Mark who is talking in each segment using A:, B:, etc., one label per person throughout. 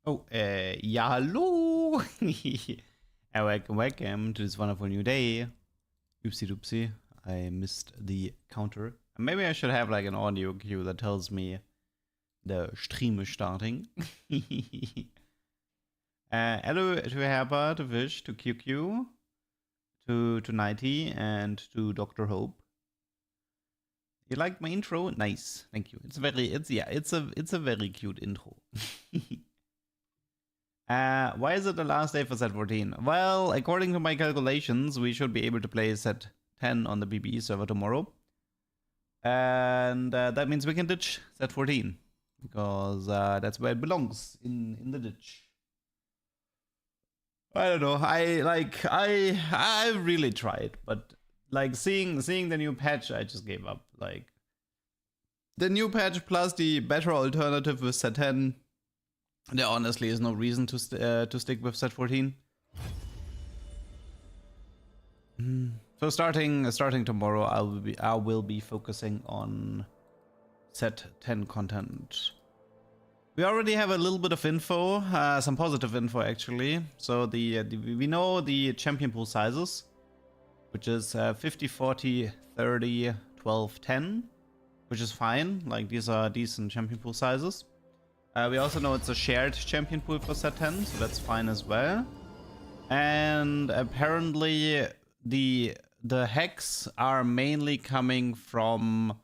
A: Oh, yeah, hello! Welcome to this wonderful new day. Oopsie doopsie, I missed the counter. Maybe I should have like an audio cue that tells me the stream is starting. Hello to Herbert, to Fish, to QQ, to Nighty, and to Dr. Hope. You liked my intro? Nice, thank you. It's a very cute intro. Why is it the last day for set 14? Well, according to my calculations, we should be able to play set 10 on the PBE server tomorrow. And that means we can ditch set 14. Because that's where it belongs, in the ditch. I don't know, I really tried, but like seeing the new patch, I just gave up. Like, the new patch plus the better alternative with set 10, there honestly is no reason to stick with set 14. So starting tomorrow, I will be focusing on set 10 content. We already have a little bit of info, some positive info actually. So we know the champion pool sizes, which is 50, 40, 30, 12, 10, which is fine. Like, these are decent champion pool sizes. We also know it's a shared champion pool for set 10, so that's fine as well. And apparently the hacks are mainly coming from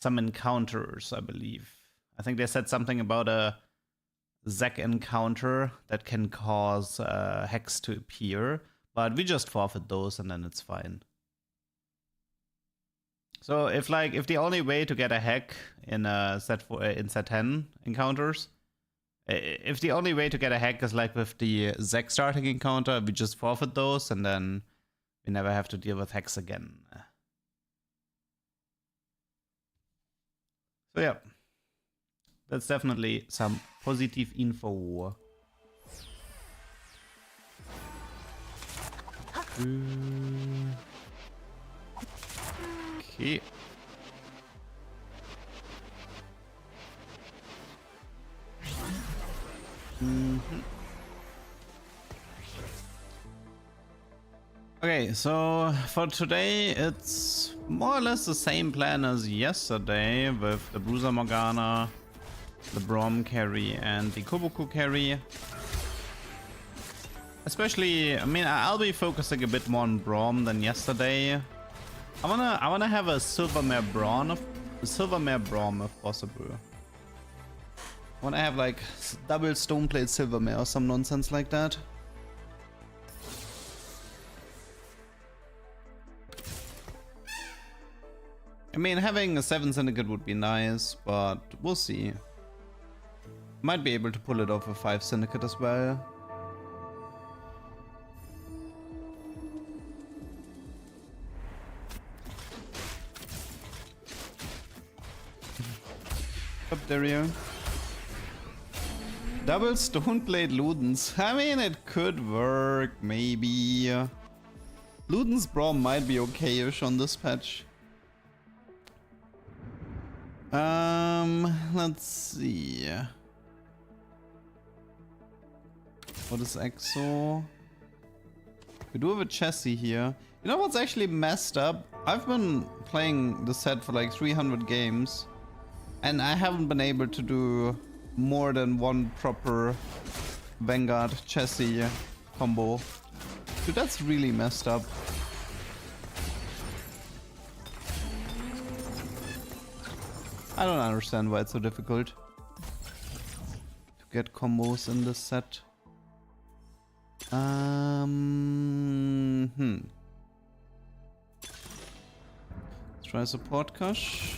A: some encounters, I believe. I think they said something about a Zac encounter that can cause hacks to appear, but we just forfeit those and then it's fine. So if the only way to get a hack in set 10 encounters, if the only way to get a hack is like with the Zac starting encounter, we just forfeit those and then we never have to deal with hacks again. So yeah, that's definitely some positive info. Okay. Okay, so for today it's more or less the same plan as yesterday with the Bruiser Morgana, the Braum carry, and the Koboku carry. Especially, I mean, I'll be focusing a bit more on Braum than yesterday. I wanna have a Silvermare Braum if possible. I wanna have like double Stoneplate Silvermare or some nonsense like that. I mean, having a 7 Syndicate would be nice, but we'll see. Might be able to pull it off with 5 Syndicate as well. Up there, you. Double Stoneblade Ludens. I mean, it could work, maybe. Ludens Braum might be okay-ish on this patch. Let's see. What is EXO? We do have a chassis here. You know what's actually messed up? I've been playing the set for like 300 games. And I haven't been able to do more than one proper Vanguard chassis combo. Dude, that's really messed up. I don't understand why it's so difficult to get combos in this set. Let's try support Kush.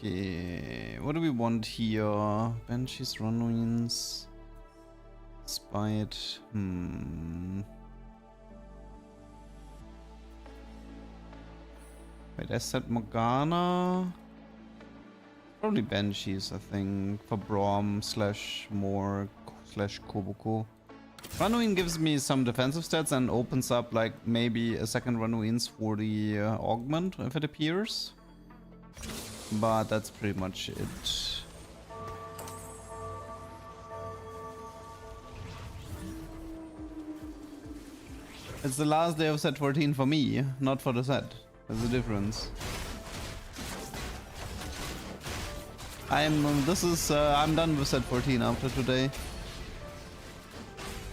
A: Okay, what do we want here? Banshees, Runwings, Spite. Wait, I said Morgana. Probably Banshees, I think, for Braum / Morg / Koboku. Runwing gives me some defensive stats and opens up like maybe a second Runwings for the augment if it appears. But that's pretty much it. It's the last day of set 14 for me, not for the set. There's a difference. I'm done with set 14 after today.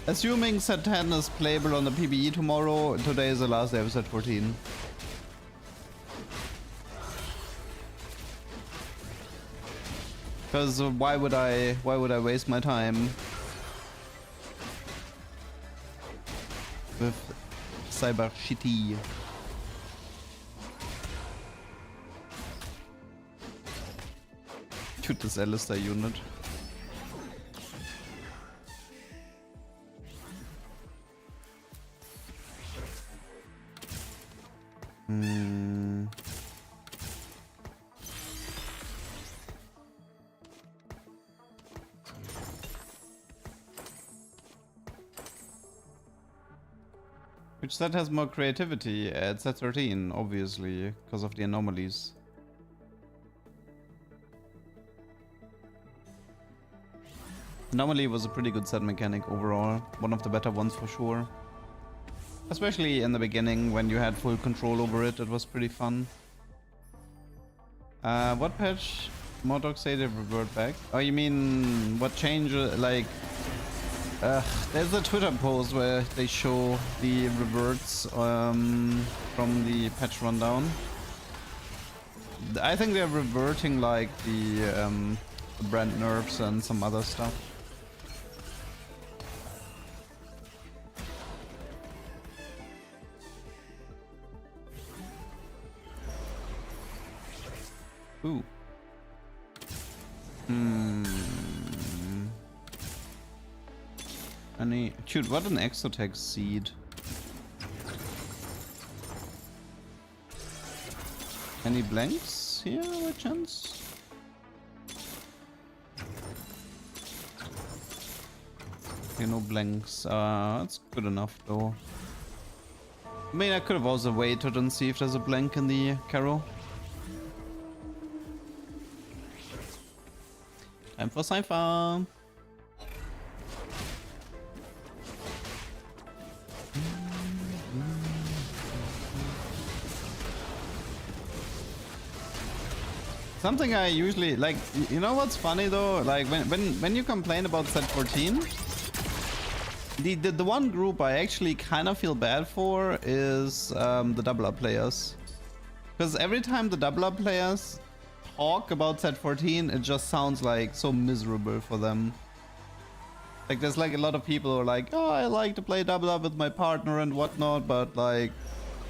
A: Assuming set 10 is playable on the PBE tomorrow, today is the last day of set 14. Because why would I waste my time with cyber shitty? Shoot this Alistair unit. Which set has more creativity? At set 13, obviously, because of the anomalies. Anomaly was a pretty good set mechanic overall. One of the better ones for sure. Especially in the beginning when you had full control over it, it was pretty fun. What patch? Modok say they revert back? Oh, you mean what change? Like, there's a Twitter post where they show the reverts from the patch rundown. I think they're reverting like the brand nerfs and some other stuff. Ooh. Shoot, what an exotex seed. Any blanks here by chance? Okay, no blanks. That's good enough though. I mean, I could have also waited and see if there's a blank in the carol. Time for Cypher. Something I usually like, you know what's funny though? Like when you complain about set 14, the one group I actually kind of feel bad for is the double up players. Because every time the double up players talk about set 14, it just sounds like so miserable for them. Like there's like a lot of people who are like, oh, I like to play double up with my partner and whatnot, but like,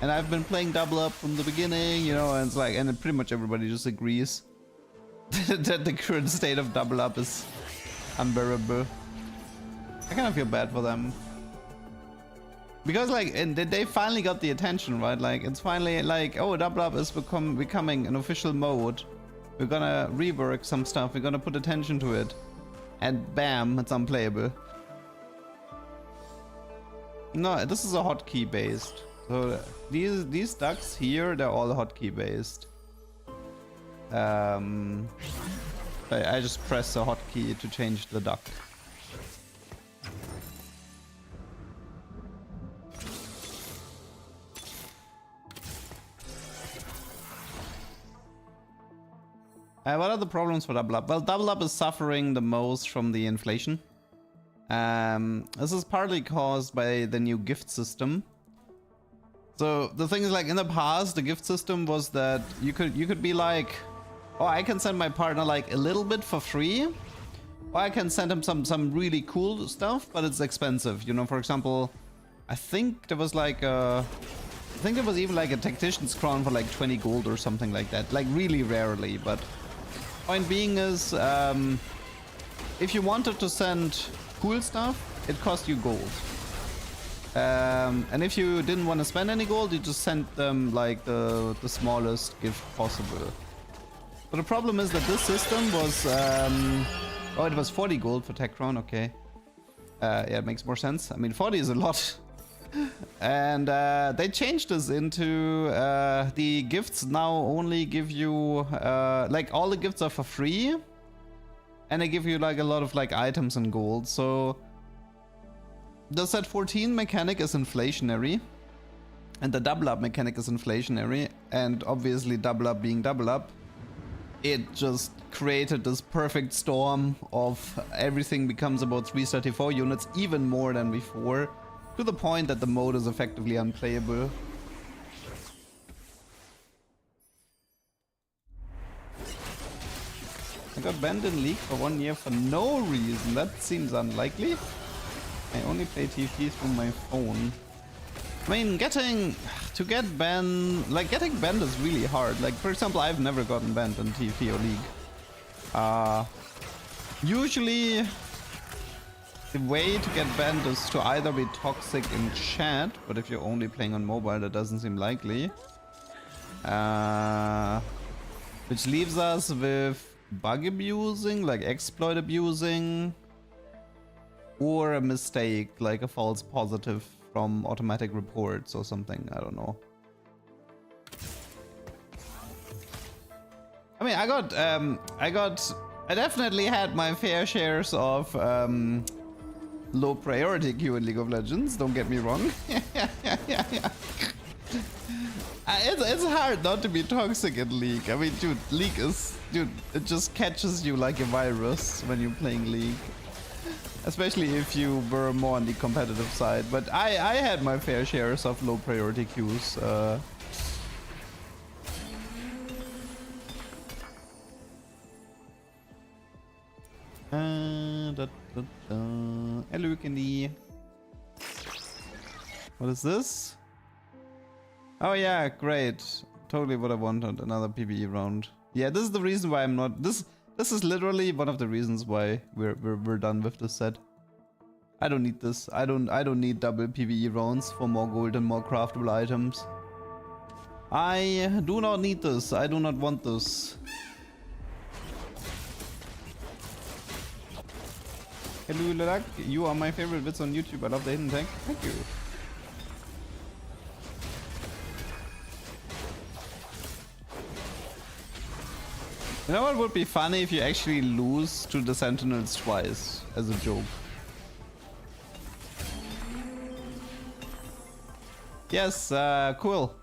A: and I've been playing double up from the beginning, you know, and it's like, and pretty much everybody just agrees that the current state of double up is unbearable. I kind of feel bad for them. Because like, and they finally got the attention, right? Like, it's finally like, oh, double up is becoming an official mode. We're gonna rework some stuff, we're gonna put attention to it. And bam, it's unplayable. No, this is a hotkey based. So these ducks here, they're all hotkey based. I just press a hotkey to change the duck. What are the problems for double up? Well, double up is suffering the most from the inflation. This is partly caused by the new gift system. So the thing is, like in the past, the gift system was that you could be like, oh, I can send my partner like a little bit for free, or I can send him some really cool stuff, but it's expensive. You know, for example, I think there was like I think there was even like a tactician's crown for like 20 gold or something like that. Like really rarely, but point being is, if you wanted to send cool stuff, it cost you gold. And if you didn't want to spend any gold, you just sent them like the smallest gift possible. But the problem is that this system was, oh, it was 40 gold for tech crown, okay. Yeah, it makes more sense. I mean, 40 is a lot. And they changed this into the gifts now only give you like all the gifts are for free, and they give you like a lot of like items and gold. So the set 14 mechanic is inflationary, and the double up mechanic is inflationary, and obviously double up being double up, it just created this perfect storm of everything becomes about 334 units, even more than before, to the point that the mode is effectively unplayable. I got banned in League for 1 year for no reason. That seems unlikely. I only play TFT through my phone. I mean, getting banned is really hard. Like, for example, I've never gotten banned in TFT or League. Usually, the way to get banned is to either be toxic in chat, but if you're only playing on mobile, that doesn't seem likely. Which leaves us with bug abusing, like exploit abusing, or a mistake, like a false positive from automatic reports or something. I don't know. I mean, I definitely had my fair shares of low priority queue in League of Legends. Don't get me wrong. It's hard not to be toxic in League. I mean, dude, it just catches you like a virus when you're playing League. Especially if you were more on the competitive side. But I had my fair shares of low priority queues. Hello, Candy. What is this? Oh yeah, great. Totally what I wanted. Another PBE round. Yeah, this is the reason why I'm not. This is literally one of the reasons why we're done with this set. I don't need this. I don't need double PBE rounds for more gold and more craftable items. I do not need this. I do not want this. Hello, LeDuck. You are my favorite bits on YouTube. I love the hidden tech. Thank you. You know what would be funny if you actually lose to the Sentinels twice as a joke? Yes, cool.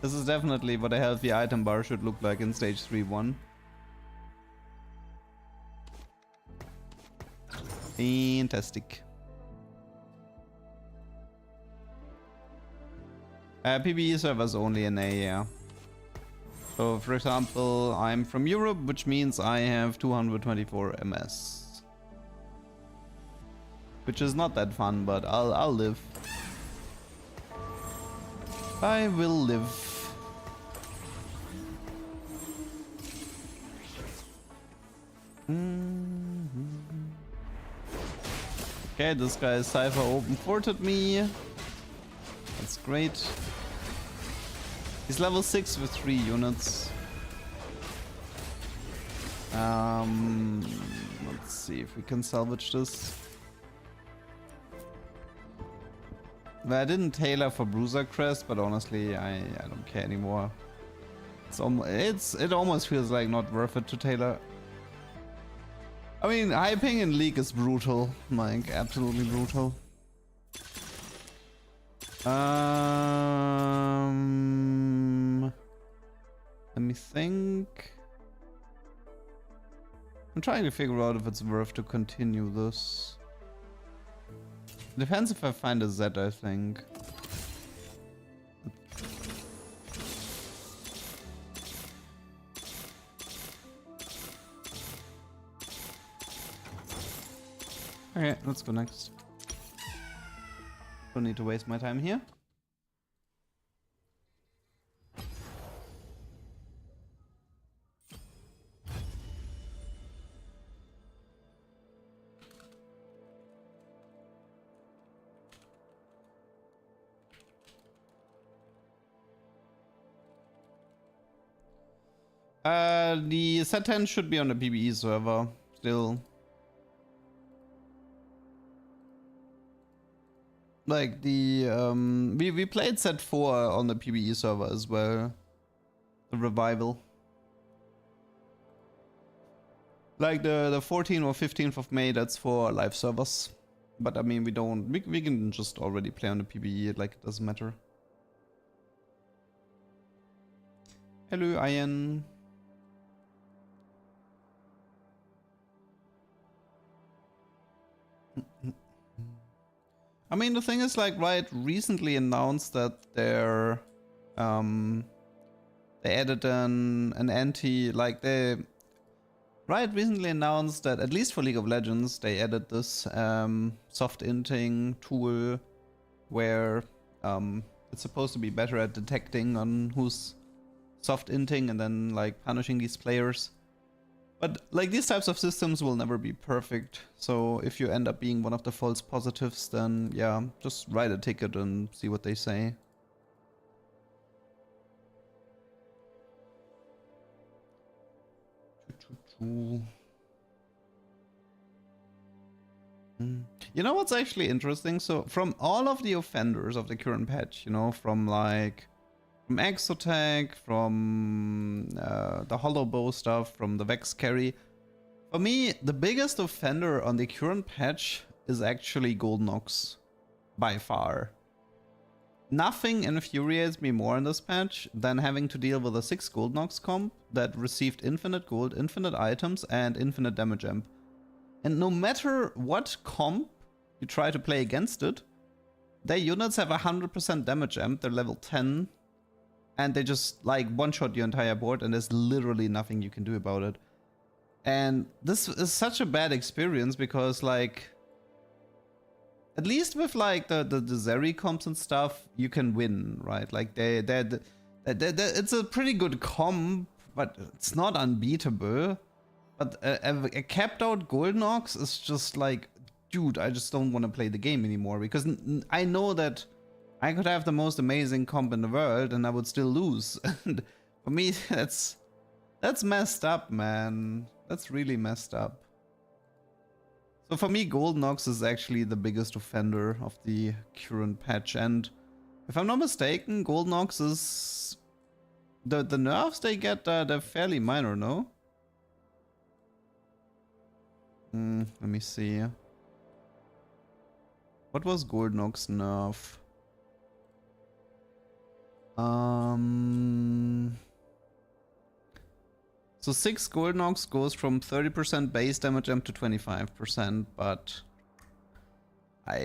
A: This is definitely what a healthy item bar should look like in stage 3-1. Fantastic. PBE servers only in A, yeah. So, for example, I'm from Europe, which means I have 224 MS. Which is not that fun, but I'll live. I will live. Okay, this guy Cypher open forted me. That's great. He's level 6 with 3 units. Let's see if we can salvage this. Well, I didn't tailor for Bruiser Crest, but honestly, I don't care anymore. It almost feels like not worth it to tailor. I mean, hyping in League is brutal, like absolutely brutal. Let me think. I'm trying to figure out if it's worth to continue this. Depends if I find a Z, I think. Okay, let's go next. Don't need to waste my time here. The set 10 should be on the PBE server still. Like the we played set 4 on the PBE server as well. The revival. Like the 14th or 15th of May, that's for live servers. But I mean, we can just already play on the PBE, like it doesn't matter. Hello, Ian. I mean, the thing is, like, Riot recently announced that they added an anti, like, Riot recently announced that, at least for League of Legends, they added this soft inting tool where it's supposed to be better at detecting on who's soft inting and then like punishing these players. But like these types of systems will never be perfect. So if you end up being one of the false positives, then yeah, just write a ticket and see what they say. You know what's actually interesting? So from all of the offenders of the current patch, you know, from Exotech, from the Hollow Bow stuff, from the Vex carry, for me, the biggest offender on the current patch is actually Golden Ox, by far. Nothing infuriates me more in this patch than having to deal with a 6 Golden Ox comp that received infinite gold, infinite items, and infinite damage amp. And no matter what comp you try to play against it, their units have 100% damage amp, they're level 10, and they just like one-shot your entire board and there's literally nothing you can do about it. And this is such a bad experience because like, at least with like the Zeri comps and stuff, you can win, right? Like it's a pretty good comp, but it's not unbeatable. But a capped out Golden Ox is just like, dude, I just don't want to play the game anymore because I know that I could have the most amazing comp in the world and I would still lose. And for me, that's messed up, man. That's really messed up. So for me, Golden Ox is actually the biggest offender of the current patch. And if I'm not mistaken, Golden Ox is... The nerfs they get, they're fairly minor, no? Let me see. What was Golden Ox nerf? So 6 Golden Ox goes from 30% base damage amp to 25%, but but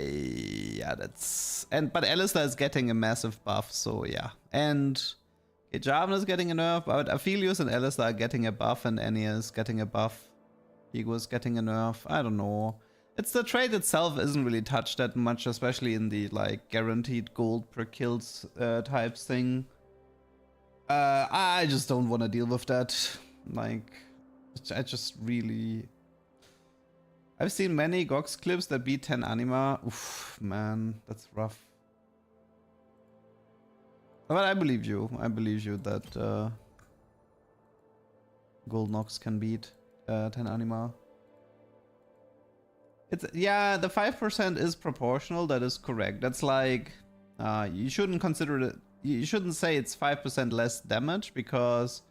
A: Alistar is getting a massive buff, so yeah. And Jarvan is getting a nerf, but Aphelios and Alistar are getting a buff, and Enya is getting a buff. Higo is getting a nerf. I don't know. It's the trait itself isn't really touched that much, especially in the like guaranteed gold per kills types thing. I just don't want to deal with that. Like, I just really... I've seen many Gox clips that beat 10 anima. Oof, man, that's rough. But I believe you. I believe you that Golden Ox can beat 10 anima. Yeah, the 5% is proportional. That is correct. That's like you shouldn't consider it. You shouldn't say it's 5% less damage because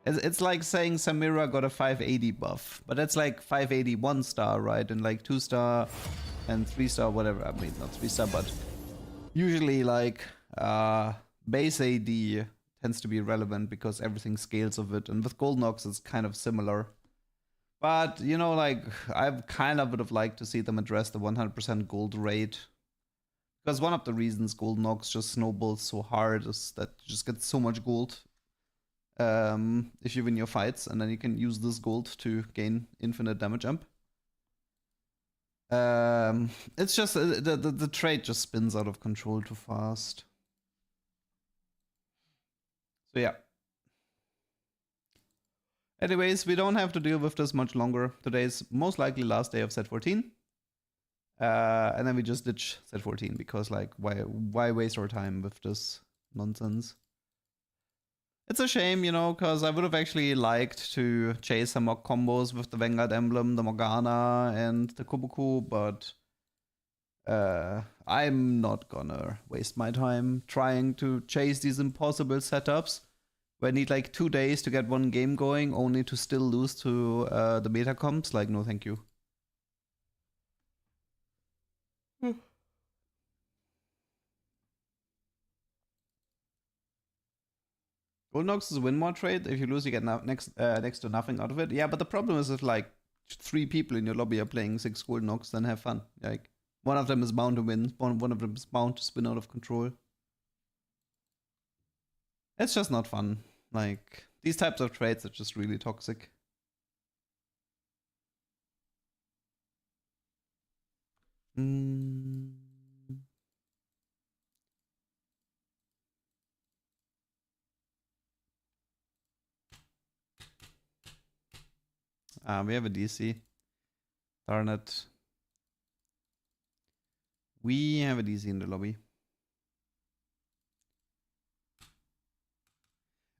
A: it's like saying Samira got a 580 buff, but that's like 581 star, right? And like 2 star and 3 star, whatever. I mean, not 3 star, but usually like base AD tends to be relevant because everything scales of it. And with Golden Ox, it's kind of similar. But, you know, like, I kind of would have liked to see them address the 100% gold rate. Because one of the reasons Golden Ox just snowballs so hard is that you just get so much gold if you win your fights, and then you can use this gold to gain infinite damage amp. It's just, the trait just spins out of control too fast. So yeah. Anyways, we don't have to deal with this much longer. Today's most likely last day of set 14. And then we just ditch set 14 because like why waste our time with this nonsense? It's a shame, you know, because I would have actually liked to chase some mock combos with the Vanguard Emblem, the Morgana, and the Kubuku, but I'm not gonna waste my time trying to chase these impossible setups where I need like 2 days to get one game going, only to still lose to the meta comps. Like, no thank you. Gold Nox is a win more trade. If you lose, you get next to nothing out of it. Yeah, but the problem is if like 3 people in your lobby are playing 6 Gold Nox, then have fun. Like one of them is bound to win, one of them is bound to spin out of control. It's just not fun. Like these types of trades are just really toxic. We have a DC. Darn it. We have a DC in the lobby.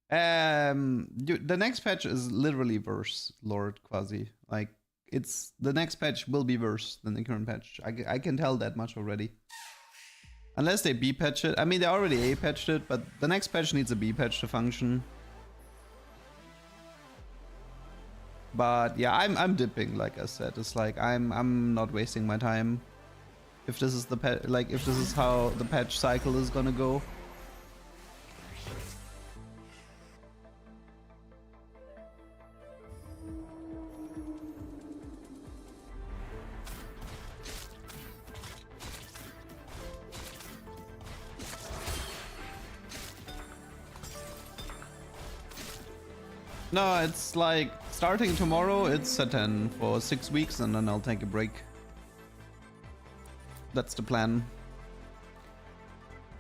A: The next patch is literally worse, Lord Quasi. Like, the next patch will be worse than the current patch. I can tell that much already. Unless they B patch it. I mean, they already A patched it, but the next patch needs a B patch to function. But yeah, I'm dipping, like I said. It's like I'm not wasting my time. If this is if this is how the patch cycle is gonna go. No, it's like starting tomorrow, it's Satan for 6 weeks and then I'll take a break. That's the plan.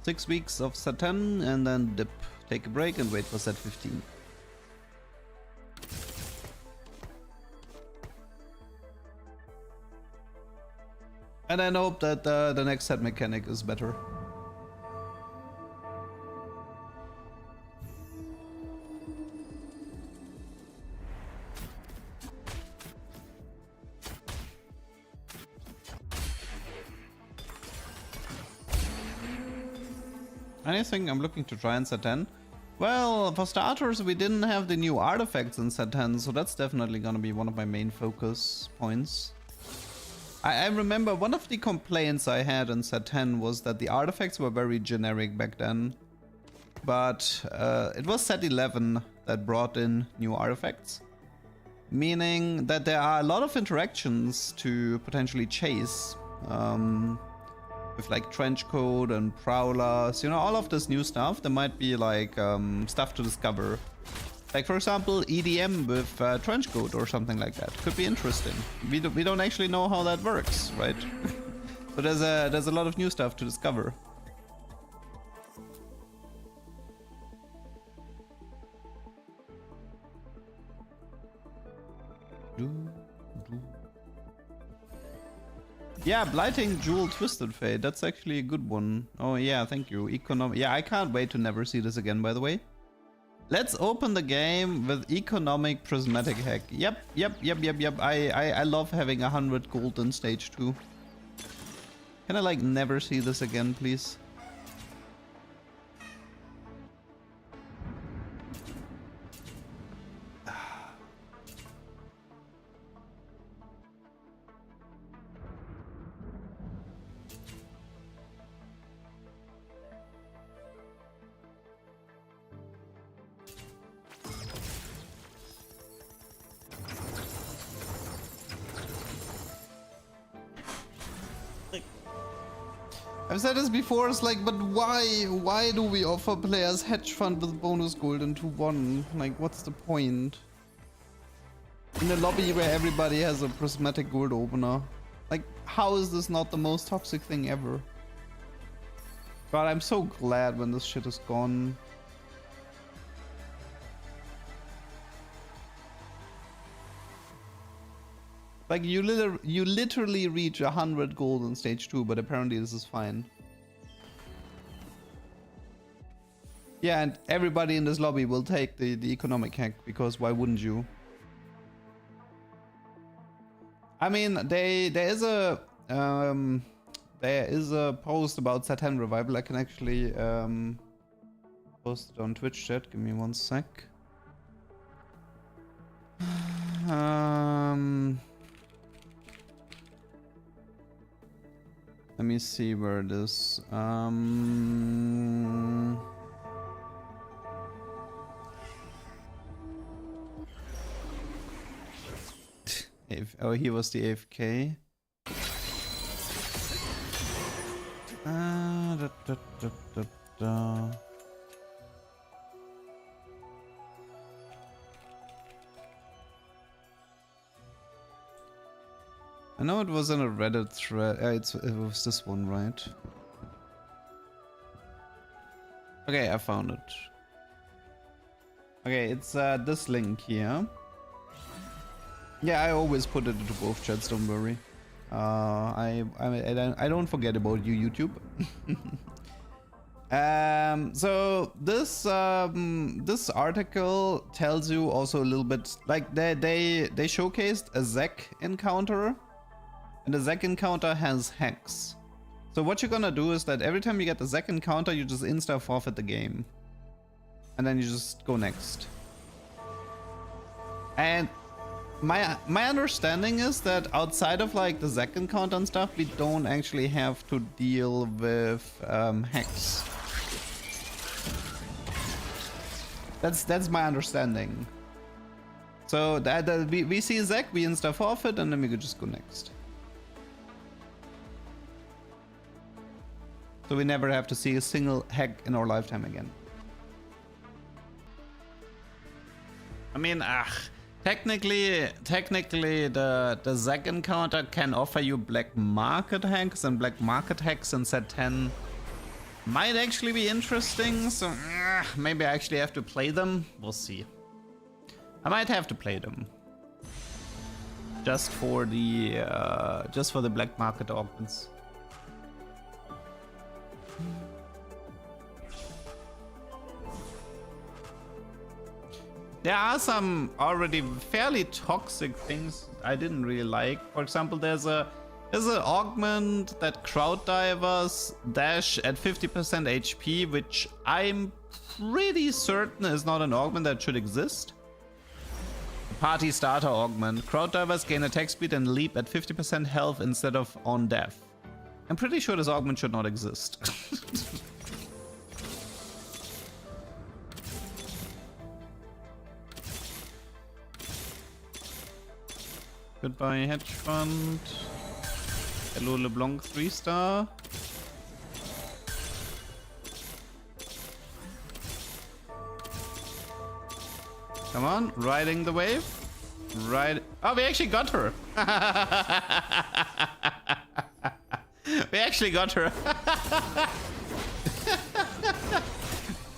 A: 6 weeks of Satan and then dip, take a break and wait for set 15. And then hope that the next set mechanic is better. Anything I'm looking to try in set 10? Well, for starters, we didn't have the new artifacts in set 10, so that's definitely gonna be one of my main focus points. I remember one of the complaints I had in set 10 was that the artifacts were very generic back then. But it was set 11 that brought in new artifacts. Meaning that there are a lot of interactions to potentially chase. With like trench coat and prowlers, you know, all of this new stuff. There might be like stuff to discover. Like for example, EDM with trench coat or something like that. Could be interesting. We don't actually know how that works, right? But there's a lot of new stuff to discover. Yeah, Blighting Jewel Twisted Fate. That's actually a good one. Oh yeah, thank you. Yeah, I can't wait to never see this again, by the way. Let's open the game with Economic Prismatic Hack. Yep. I love having 100 gold in stage 2. Can I like never see this again, please? I've said this before, it's like, but why do we offer players hedge fund with bonus gold into 1? Like, what's the point? In a lobby where everybody has a prismatic gold opener. Like, how is this not the most toxic thing ever? God, I'm so glad when this shit is gone. Like, you literally reach 100 gold in stage 2, but apparently this is fine. Yeah, and everybody in this lobby will take the economic hack, because why wouldn't you? I mean, there is a post about Satan Revival. I can actually post it on Twitch chat. Give me 1 sec. Let me see where it is. Oh, he was the AFK. Da, da, da, da, da. I know it was in a Reddit thread. It was this one, right? Okay, I found it. Okay, it's this link here. Yeah, I always put it into both chats. Don't worry. I don't forget about you, YouTube. So this article tells you also a little bit, like they showcased a Zek encounter, and the Zek encounter has hacks. So what you're gonna do is that every time you get the Zek encounter, you just insta forfeit the game, and then you just go next. And my understanding is that outside of like the Zek encounter and stuff, we don't actually have to deal with hacks. That's my understanding. So we see Zek, we insta forfeit, and then we could just go next. So we never have to see a single hack in our lifetime again. I mean, technically the Zek encounter can offer you black market hacks, and black market hacks in set 10 might actually be interesting. So maybe I actually have to play them. We'll see. I might have to play them just for the black market augments. There are some already fairly toxic things I didn't really like. For example, there's an augment that crowd divers dash at 50% HP, which I'm pretty certain is not an augment that should exist. Party starter augment. Crowd divers gain attack speed and leap at 50% health instead of on death. I'm pretty sure this augment should not exist. Goodbye, hedge fund. Hello, LeBlanc 3-star. Come on, riding the wave. Oh, we actually got her. We actually got her.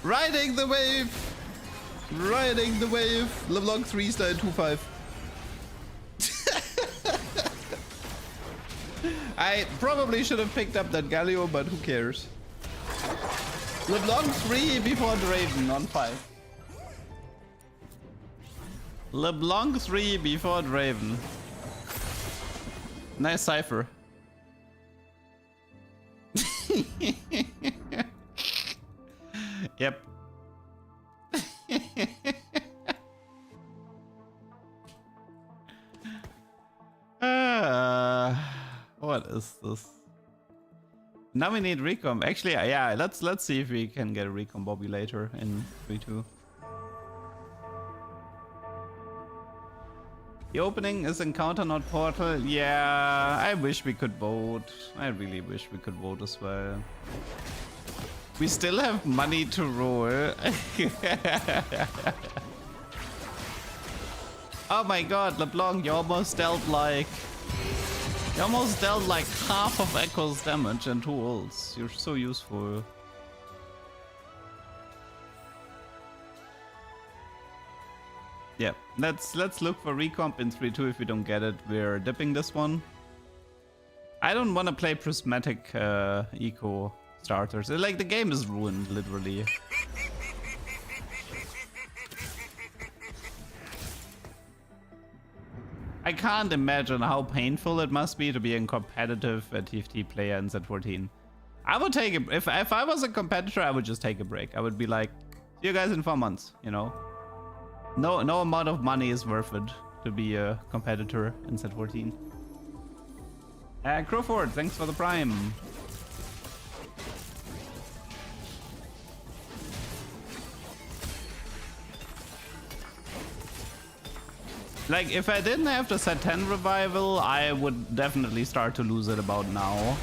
A: Riding the wave. Riding the wave. LeBlanc 3-star and 2-5. I probably should have picked up that Galio, but who cares? LeBlanc 3 before Draven on 5. LeBlanc 3 before Draven. Nice cipher. Yep. What is this? Now we need recomp. Actually, yeah, let's see if we can get a recomp Bobby later in 3-2. The opening is encounter, not portal. Yeah, I wish we could vote. I really wish we could vote as well. We still have money to roll. Oh my god, LeBlanc, you almost dealt like... You almost dealt like half of Echo's damage and 2 ults. You're so useful. Yeah, let's look for recomp in 3-2. If we don't get it, we're dipping this one. I don't want to play prismatic eco starters. Like, the game is ruined, literally. I can't imagine how painful it must be to be a competitive TFT player in Z14. I would take it if I was a competitor. I would just take a break. I would be like, see you guys in 4 months. You know, no amount of money is worth it to be a competitor in Z14. Crowford, thanks for the prime. Like, if I didn't have the set 10 revival, I would definitely start to lose it about now.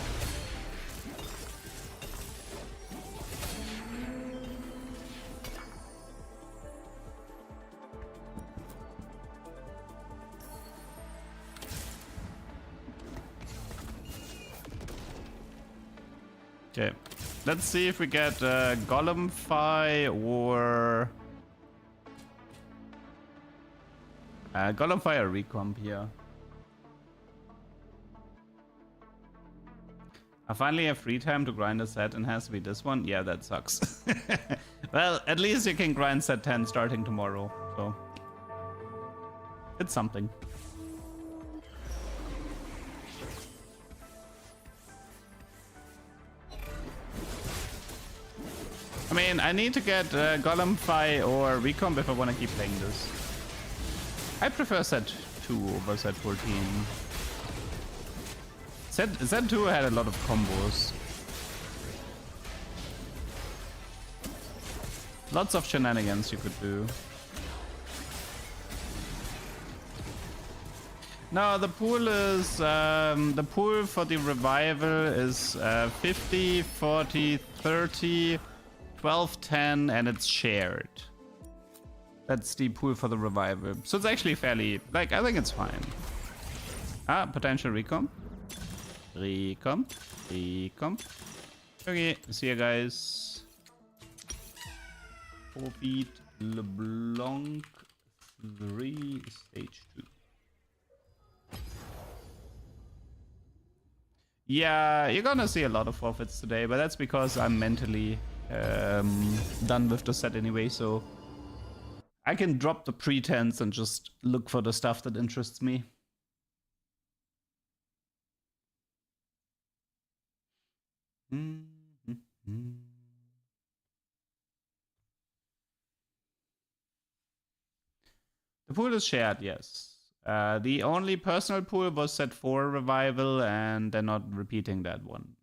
A: Okay, let's see if we get Golemfy or Golemfy or Recomp here. I finally have free time to grind a set and has to be this one. Yeah, that sucks. Well, at least you can grind set 10 starting tomorrow, so it's something. I mean, I need to get Golemfy or Recomp if I want to keep playing this. I prefer set 2 over set 14. Set 2 had a lot of combos. Lots of shenanigans you could do. No, the pool is the pool for the revival is 50, 40, 30, 12, 10, and it's shared. That's the pool for the revival. So it's actually fairly, like, I think it's fine. Ah, potential recomp. Recomp. Recomp. Okay, see you guys. Forfeit LeBlanc 3 stage 2. Yeah, you're gonna see a lot of forfeits today, but that's because I'm mentally done with the set anyway, so I can drop the pretense and just look for the stuff that interests me. The pool is shared, yes. The only personal pool was set 4 revival, and they're not repeating that one.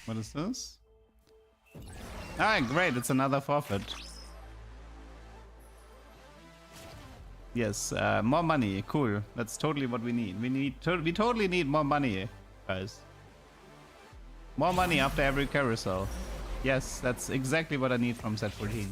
A: What is this? Ah, great, it's another forfeit. Yes, more money, cool. That's totally what we need. We totally need more money, guys. More money after every carousel. Yes, that's exactly what I need from set 14.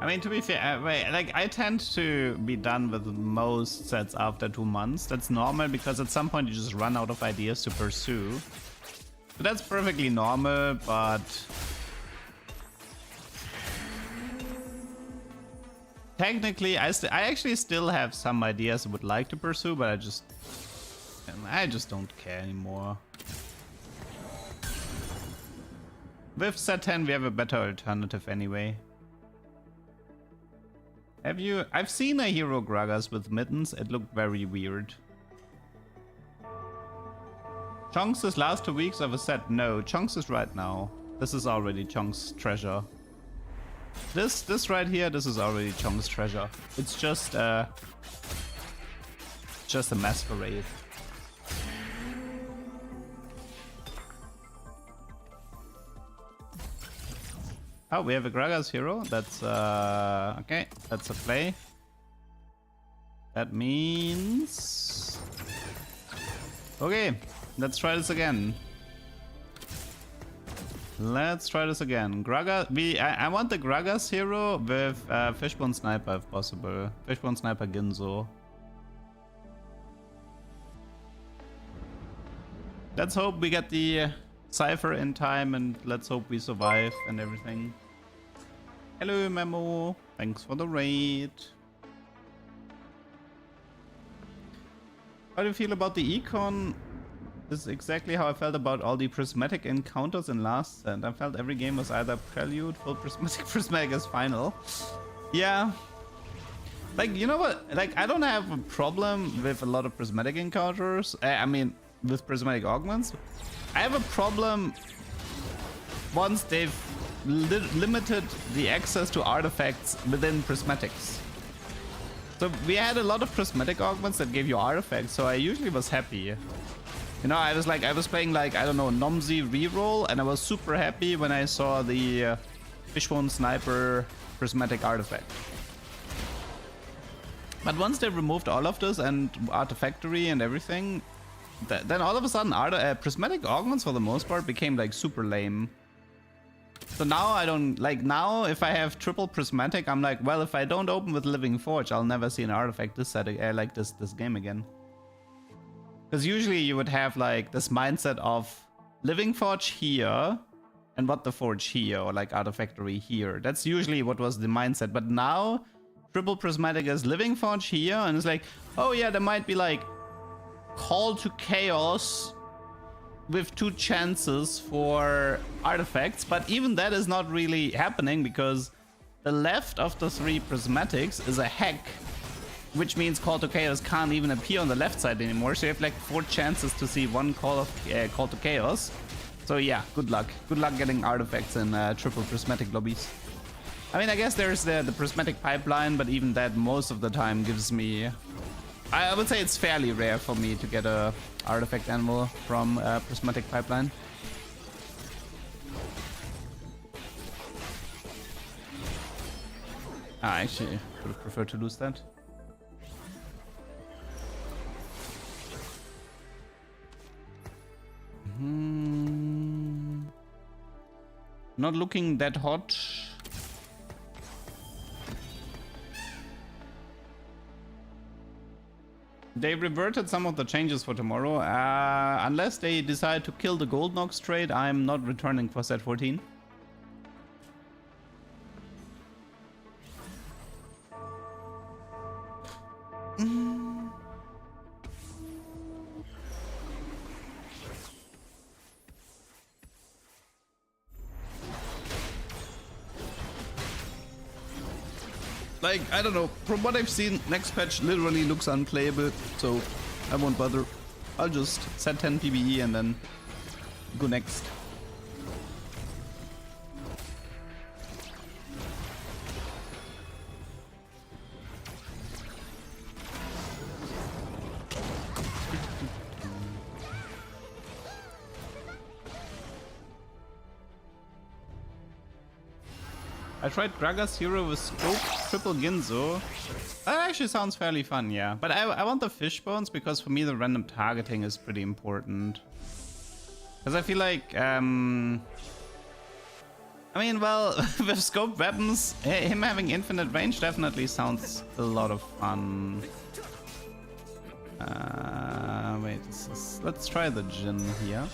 A: I mean, to be fair, like, I tend to be done with most sets after 2 months. That's normal because at some point you just run out of ideas to pursue. So that's perfectly normal, but technically, I actually still have some ideas I would like to pursue, but I just don't care anymore. With set 10, we have a better alternative anyway. I've seen a hero Gragas with mittens, it looked very weird. Chunks is last 2 weeks of a set? No, Chunks is right now. This is already Chunks' treasure. This right here, this is already Chunks' treasure. It's just a masquerade. Oh, we have a Gragas hero. That's okay. That's a play. That means okay. Let's try this again. Let's try this again. Gragas. I want the Gragas hero with Fishbone Sniper if possible. Fishbone Sniper Ginzo. let's hope we get the cipher in time, and let's hope we survive and everything. Hello, Memo. Thanks for the raid. How do you feel about the econ? This is exactly how I felt about all the prismatic encounters in Last Stand. I felt every game was either prelude, full prismatic, prismatic as final. Yeah. Like, you know what? Like, I don't have a problem with a lot of prismatic encounters. I mean, with prismatic augments. I have a problem once they've limited the access to artifacts within prismatics. So we had a lot of prismatic augments that gave you artifacts, so I usually was happy. You know, I was playing like, I don't know, Nomzi reroll, and I was super happy when I saw the Fishbone Sniper prismatic artifact. But once they removed all of this and Artifactory and everything, then all of a sudden prismatic augments for the most part became like super lame. So now I don't, like, now if I have triple prismatic, I'm like, well, if I don't open with Living Forge, I'll never see an artifact this set, like this game again. Because usually you would have like this mindset of Living Forge here and What the Forge here, or like Artifactory here. That's usually what was the mindset. But now triple prismatic is Living Forge here, and it's like, oh yeah, there might be like Call to Chaos with 2 chances for artifacts, but even that is not really happening because the left of the 3 prismatics is a hack, which means Call to Chaos can't even appear on the left side anymore, so you have like 4 chances to see 1 Call to Chaos. So yeah, good luck getting artifacts in triple prismatic lobbies. I mean, I guess there's the prismatic pipeline, but even that most of the time gives me, I would say it's fairly rare for me to get a artifact animal from prismatic pipeline. I actually would have preferred to lose that. Not looking that hot. They reverted some of the changes for tomorrow. Unless they decide to kill the Gold Nox trade, I'm not returning for set 14. Like, I don't know, from what I've seen, next patch literally looks unplayable, so I won't bother. I'll just set 10 PBE and then go next. I tried Gragas Hero with Scope, Triple Ginzo. That actually sounds fairly fun, yeah. But I want the fish bones because for me the random targeting is pretty important. Because I feel like, I mean, well, with Scope weapons, him having infinite range definitely sounds a lot of fun. Wait, let's try the Jin here.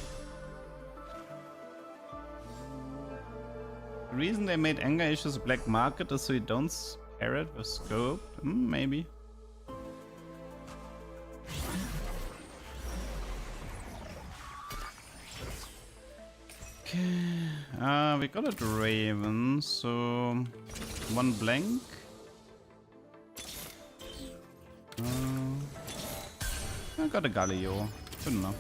A: The reason they made Anger Issues Black Market is so you don't pair it with Scope. Maybe. Okay. We got a Draven, so 1 blank. I got a Galio. Good enough.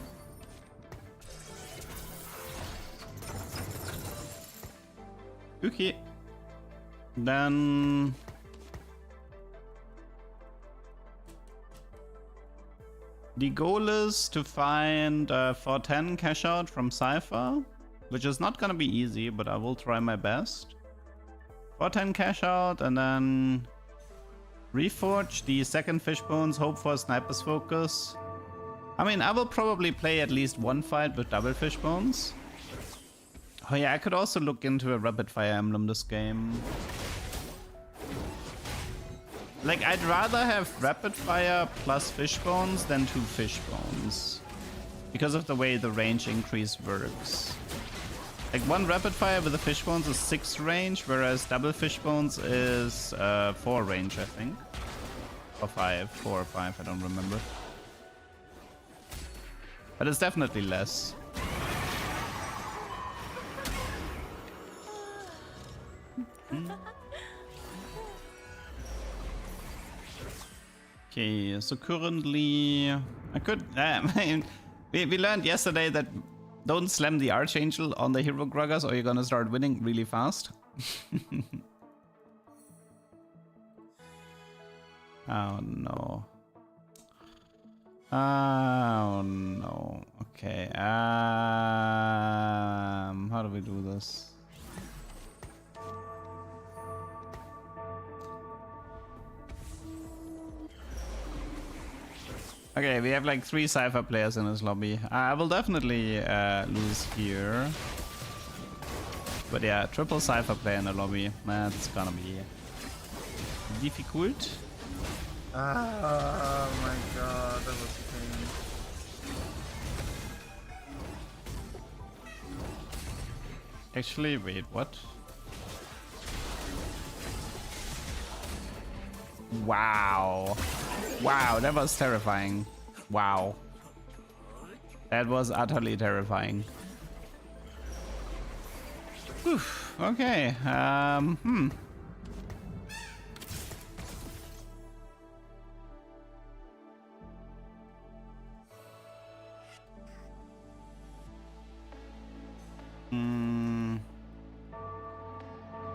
A: Okay, then the goal is to find 410 cash out from Cypher, which is not gonna be easy, but I will try my best. 410 cash out and then reforge the second Fishbones, hope for a Sniper's Focus. I mean, I will probably play at least 1 fight with double Fishbones. Oh yeah, I could also look into a Rapid Fire Emblem this game. Like, I'd rather have Rapid Fire plus Fishbones than 2 Fishbones. because of the way the range increase works. Like one rapid fire with the fish bones is 6 range, whereas double fish bones is 4 range, I think. Or 5, 4 or 5, I don't remember. But it's definitely less. Okay, so currently I could we learned yesterday that don't slam the Archangel on the hero Gragas or you're gonna start winning really fast. Oh no. Oh no. Okay. How do we do this? Okay, we have like 3 Cypher players in this lobby. I will definitely lose here. But yeah, triple Cypher player in the lobby. That's gonna be difficult.
B: Oh my god, that was pain.
A: Actually, wait, what? Wow. Wow, that was terrifying. Wow. That was utterly terrifying. Whew. Okay,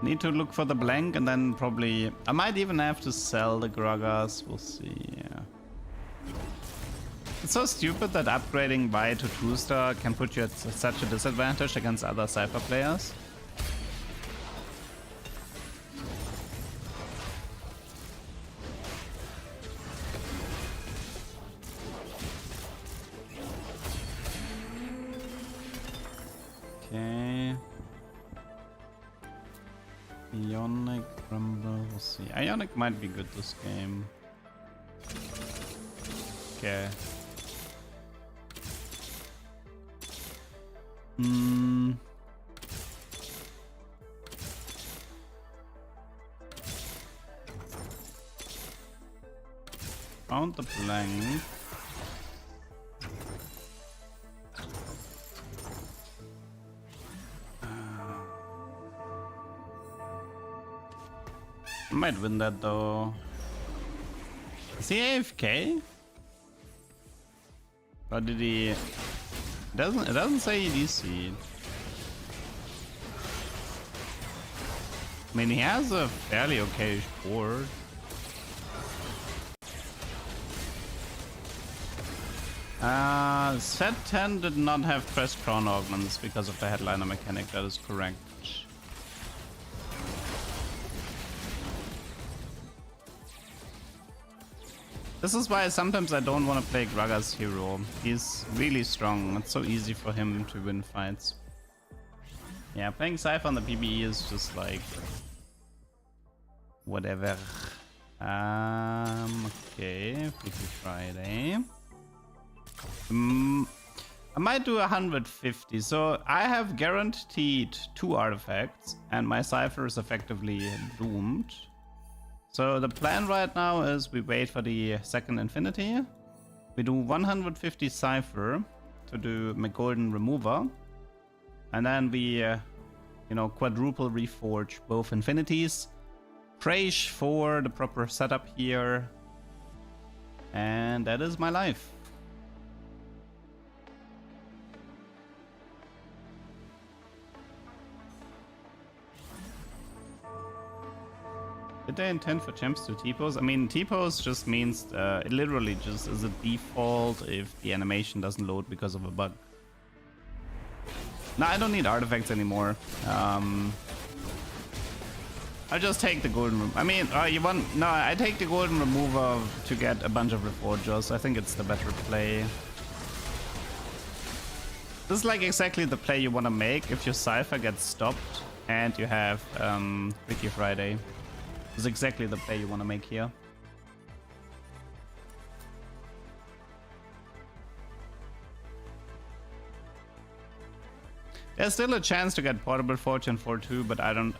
A: Need to look for the blank and then probably... I might even have to sell the Gragas. We'll see. Yeah. It's so stupid that upgrading Vi to 2-star can put you at such a disadvantage against other Cypher players. Okay. Ionic, Rumble, we'll see. Ionic might be good this game. Okay. Found the blank. I might win that though. Is he AFK? Or did he? It doesn't say he DC'd. I mean, he has a fairly okay board. Set 10 did not have pressed crown augments because of the headliner mechanic, that is correct. This is why sometimes I don't want to play Gragas hero. He's really strong. It's so easy for him to win fights. Yeah, playing Cypher on the PBE is just like... whatever. Okay, Freaky Friday. I might do 150. So I have guaranteed 2 artifacts and my Cypher is effectively doomed. So the plan right now is we wait for the second Infinity. We do 150 Cypher to do McGolden Remover. And then we, quadruple reforge both Infinities. Praise for the proper setup here. And that is my life. Did they intend for champs to T-pose? I mean, T-pose just means it literally just is a default if the animation doesn't load because of a bug. No, I don't need artifacts anymore. I'll just take the golden. I take the golden remover to get a bunch of reforgers. I think it's the better play. This is like exactly the play you want to make if your Cypher gets stopped and you have Freaky Friday. This is exactly the play you want to make here. There's still a chance to get Portable Fortune 4-2, but I don't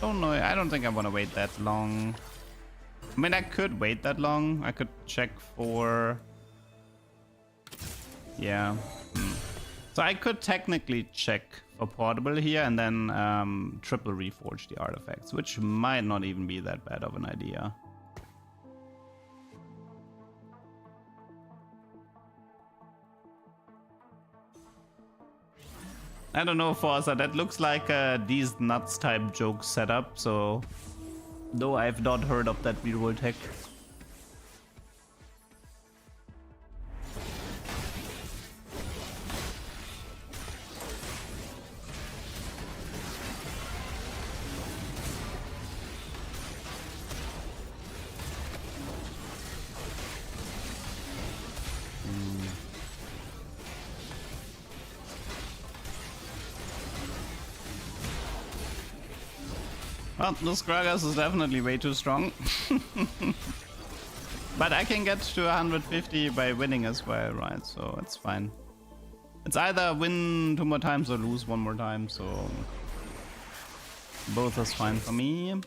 A: know. I don't think I want to wait that long. I mean, I could wait that long. I could check for... Yeah. So I could technically check for Portable here and then triple reforge the artifacts, which might not even be that bad of an idea. I don't know, Forza, that looks like a these nuts type joke setup, so... Though I've not heard of that reroll tech. Well, this Gragas is definitely way too strong. But I can get to 150 by winning as well, right? So it's fine. It's either win 2 more times or lose 1 more time, so... Both is fine for me.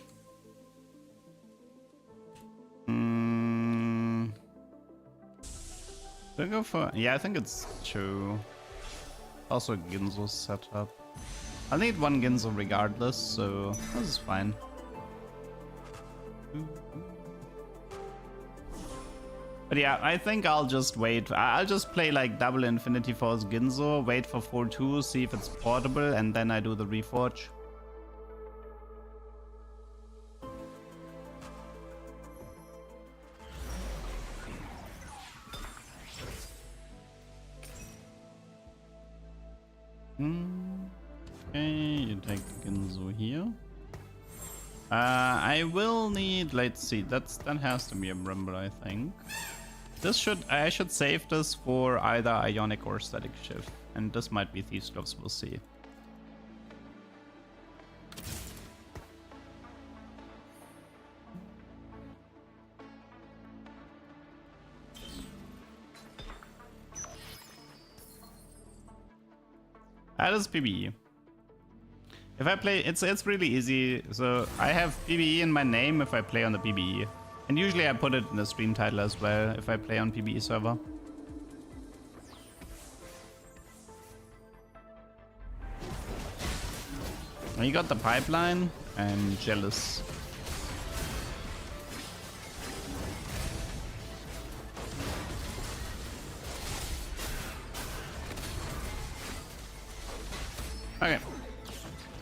A: Do I go for... Yeah, I think it's 2. Also Ginzo setup. I need 1 Ginzo regardless, so this is fine. But yeah, I think I'll just wait. I'll just play like double Infinity Force Ginzo, wait for 4-2, see if it's portable, and then I do the reforge. Okay, you take the Ginzo here. I will need, let's see, that has to be a Brimble, I think. I should save this for either Ionic or Static Shift, and this might be Thieves' Gloves, we'll see. That is PBE. If I play, it's really easy. So I have PBE in my name if I play on the PBE. And usually I put it in the stream title as well if I play on PBE server. And you got the pipeline. I'm jealous. Okay.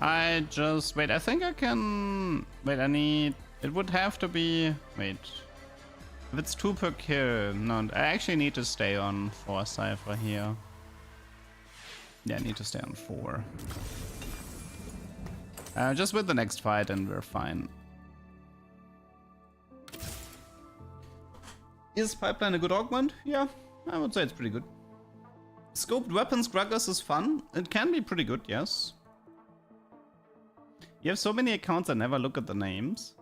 A: I just... Wait, I think I can... Wait, I need... It would have to be... Wait. If it's 2 per kill... No, I actually need to stay on 4 Cypher here. Yeah, I need to stay on 4. Just with the next fight and we're fine. Is Pipeline a good augment? Yeah, I would say it's pretty good. Scoped weapons Gragas is fun. It can be pretty good, yes. You have so many accounts I never look at the names.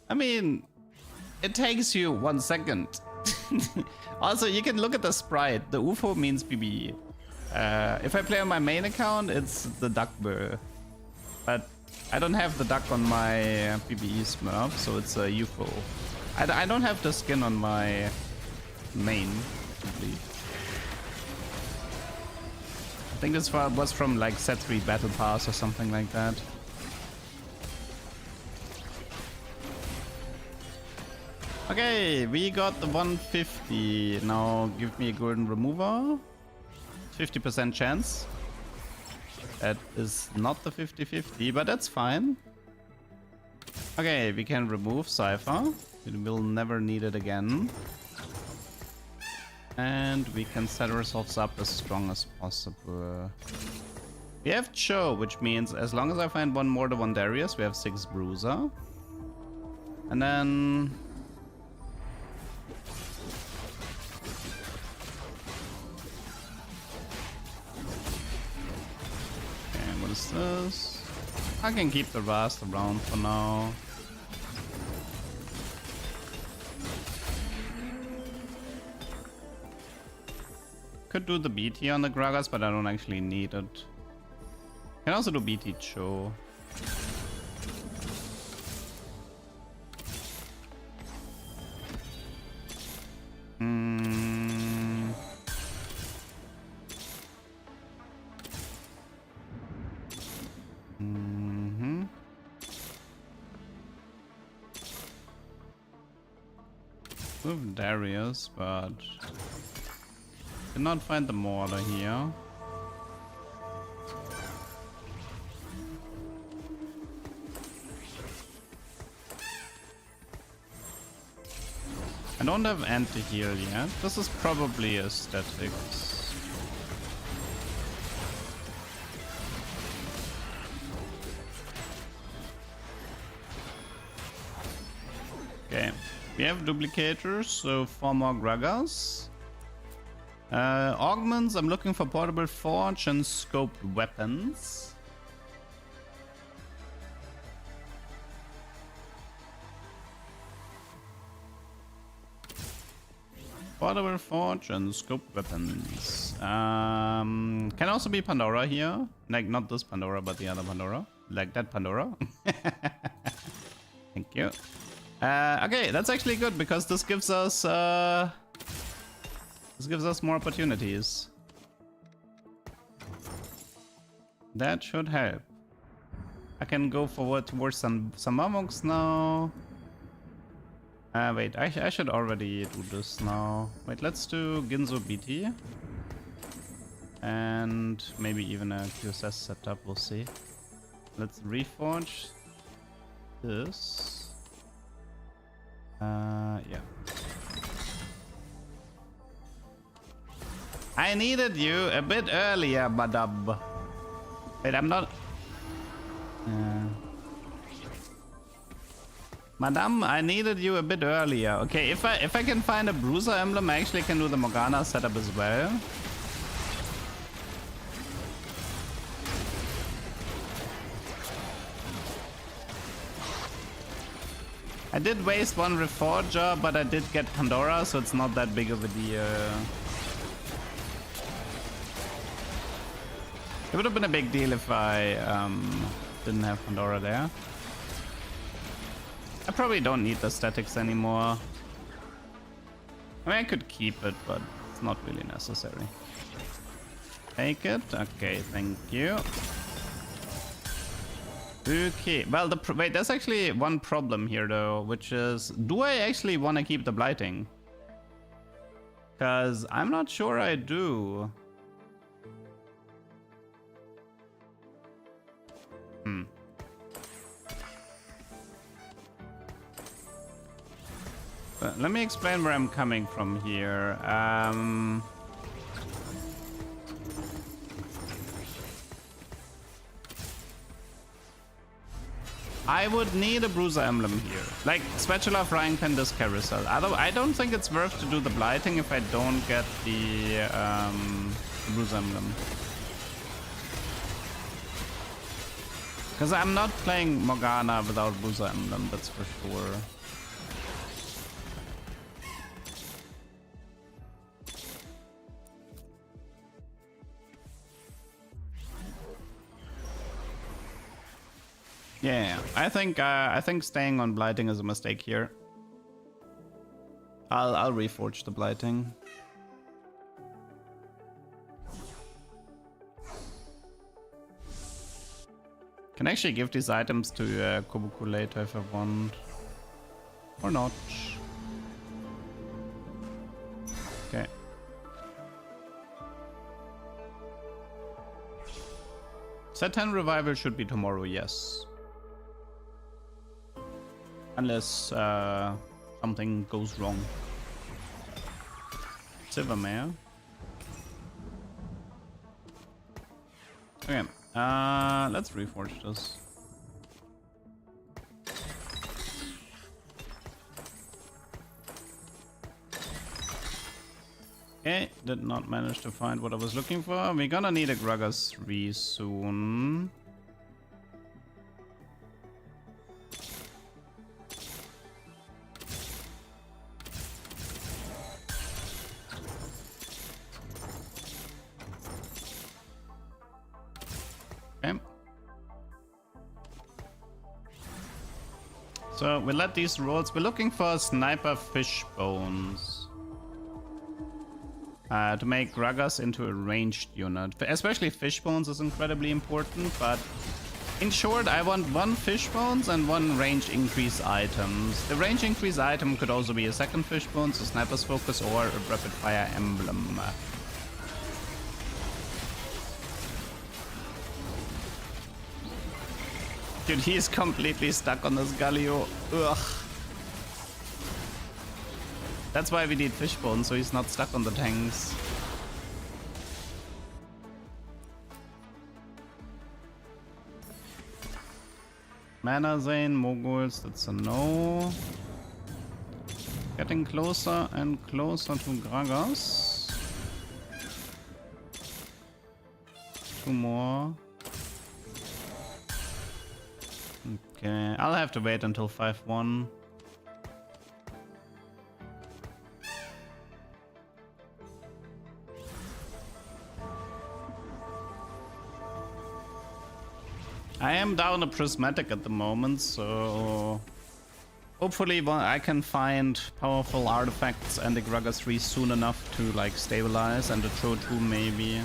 A: I mean, it takes you 1 second. Also, you can look at the sprite. The UFO means PBE. If I play on my main account, it's the duck bird. But I don't have the duck on my PBE Smurf, so it's a UFO. I don't have the skin on my main, I believe. I think this was from like set 3 Battle Pass or something like that. Okay, we got the 150. Now give me a golden remover. 50% chance. That is not the 50-50, but that's fine. Okay, we can remove Cypher. We will never need it again. And we can set ourselves up as strong as possible. We have Cho, which means as long as I find 1 more to 1 Darius, we have 6 Bruiser. And then... Okay, what is this? I can keep the Vast around for now. Could do the BT on the Gragas, but I don't actually need it. Can also do BT Cho. With Darius, but did not find the mortar here. I don't have anti-heal yet. This is probably a statics. Okay. We have duplicators, so 4 more Gragas. Augments, I'm looking for portable forge and scoped weapons. Portable forge and scoped weapons. Can also be Pandora here. Like, not this Pandora, but the other Pandora. Like that Pandora. Thank you. Okay, that's actually good because this gives us more opportunities. That should help. I can go forward towards some Mamoks now. Wait, I should already do this now. Wait, let's do Ginzo BT. And maybe even a QSS setup, we'll see. Let's reforge this. Yeah. I needed you a bit earlier, madam. Wait, I'm not... Madam, I needed you a bit earlier. Okay, if I can find a Bruiser emblem, I actually can do the Morgana setup as well. I did waste one Reforger, but I did get Pandora, so it's not that big of a deal. It would have been a big deal if I didn't have Pandora there. I probably don't need the statics anymore. I mean, I could keep it, but it's not really necessary. Take it. Okay, thank you. Okay, well, wait, there's actually one problem here, though, which is, do I actually want to keep the blighting? Because I'm not sure I do. Let me explain where I'm coming from here. I would need a Bruiser emblem here. Like, Spatula, Frying Pan, this Carousel. Although I don't think it's worth to do the blighting if I don't get the Bruiser emblem. Because I'm not playing Morgana without Bruiser emblem, that's for sure. Yeah, I think staying on blighting is a mistake here. I'll reforge the blighting. Can actually give these items to Kobuku later if I want, or not. Okay. Set 10 revival should be tomorrow, yes. Unless something goes wrong. Silvermare. Okay, let's reforge this. Okay, did not manage to find what I was looking for. We're gonna need a Gragas 3 soon. So we let these rolls. We're looking for sniper fish bones to make Gragas into a ranged unit. Especially fish bones is incredibly important, but in short, I want 1 fish bones and 1 range increase items. The range increase item could also be a second fish bones, a sniper's focus, or a rapid fire emblem. Dude, he's completely stuck on this Galio. Ugh. That's why we need fishbone, so he's not stuck on the tanks. Mana Zane, Moguls, that's a no. Getting closer and closer to Gragas. 2 more. Okay, I'll have to wait until 5-1. I am down a prismatic at the moment, so hopefully I can find powerful artifacts and the Gragas 3 soon enough to like stabilize, and the Tro 2 maybe.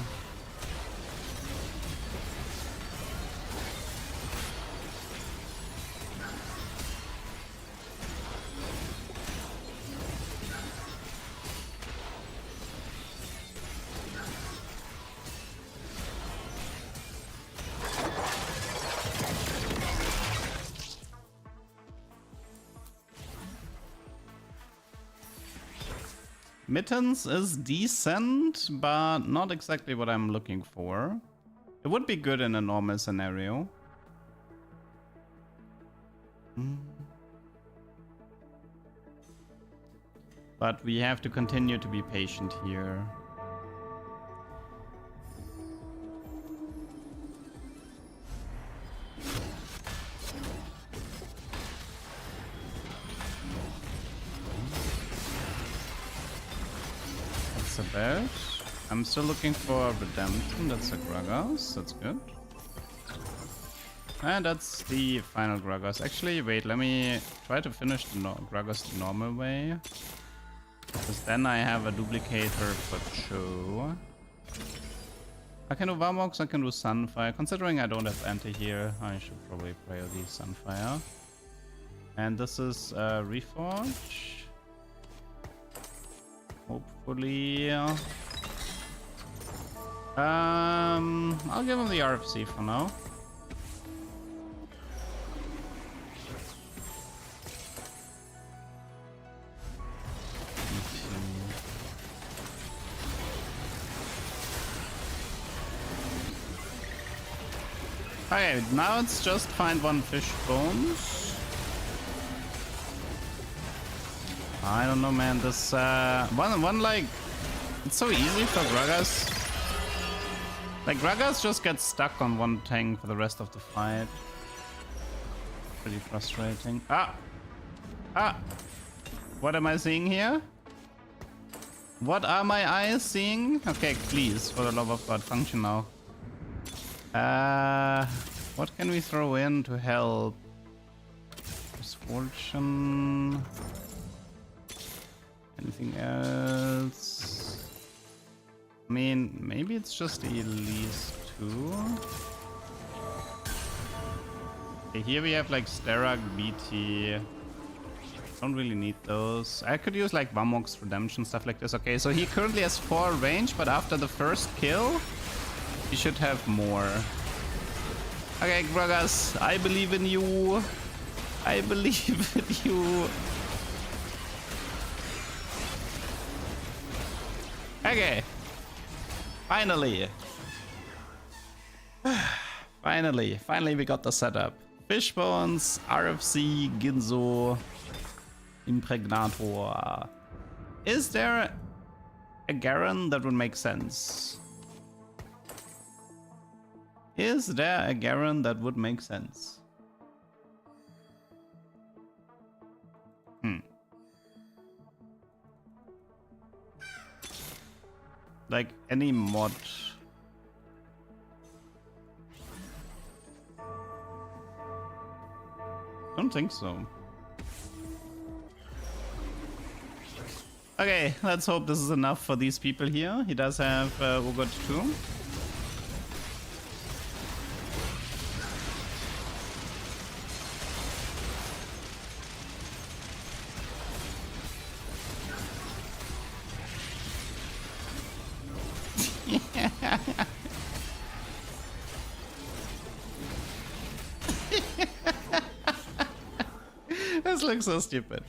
A: Mittens is decent, but not exactly what I'm looking for. It would be good in a normal scenario. But we have to continue to be patient here. A bed. I'm still looking for redemption. That's a Gragas. That's good. And that's the final Gragas. Actually, wait, let me try to finish the Gragas the normal way. Because then I have a duplicator for Cho. I can do Varmox, I can do Sunfire. Considering I don't have anti here, I should probably priority Sunfire. And this is Reforge. Hopefully, I'll give him the RFC for now. Okay, now it's just find 1 fish bones. I don't know, man. This one like, it's so easy for Gragas. Like Gragas just gets stuck on 1 tank for the rest of the fight. Pretty frustrating. What am I seeing here? What are my eyes seeing? Okay, please, for the love of God, function now. What can we throw in to help? Misfortune. Anything else? I mean, maybe it's just Elise 2. Okay, here we have like Sterak, BT. Don't really need those. I could use like Vamox, Redemption, stuff like this. Okay, so he currently has 4 range, but after the first kill, he should have more. Okay, Gragas, I believe in you. I believe in you. Okay. Finally. Finally we got the setup. Fishbones, RFC, Ginzo, Impregnator. Is there a Garen that would make sense? Is there a Garen that would make sense? Like any mod. Don't think so. Okay, let's hope this is enough for these people here. He does have Ugot too. This looks so stupid.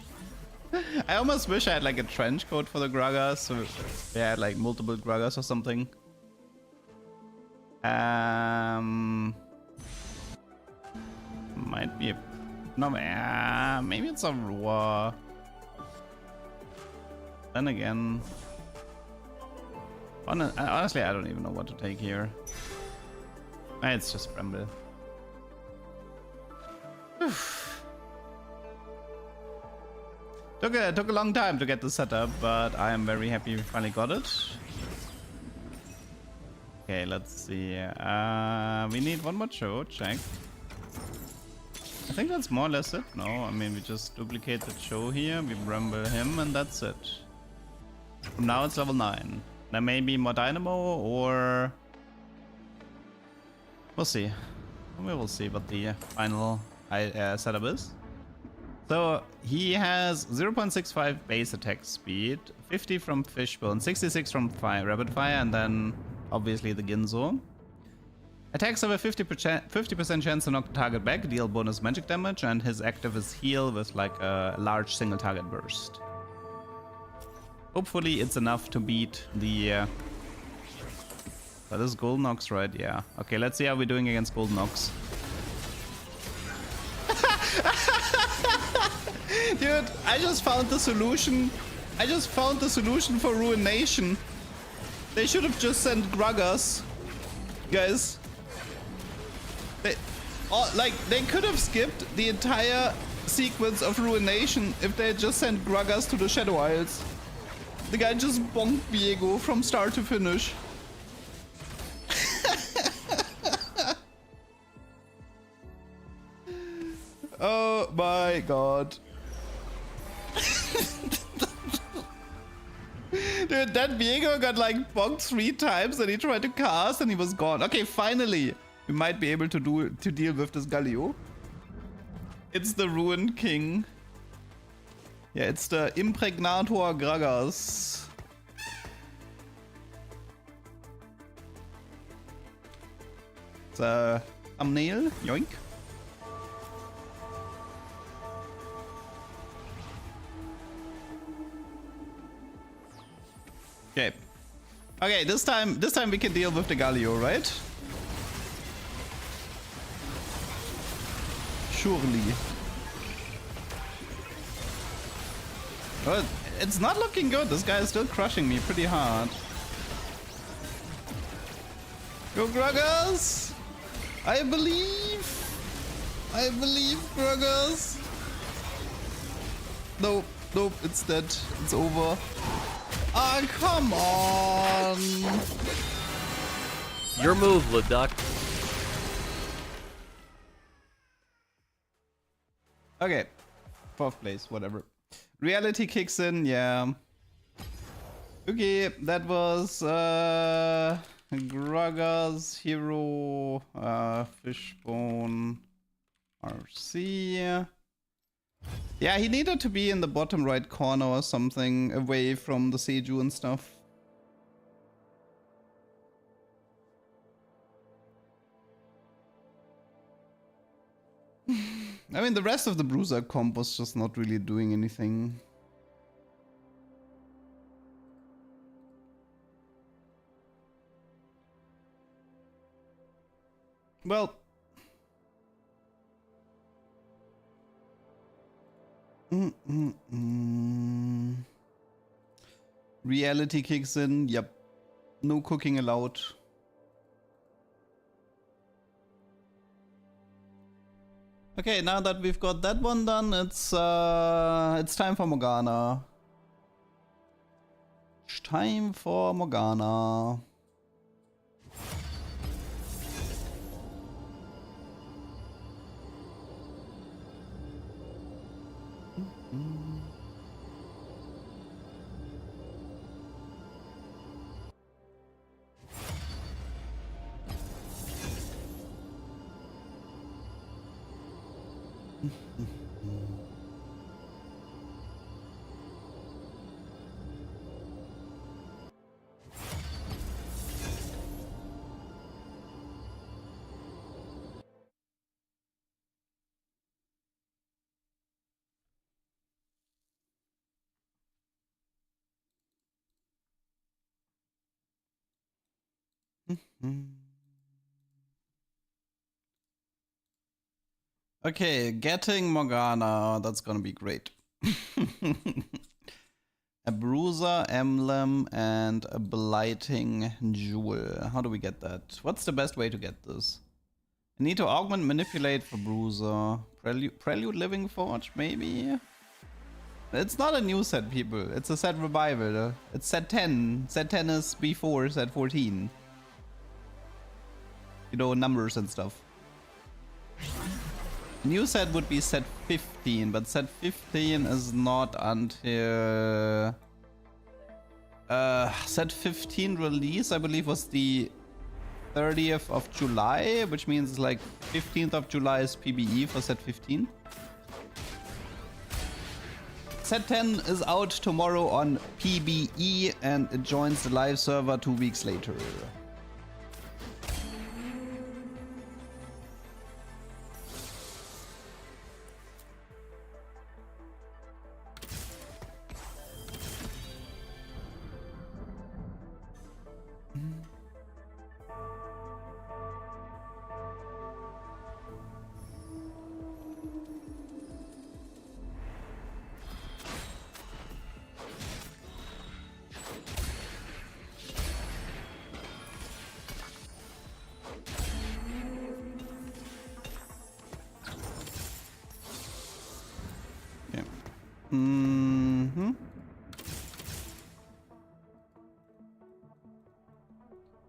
A: I almost wish I had like a trench coat for the Gragas, so they had like multiple Gragas or something. Might be a... No, maybe it's a Roar. Then again... Honestly, I don't even know what to take here. It's just Bramble. Took a long time to get the setup, but I am very happy we finally got it. Okay, let's see. We need one more show, check. I think that's more or less it. No, I mean, we just duplicate the show here, we Bramble him, and that's it. From now it's level 9. There may be more Dynamo, or... We'll see. We will see what the final setup is. So he has 0.65 base attack speed, 50 from Fishbone, 66 from Rapid Fire, and then obviously the Ginzo. Attacks have a 50% chance to knock the target back, deal bonus magic damage, and his active is heal with like a large single target burst. Hopefully it's enough to beat the... That is Golden Ox, right? Yeah. Okay, let's see how we're doing against Golden Ox. Dude, I just found the solution. I just found the solution for Ruination. They should have just sent Gragas. Guys. They could have skipped the entire sequence of Ruination if they just sent Gragas to the Shadow Isles. The guy just bonked Viego from start to finish. Oh my god. Dude, that Viego got like bonked 3 times and he tried to cast and he was gone. Okay, finally we might be able to deal with this Galio. It's the Ruined King. Yeah, it's the Impregnator Gragas. It's a thumbnail, yoink. Okay. Okay, this time we can deal with the Galio, right? Surely. But it's not looking good. This guy is still crushing me pretty hard. Go Gragas! I believe! I believe, Gragas! Nope, nope, it's dead. It's over. Ah, come on!
C: Your move, LeDuck.
A: Okay. 4th place, whatever. Reality kicks in, yeah. Okay, that was Gragas, Hero, Fishbone, RC. Yeah, he needed to be in the bottom right corner or something, away from the Seiju and stuff. I mean, the rest of the Bruiser comp was just not really doing anything. Well... Reality kicks in, yep. No cooking allowed. Okay, now that we've got that one done, it's time for Morgana. It's time for Morgana. Okay, getting Morgana, that's gonna be great. A Bruiser emblem and a blighting jewel. How do we get that? What's the best way to get this? I need to augment manipulate for Bruiser. Prelude Living Forge, maybe? It's not a new set, people. It's a set revival. It's set 10. Set 10 is before set 14. You know, numbers and stuff. New set would be set 15, but set 15 is not until... set 15 release, I believe, was the 30th of July, which means like 15th of July is PBE for set 15. Set 10 is out tomorrow on PBE and it joins the live server 2 weeks later.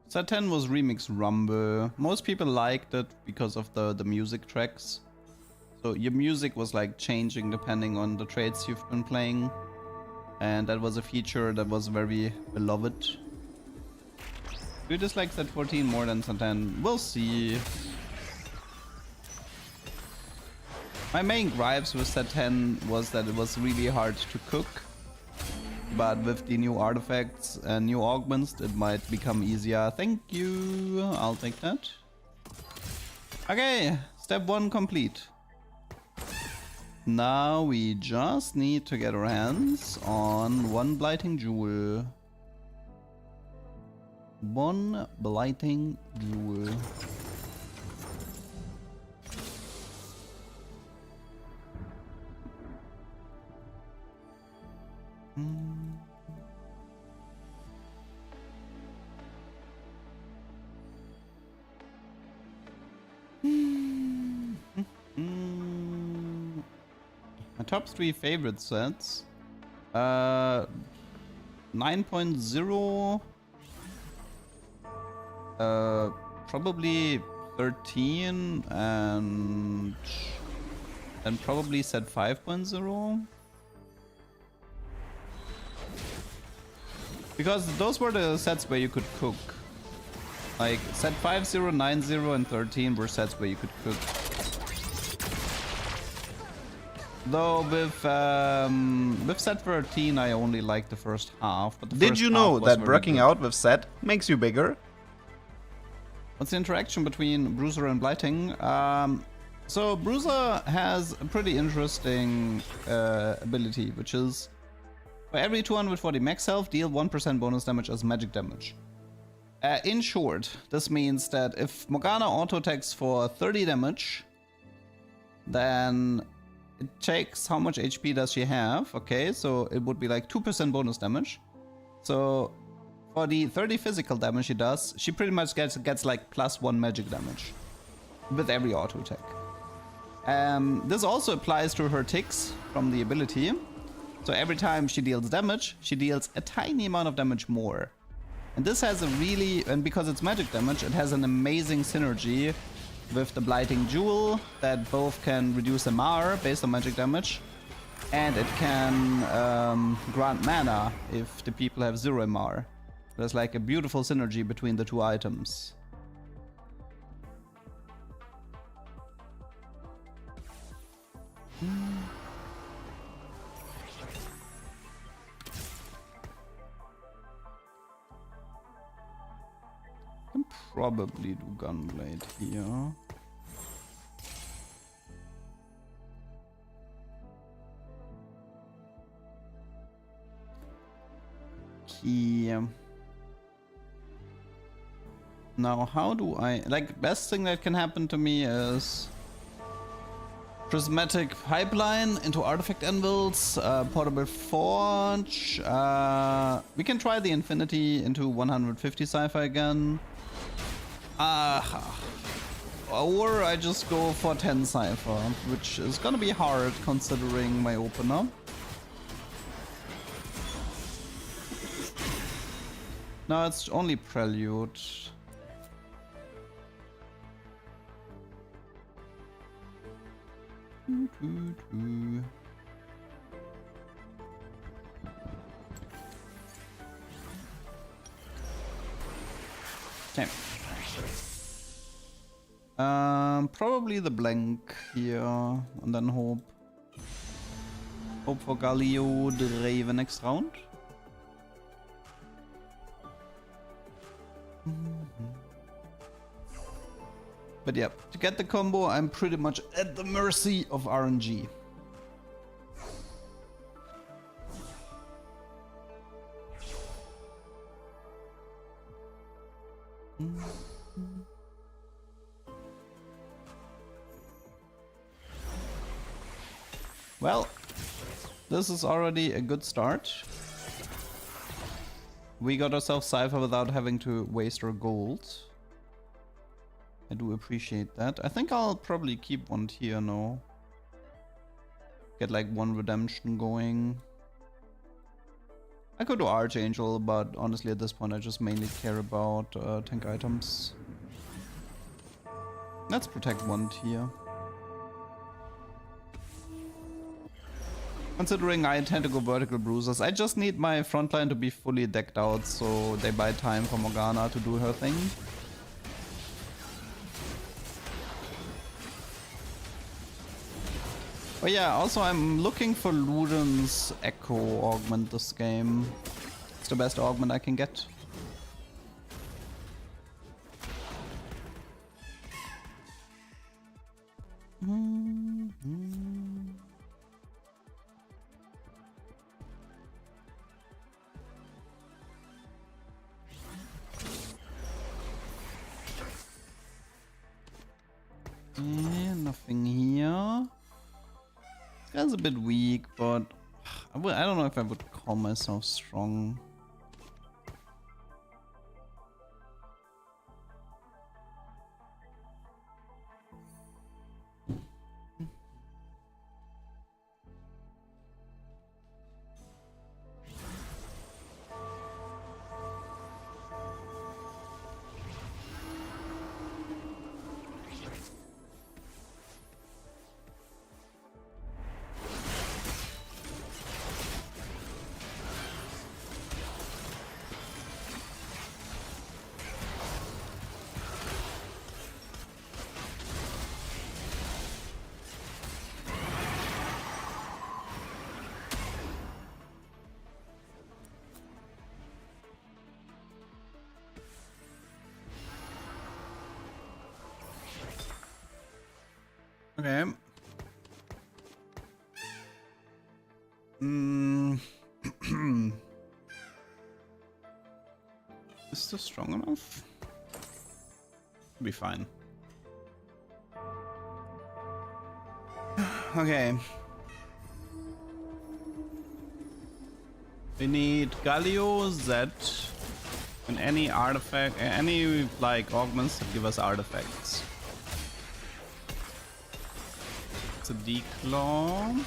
A: Set 10 was Remix Rumble. Most people liked it because of the music tracks. So your music was like changing depending on the trades you've been playing. And that was a feature that was very beloved. Do you dislike set 14 more than set 10? We'll see. My main gripes with set 10 was that it was really hard to cook. But with the new artifacts and new augments, it might become easier. Thank you. I'll take that. Okay, step 1 complete. Now we just need to get our hands on one blighting jewel. One blighting jewel. My top 3 favorite sets. 9.0. Probably 13 and probably set 5.0. Because those were the sets where you could cook. Like set 5.0, 9.0 and 13 were sets where you could cook. Though with set 13 I only liked the first half. But the
C: Did
A: first
C: you
A: half
C: know
A: was
C: that
A: very
C: working
A: good.
C: out with set makes you bigger?
A: What's the interaction between Bruiser and Blighting? So Bruiser has a pretty interesting ability, which is for every 240 max health, deal 1% bonus damage as magic damage. In short, this means that if Morgana auto-attacks for 30 damage, then it checks how much HP does she have. Okay, so it would be like 2% bonus damage. So for the 30 physical damage she does, she pretty much gets like +1 magic damage with every auto-attack. This also applies to her ticks from the ability. So every time she deals damage, she deals a tiny amount of damage more. And this has a really, and because it's magic damage, it has an amazing synergy with the Blighting Jewel that both can reduce MR based on magic damage, and it can grant mana if the people have 0 MR. There's like a beautiful synergy between the two items. Can probably do Gunblade here. Okay. Now, how do I... Like, best thing that can happen to me is... Prismatic Pipeline into Artifact Anvils, Portable Forge. We can try the Infinity into 150 Cypher again. Or I just go for 10 Cypher, which is gonna be hard considering my opener. No, it's only Prelude. Okay. Probably the blank here, and then hope. Hope for Galio Drave next round. But yeah, to get the combo, I'm pretty much at the mercy of RNG. Well, this is already a good start. We got ourselves Cypher without having to waste our gold. I do appreciate that. I think I'll probably keep one tier now. Get like one redemption going. I could do Archangel, but honestly at this point I just mainly care about tank items. Let's protect one tier. Considering I intend to go vertical bruisers, I just need my frontline to be fully decked out so they buy time for Morgana to do her thing. But yeah, also I'm looking for Luden's Echo augment this game. It's the best augment I can get. Nothing here. This guy's a bit weak, but I don't know if I would call myself strong. Okay. Is this strong enough? Be fine. Okay. We need Galio, Z, and any artifact, any like augments that give us artifacts. It's a declaw.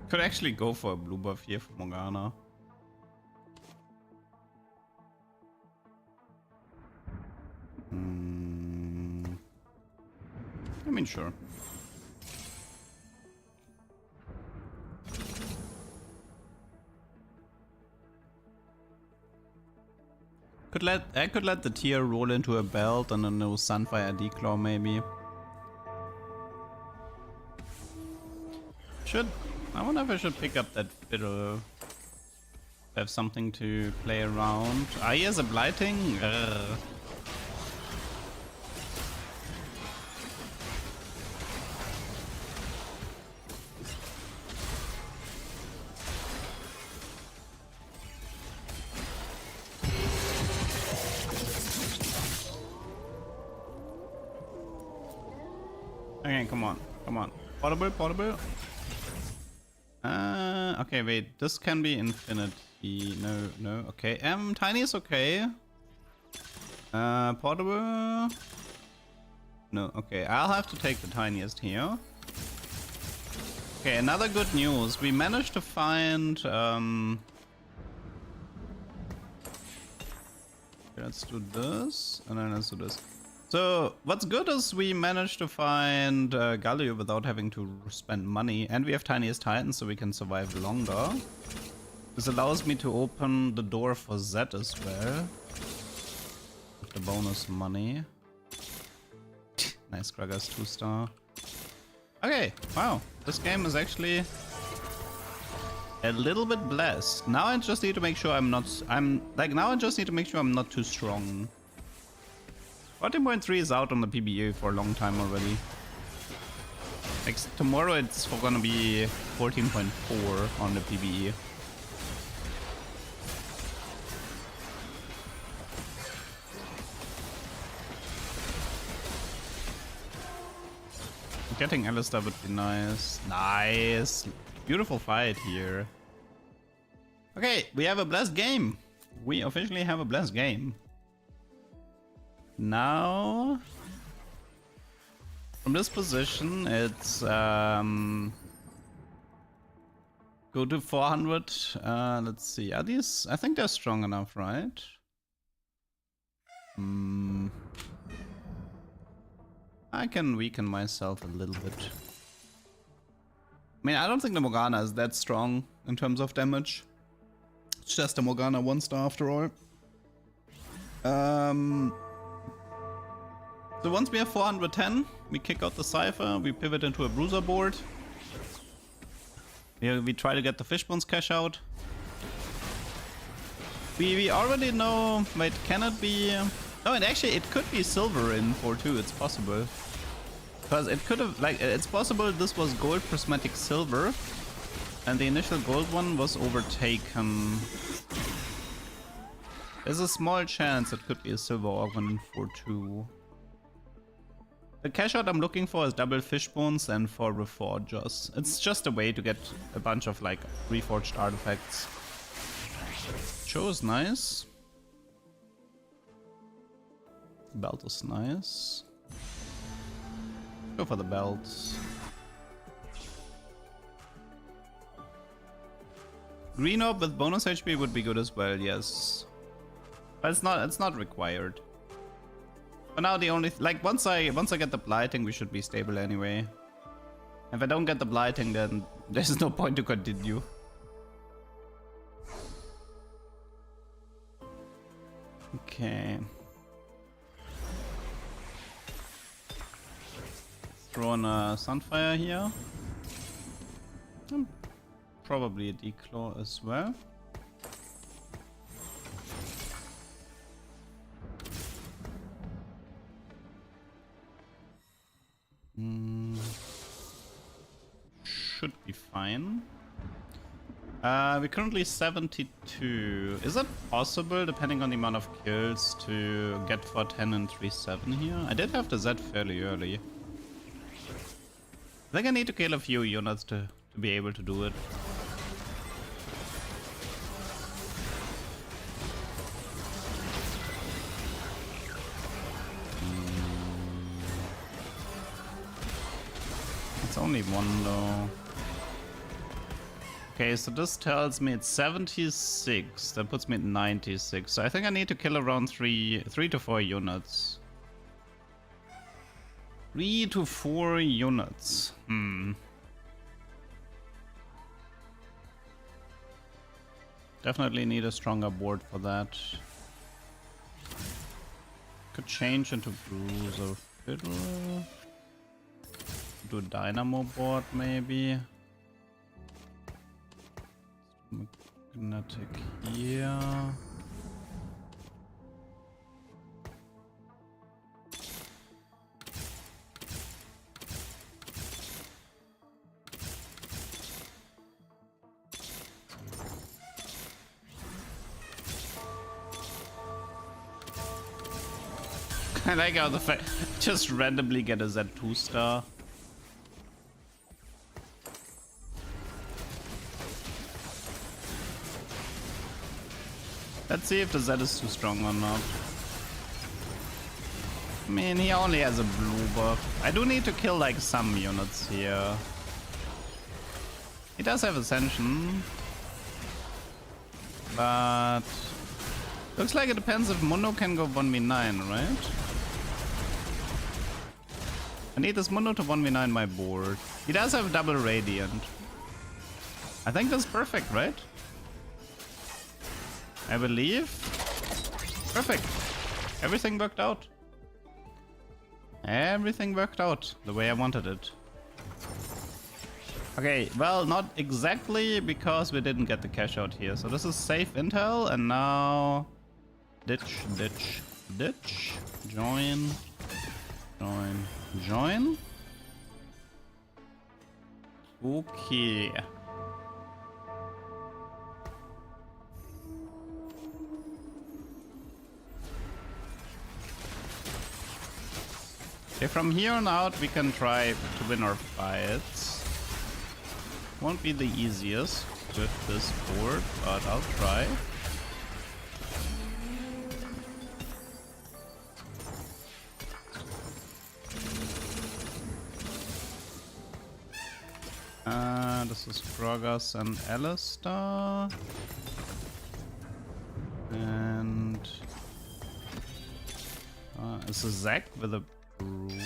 A: Could actually go for a blue buff here for Morgana. I mean, sure. could let the tier roll into a belt and a no Sunfire Declaw maybe. I wonder if I should pick up that fiddle. Have something to play around. Ah, he has a blighting. Ugh. Okay, come on. Portable. Okay, wait. This can be infinity. No. Okay. Tiny is okay. Portable. No. Okay, I'll have to take the tiniest here. Okay, another good news. We managed to find. Let's do this, and then let's do this. So what's good is we managed to find Galio without having to spend money, and we have Tiniest Titan, so we can survive longer. This allows me to open the door for Z as well. With the bonus money. Nice Gragas 2-star. Okay, wow, this game is actually a little bit blessed. Now I just need to make sure I'm not too strong. 14.3 is out on the PBE for a long time already. Tomorrow it's gonna be 14.4 on the PBE. Getting Alistair would be nice. Nice. Beautiful fight here. Okay, we have a blessed game. We officially have a blessed game. Now, from this position, it's go to 400. Let's see. Are these? I think they're strong enough, right? I can weaken myself a little bit. I mean, I don't think the Morgana is that strong in terms of damage. It's just a Morgana 1-star after all. So once we have 410, we kick out the Cypher, we pivot into a Bruiser board. We try to get the Fishbones cash out. We already know, wait, can it be... No, and actually it could be silver in 4-2, it's possible. Because it could have, like, it's possible this was gold prismatic silver, and the initial gold one was overtaken. There's a small chance it could be a silver organ in 4-2. The cash out I'm looking for is double Fishbones and 4 Reforgers. It's just a way to get a bunch of, like, reforged artifacts. Show is nice. Belt is nice. Go for the belt. Green orb with bonus HP would be good as well, yes. But it's not required. For now, the only like once I get the blighting, we should be stable anyway. If I don't get the blighting, then there's no point to continue. Okay. Throw on a Sunfire here. And probably a Declaw as well. Should be fine. We're currently 72. Is it possible, depending on the amount of kills, to get 410 and 3-7 here? I did have the Z fairly early. I think I need to kill a few units to be able to do it. It's only one though. Okay, so this tells me it's 76. That puts me at 96. So I think I need to kill around 3 to 4 units. 3 to 4 units. Definitely need a stronger board for that. Could change into Bruiser Fiddle. Do a Dynamo board maybe. Magnetic here. I like how the fact just randomly get a Z2 star. Let's see if the Z is too strong or not. I mean, he only has a blue buff. I do need to kill like some units here. He does have Ascension. But looks like it depends if Mundo can go 1v9, right? I need this Mundo to 1v9 my board. He does have double Radiant. I think that's perfect, right? I believe. Perfect. Everything worked out. Everything worked out the way I wanted it. Okay, well, not exactly because we didn't get the cash out here. So this is safe intel, and now ditch, ditch, ditch, join, join, join. Okay. Okay, from here on out we can try to win our fights. Won't be the easiest with this board, but I'll try. This is Gragas and Alistar. And it's a Zac with a Bruiser.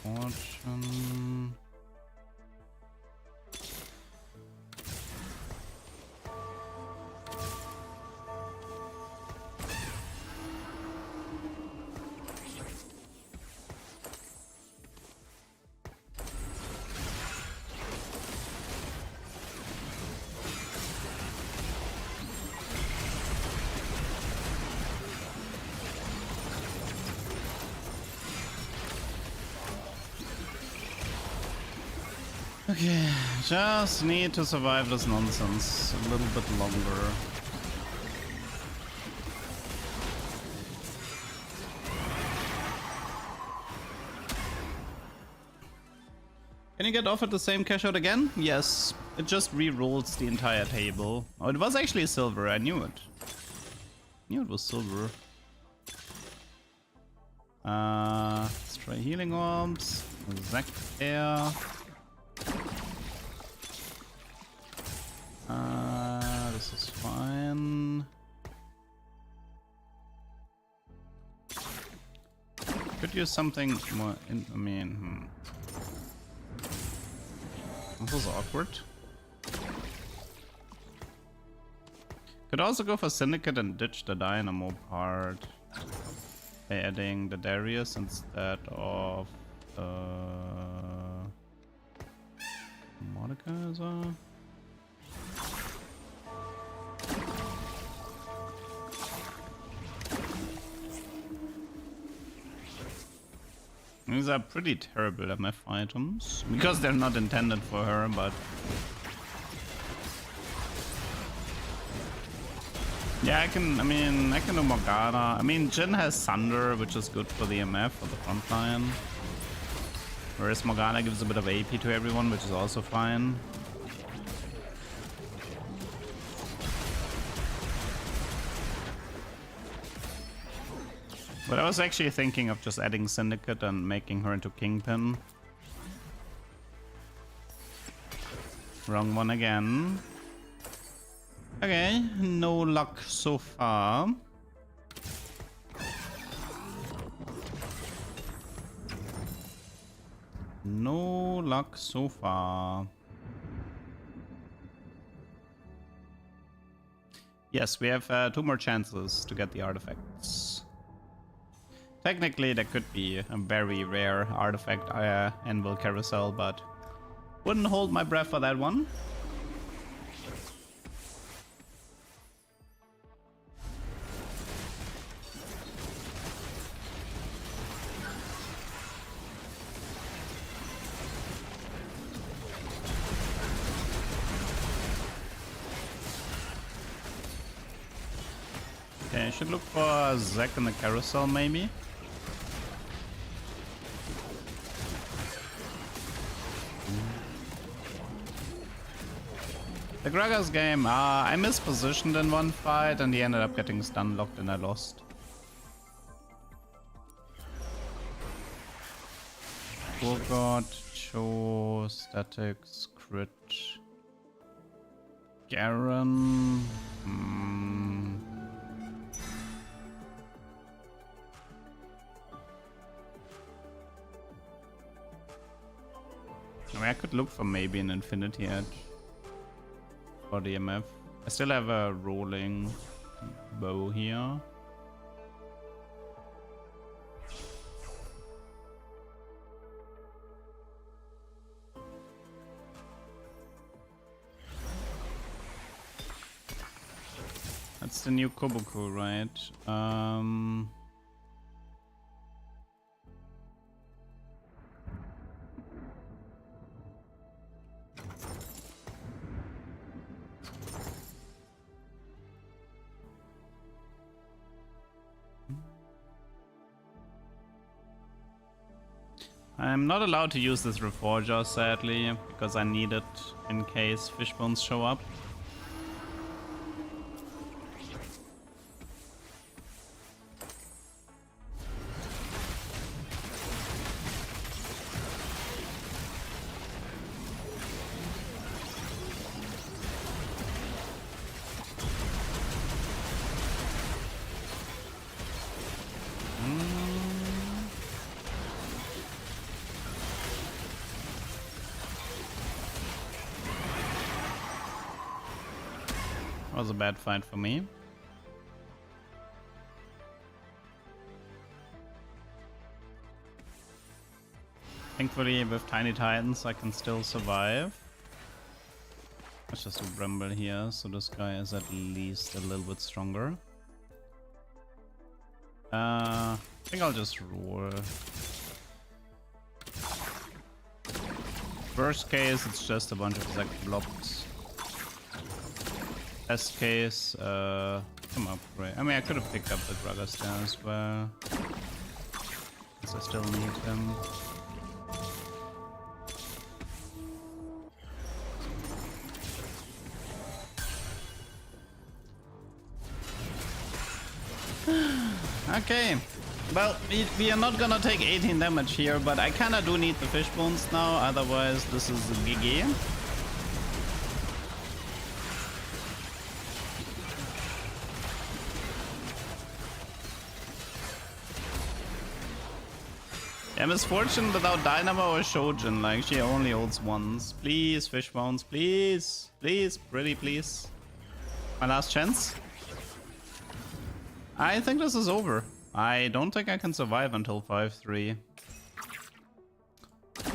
A: Fortune. Okay, just need to survive this nonsense a little bit longer. Can you get offered the same cash out again? Yes, it just re-rolls the entire table. Oh, it was actually silver, I knew it. Knew it was silver. Let's try healing orbs. Zac air. This is fine. Could use something more in, I mean, This was awkward. Could also go for Syndicate and ditch the Dynamo part by adding the Darius instead of Mordekaiser. These are pretty terrible MF items because they're not intended for her, but yeah, I can do Morgana. I mean, Jhin has Thunder, which is good for the MF for the front line. Whereas Morgana gives a bit of AP to everyone, which is also fine. But I was actually thinking of just adding Syndicate and making her into Kingpin. Wrong one again. Okay, no luck so far. No luck so far. Yes, we have 2 more chances to get the artifacts. Technically, there could be a very rare artifact Anvil Carousel, but wouldn't hold my breath for that one. Okay, I should look for Zac in the carousel, maybe. The Gragas game, I mispositioned in one fight and he ended up getting stun locked and I lost. Forgot, Cho, Statics, Crit, Garen. I mean, I could look for maybe an Infinity Edge for the MF. I still have a rolling bow here. That's the new Kobuko, right? I'm not allowed to use this Reforger, sadly, because I need it in case Fishbones show up. Was a bad fight for me. Thankfully, with Tiny Titans, I can still survive. Let's just do Bramble here, so this guy is at least a little bit stronger. I think I'll just roar. Worst case, it's just a bunch of Zac blobs. Best case, come up, right? I mean, I could have picked up the Gragas there as well. Because I still need him. Okay, well, we are not gonna take 18 damage here, but I kinda do need the Fishbones now, otherwise this is a GG. Yeah, Misfortune without Dynamo or Shojin, like she only holds ones. Please, Fishbones, please, please, pretty please. My last chance. I think this is over. I don't think I can survive until 5-3.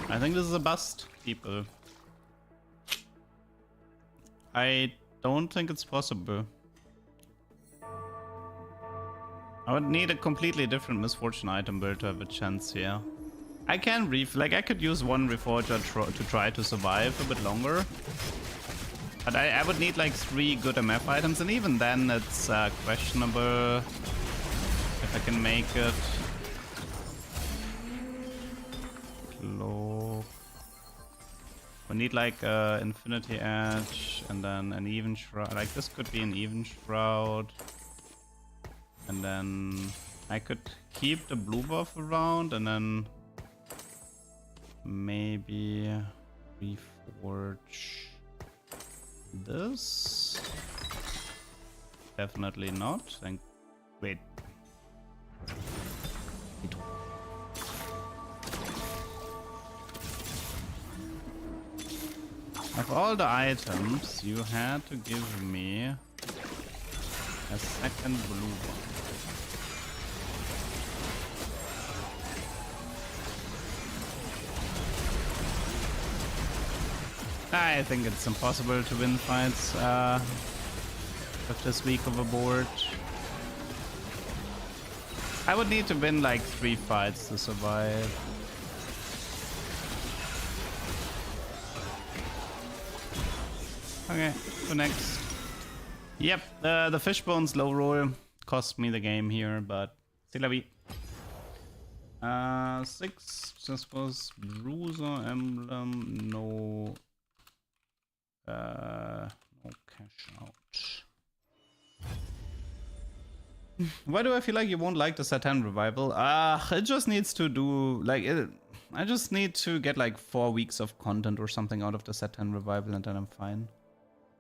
A: I think this is a bust, people. I don't think it's possible. I would need a completely different Misfortune item build to have a chance here. I can I could use one Reforger to try to survive a bit longer. But I would need like 3 good MF items, and even then it's questionable if I can make it. Cloak. We need like Infinity Edge and then an Even Shroud. Like this could be an Even Shroud. And then I could keep the blue buff around and then maybe reforge this. Definitely not. Wait. Of all the items you had to give me A second blue one. I think it's impossible to win fights with this weak of a board. I would need to win like 3 fights to survive. Okay, so next. Yep, the fishbone's low roll cost me the game here, but c'est la vie. 6, this was Bruiser emblem, no cash out. Why do I feel like you won't like the Satan revival? It just needs to do like it. I just need to get like 4 weeks of content or something out of the Satan revival, and then I'm fine.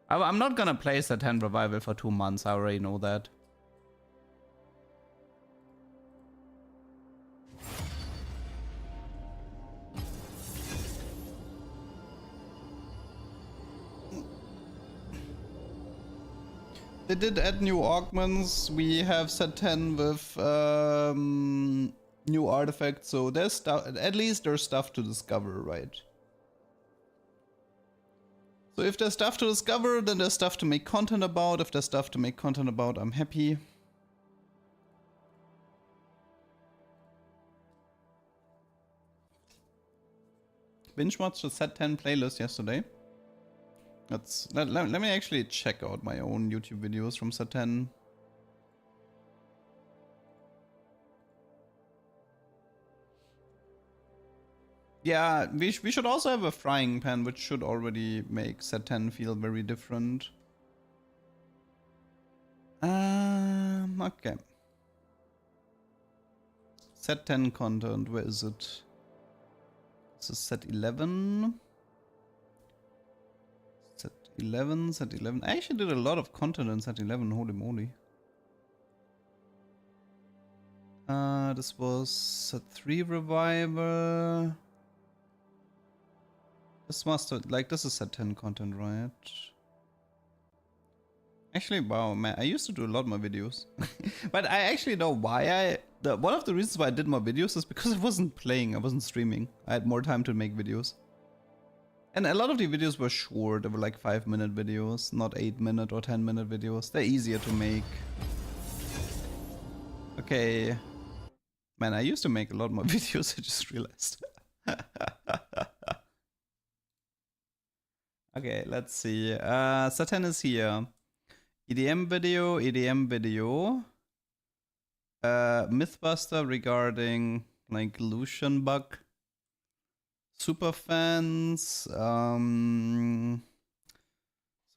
A: I'm not gonna play Satan revival for 2 months. I already know that. They did add new augments. We have set 10 with new artifacts, so there's stuff. At least there's stuff to discover, right? So if there's stuff to discover, then there's stuff to make content about. If there's stuff to make content about, I'm happy. Binge watched the set 10 playlist yesterday. Let me actually check out my own YouTube videos from set 10. Yeah, we should also have a frying pan, which should already make set 10 feel very different. Okay. Set 10 content, where is it? This is set 11. Set 11, set 11. I actually did a lot of content in set 11, holy moly. This was set 3 revival. This must have, like, this is set 10 content, right? Actually, wow, man, I used to do a lot more videos. But I actually know why one of the reasons why I did more videos is because I wasn't playing, I wasn't streaming. I had more time to make videos. And a lot of the videos were short, they were like 5-minute videos, not 8-minute or 10-minute videos. They're easier to make. Okay. Man, I used to make a lot more videos, I just realized. Okay, let's see. Satan is here. EDM video, EDM video. Mythbuster regarding like Lucian bug. Super fans. Some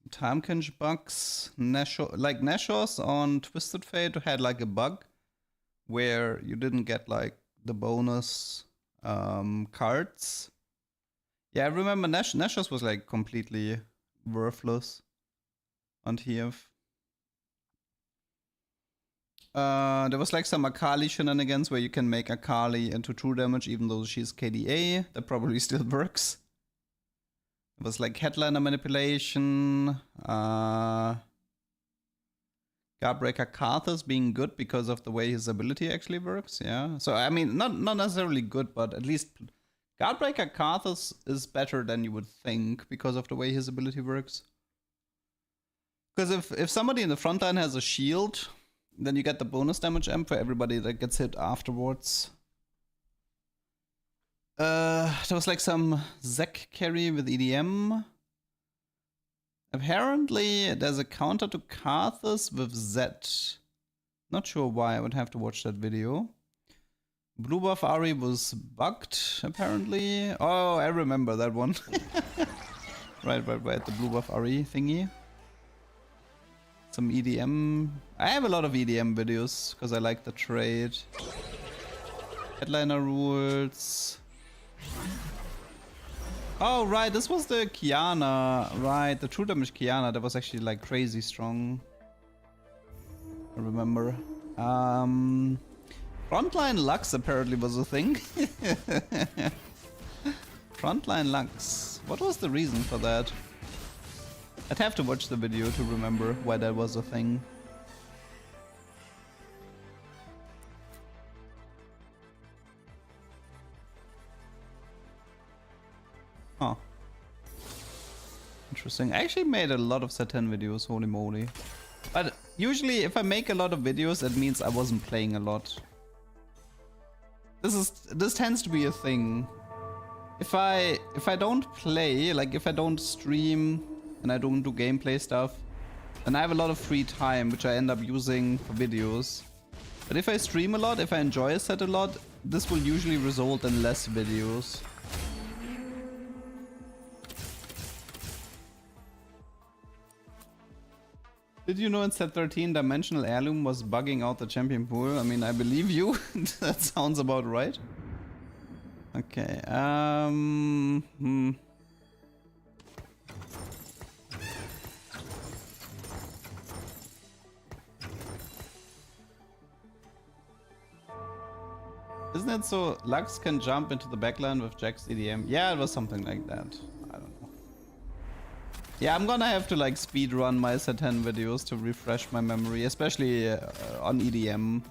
A: Timekenge bugs. Like Nashos on Twisted Fate had like a bug where you didn't get like the bonus cards. Yeah, I remember Nashos was like completely worthless on TF. There was like some Akali shenanigans where you can make Akali into true damage even though she's KDA. That probably still works. It was like headliner manipulation. Guardbreaker Karthus being good because of the way his ability actually works. Yeah. So I mean, not necessarily good, but at least Guardbreaker Karthus is better than you would think because of the way his ability works. Because if somebody in the front line has a shield, then you get the bonus damage amp for everybody that gets hit afterwards. There was like some Zek carry with EDM. Apparently there's a counter to Karthus with Z. Not sure why, I would have to watch that video. Blue buff Ari was bugged, apparently. Oh, I remember that one. Right, the blue buff Ari thingy. Some EDM. I have a lot of EDM videos because I like the trade. Headliner rules. Oh, right, this was the Kiana. Right, the true damage Kiana that was actually like crazy strong. I remember. Frontline Lux apparently was a thing. Frontline Lux. What was the reason for that? I'd have to watch the video to remember why that was a thing. Huh. Interesting. I actually made a lot of set 10 videos, holy moly. But usually if I make a lot of videos, that means I wasn't playing a lot. This tends to be a thing. If I don't play, like if I don't stream and I don't do gameplay stuff, then I have a lot of free time which I end up using for videos. But if I stream a lot, if I enjoy a set a lot, this will usually result in less videos. Did you know in set 13 Dimensional Heirloom was bugging out the champion pool? I mean, I believe you. That sounds about right. Okay, Isn't it so Lux can jump into the backline with Jack's EDM? Yeah, it was something like that. I don't know. Yeah, I'm gonna have to like speed run my set 10 videos to refresh my memory, especially on EDM.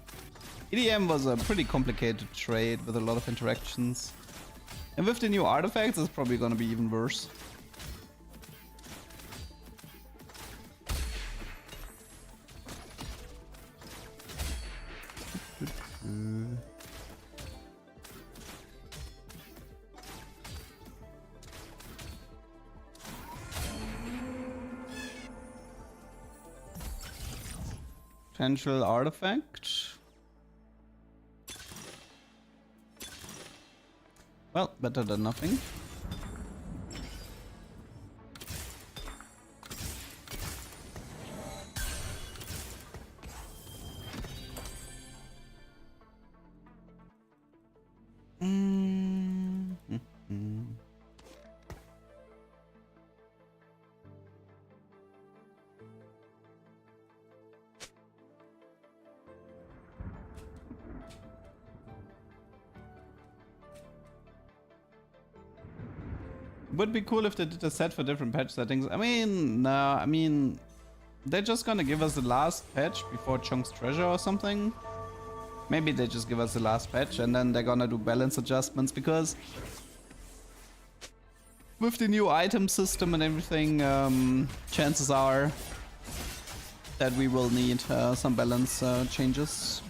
A: EDM was a pretty complicated trade with a lot of interactions. And with the new artifacts, it's probably gonna be even worse. Potential artifact. Well, better than nothing. Would be cool if they did a set for different patch settings. I mean, nah, I mean, they're just gonna give us the last patch before Chunk's Treasure or something. Maybe they just give us the last patch and then they're gonna do balance adjustments, because with the new item system and everything, chances are that we will need some balance changes.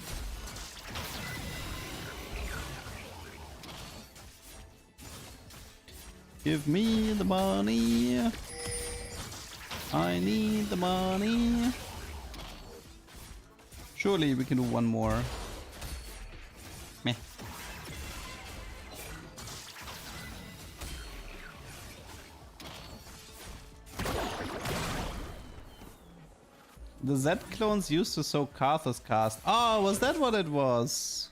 A: Give me the money. I need the money. Surely we can do one more. Meh. The Z clones used to soak Carthus cast. Oh, was that what it was?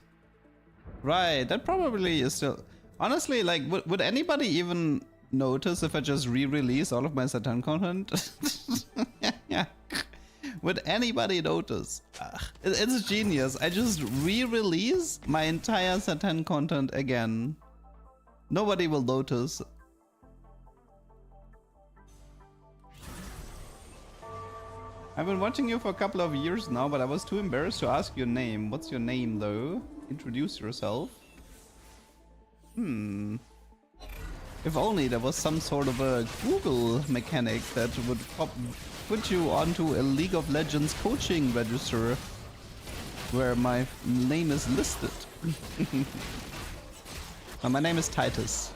A: Right, that probably is still... Honestly, like, would anybody even notice if I just re-release all of my Satan content? Yeah. Would anybody notice? It's genius. I just re-release my entire Satan content again. Nobody will notice. I've been watching you for a couple of years now, but I was too embarrassed to ask your name. What's your name, though? Introduce yourself. If only there was some sort of a Google mechanic that would put you onto a League of Legends coaching register where my name is listed. My name is Titus,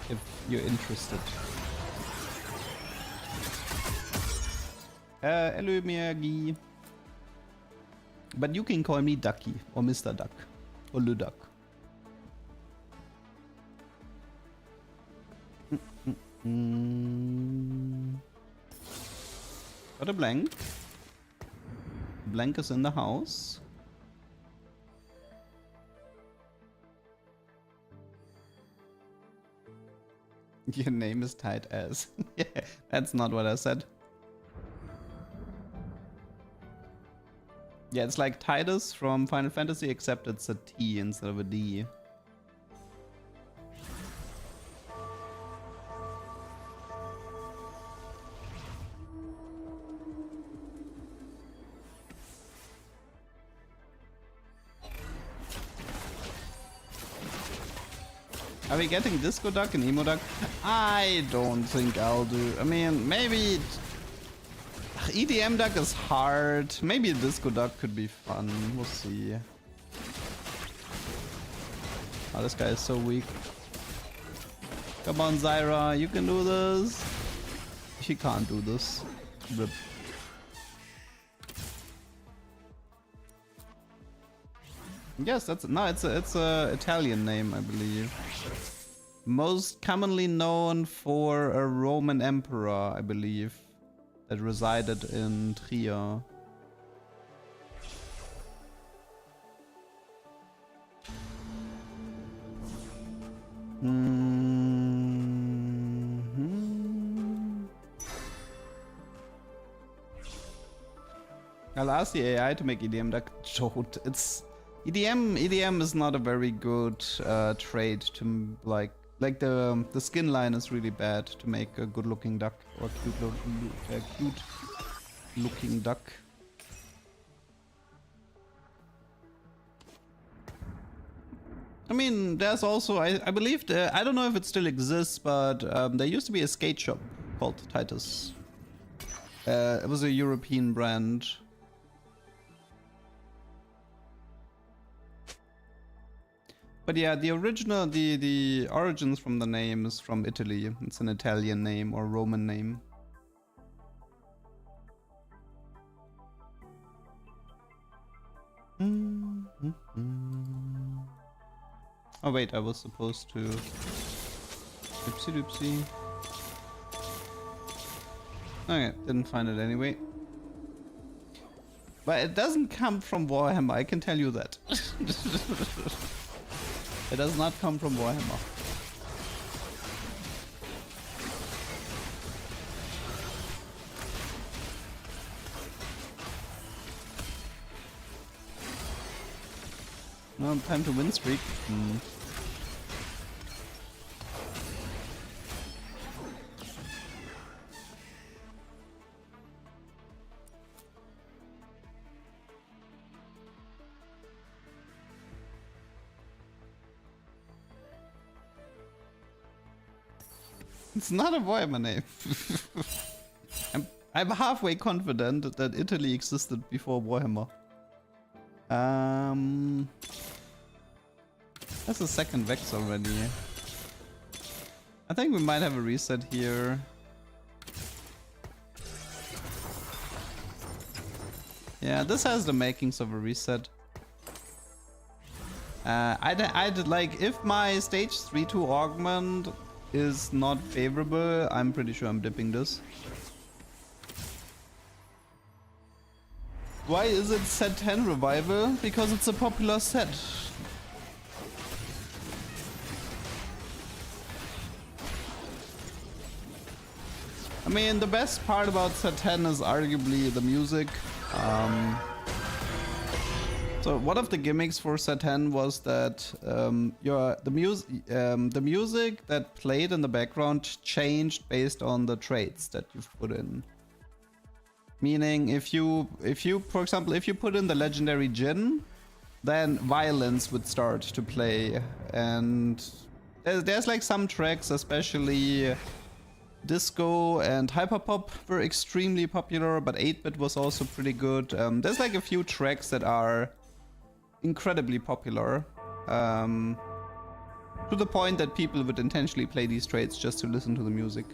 A: if you're interested. Hello, Miyagi. But you can call me Ducky, or Mr. Duck, or LeDuck. Got a blank. Blank is in the house. Your name is tight as. Yeah, that's not what I said. Yeah, it's like Titus from Final Fantasy, except it's a T instead of a D. Are we getting Disco Duck and Emo Duck? I don't think I'll do. I mean, maybe EDM Duck is hard. Maybe Disco Duck could be fun. We'll see. Oh, this guy is so weak. Come on, Zyra, you can do this. She can't do this. Rip. Yes, that's no. It's a Italian name, I believe. Most commonly known for a Roman emperor, I believe, that resided in Trier. I'll ask the AI to make EDM Duck. Don't. It's EDM is not a very good trade to like the skin line is really bad to make a good looking duck or cute looking duck. I mean, there's also I believe I don't know if it still exists, but there used to be a skate shop called Titus. It was a European brand. But yeah, the original, the origins from the name is from Italy. It's an Italian name or Roman name. Oh wait, I was supposed to... Oopsie doopsie. Okay, didn't find it anyway. But it doesn't come from Warhammer, I can tell you that. It does not come from Warhammer. No, time to win streak. It's not a Warhammer name. I'm halfway confident that Italy existed before Warhammer. That's the second Vex already. I think we might have a reset here. Yeah, this has the makings of a reset. I'd like, if my stage 3-2 augment is not favorable, I'm pretty sure I'm dipping this. Why is it set 10 revival? Because it's a popular set. I mean, the best part about set 10 is arguably the music. So one of the gimmicks for set 10 was that the music that played in the background changed based on the traits that you've put in. Meaning, if you, for example, if you put in the legendary Jin, then violence would start to play, and there's like some tracks, especially disco and hyperpop, were extremely popular, but 8-bit was also pretty good. There's like a few tracks that are incredibly popular, to the point that people would intentionally play these traits just to listen to the music.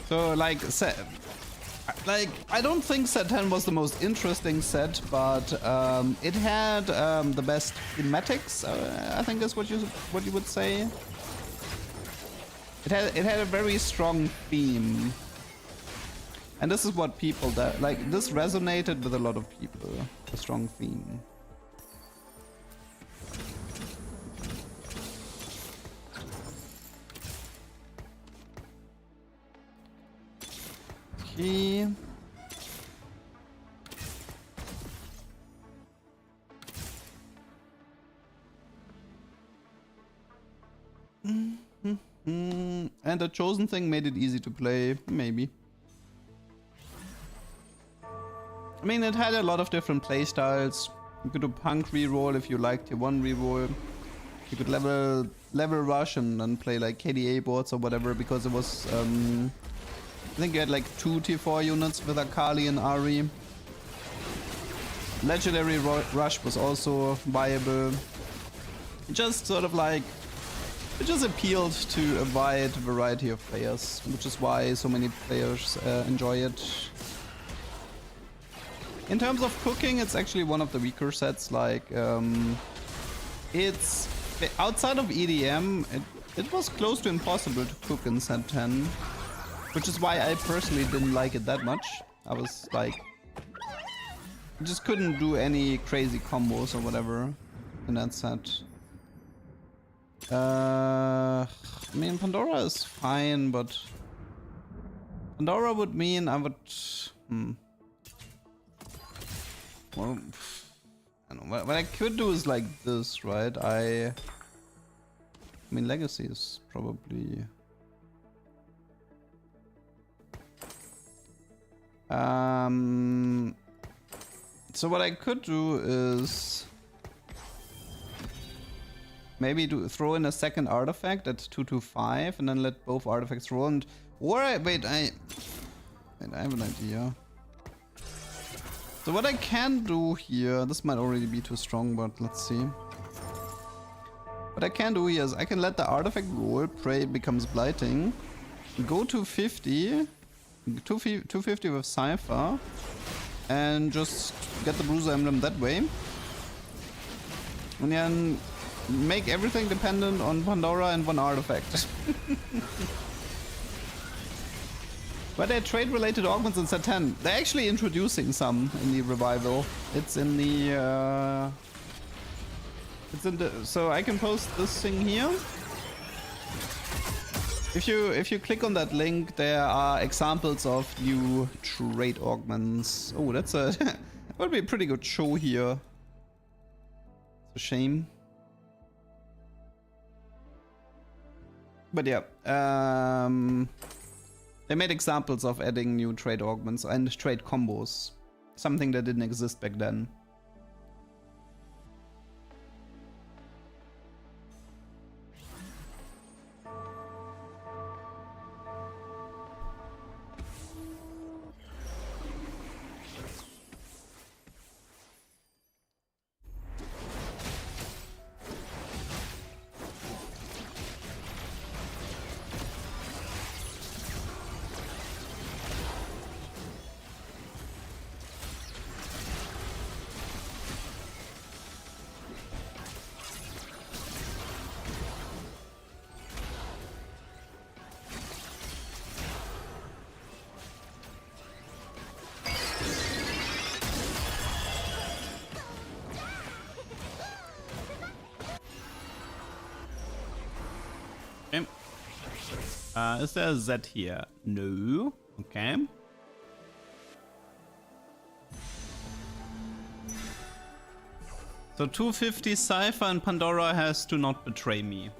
A: So like I don't think set 10 was the most interesting set, but it had the best thematics, I think is what you would say. It had a very strong theme. And this is what people like, this resonated with a lot of people, a strong theme. Okay. And the chosen thing made it easy to play, maybe. I mean, it had a lot of different playstyles. You could do punk reroll if you liked your one reroll. you could level rush and then play like KDA boards or whatever, because it was I think you had like 2 tier 4 units with Akali and Ahri. Legendary rush was also viable. It just sort of like, it just appealed to a wide variety of players, which is why so many players enjoy it. In terms of cooking, it's actually one of the weaker sets. Like, it's outside of EDM, it was close to impossible to cook in set 10, which is why I personally didn't like it that much. I was like, I just couldn't do any crazy combos or whatever in that set. I mean, Pandora is fine, but Pandora would mean I would. Well, I don't know. What I could do is like this, right? I mean, Legacy is probably. So what I could do is maybe throw in a second artifact at 225 and then let both artifacts roll. And wait, I have an idea. So what I can do here, this might already be too strong, but let's see. What I can do here is I can let the artifact roll, Prey becomes Blighting, go to 50, 250 with Cypher, and just get the Bruiser Emblem that way. And then make everything dependent on Pandora and one artifact. But they're trade-related augments in set 10. They're actually introducing some in the revival. It's in the so I can post this thing here. If you click on that link, there are examples of new trade augments. Oh, that's a that would be a pretty good show here. It's a shame. But yeah, they made examples of adding new trade augments and trade combos. Something that didn't exist back then. Okay. Is there a Z here? No. Okay. So 250 Cypher and Pandora has to not betray me.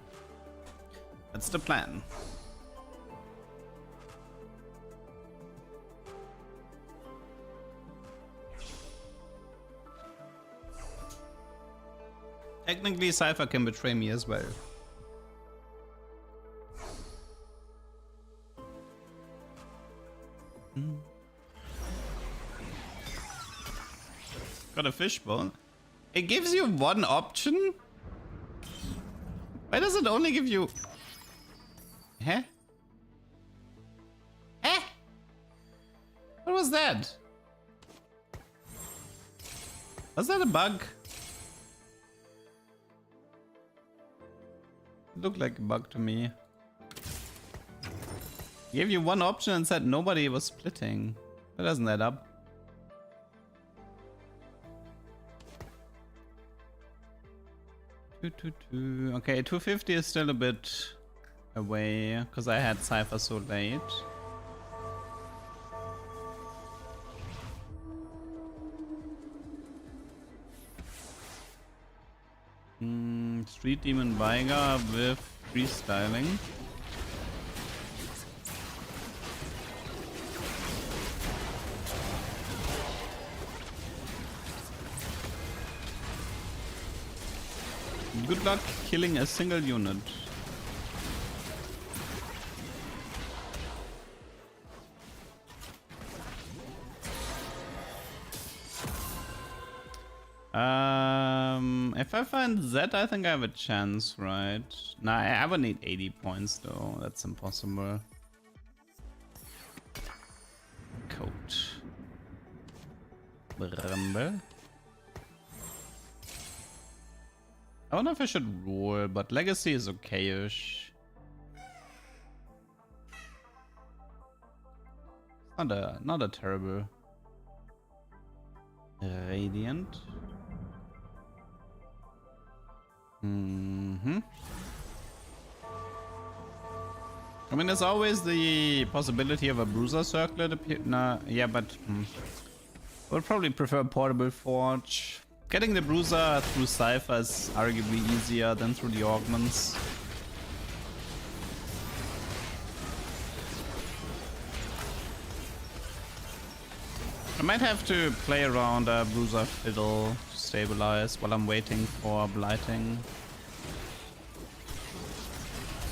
A: That's the plan. Technically, Cypher can betray me as well. Got a fishbone. It gives you one option? Why does it only give you... Huh? Huh? What was that? Was that a bug? It looked like a bug to me. Gave you one option and said nobody was splitting. That doesn't add up. Okay, 250 is still a bit away because I had Cypher so late. Street Demon Veigar with freestyling. Good luck killing a single unit. If I find Z, I think I have a chance, right? Nah, I would need 80 points though. That's impossible. Coach. Bramble. I wonder if I should roll, but Legacy is okay-ish. Not a terrible. Radiant. I mean, there's always the possibility of a Bruiser Circlet appear. Nah, yeah, but I would probably prefer Portable Forge. Getting the Bruiser through Cypher is arguably easier than through the Augments. I might have to play around a Bruiser Fiddle to stabilize while I'm waiting for Blighting.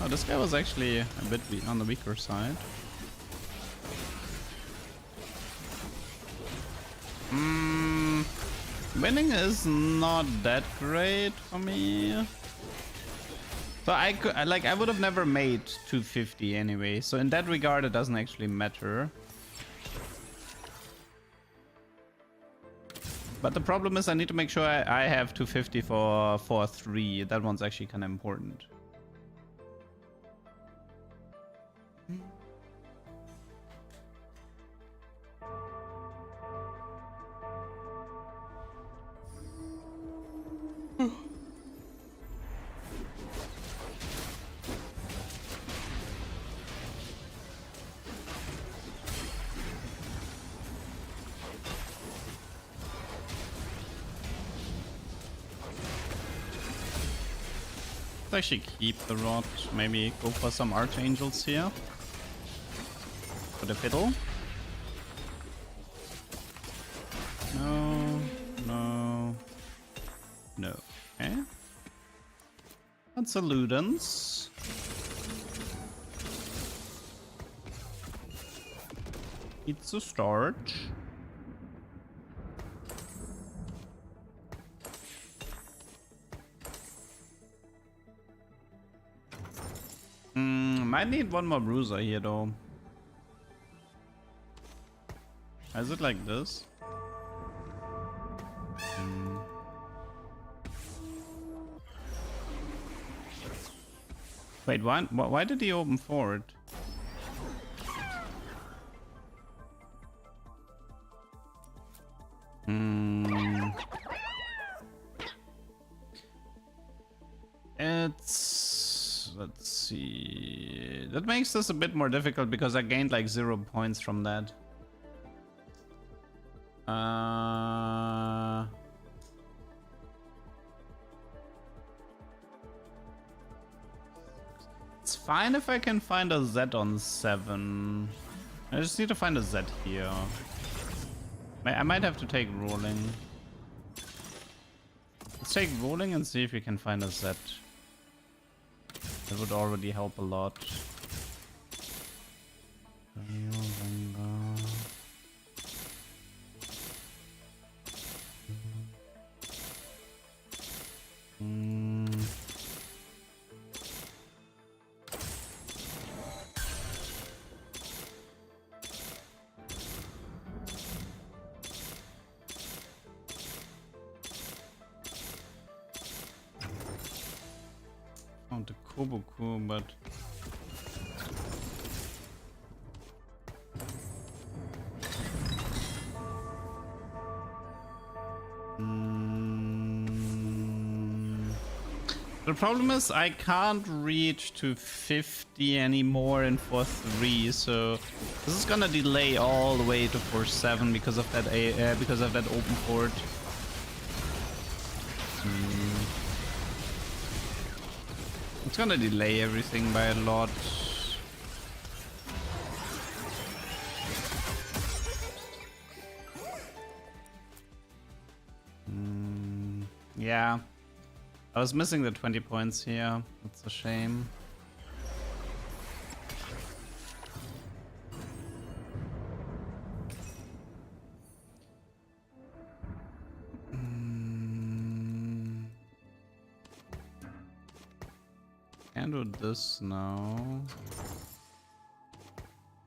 A: Oh, this guy was actually a bit on the weaker side. Winning is not that great for me. So I would have never made 250 anyway. So in that regard, it doesn't actually matter. But the problem is I need to make sure I have 250 for 4-3. That one's actually kind of important. Let's actually keep the rod. Maybe go for some archangels here. For the fiddle. No, no, no. Okay. That's a Ludens. It's a start. Might need one more Bruiser here though. Is it like this? Wait, why did he open forward? Let's see. That makes this a bit more difficult because I gained like 0 points from that. It's fine if I can find a Z on 7. I just need to find a Z here. I might have to take rolling. Let's take rolling and see if we can find a Z. That would already help a lot. Found the Koboku, but the problem is I can't reach to 50 anymore in 4-3, so this is gonna delay all the way to 4-7 because of that open port. It's gonna delay everything by a lot. Yeah. I was missing the 20 points here. That's a shame. Can't do this now.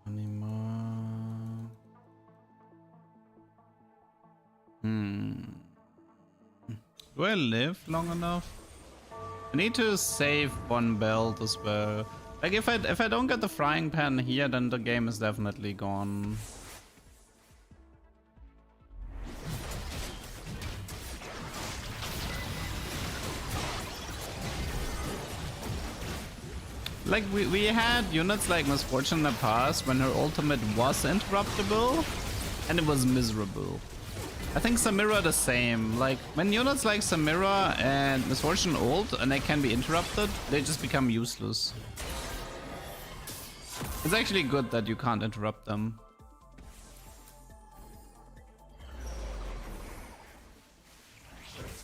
A: Anymore. Do I live long enough? I need to save one belt as well. Like if I don't get the frying pan here, then the game is definitely gone. Like we had units like Misfortune in the past when her ultimate was interruptible and it was miserable. I think Samira the same. Like when units like Samira and Misfortune ult and they can be interrupted, they just become useless. It's actually good that you can't interrupt them.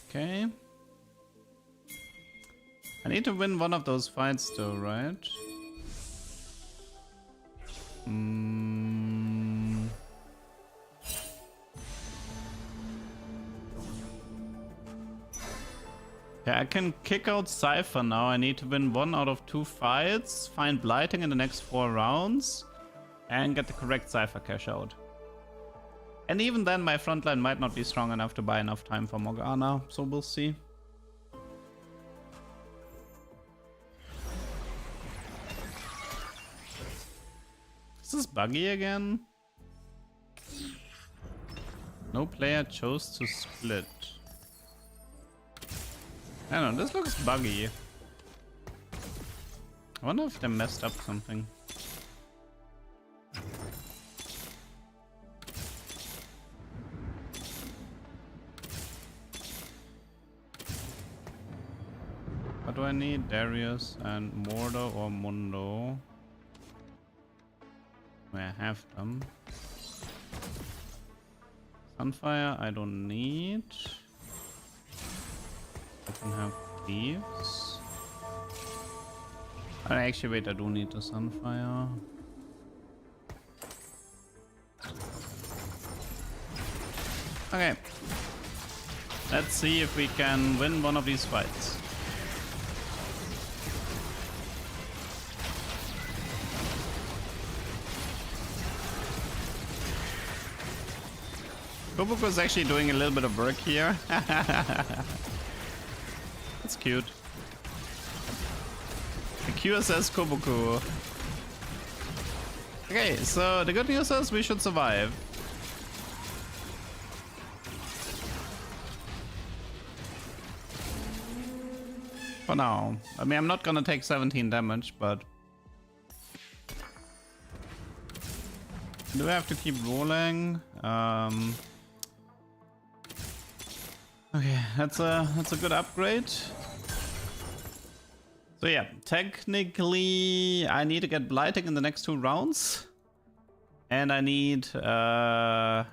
A: Okay. I need to win one of those fights though, right? Yeah, I can kick out Cypher now. I need to win 1 out of 2 fights, find Blighting in the next 4 rounds, and get the correct Cypher cash out. And even then, my frontline might not be strong enough to buy enough time for Morgana, so we'll see. Is this buggy again? No player chose to split. I don't know, this looks buggy. I wonder if they messed up something. What do I need? Darius and Mortar or Mundo. I have them. Sunfire I don't need. I can have thieves. Actually, wait, I do need the Sunfire. Okay. Let's see if we can win one of these fights. Kobuko is actually doing a little bit of work here. That's cute. The QSS Kobuko. Okay, so the good news is we should survive. For now. I mean, I'm not gonna take 17 damage, but... do we have to keep rolling? Okay, that's a good upgrade. So yeah, technically I need to get Blighting in the next 2 rounds. And I need 1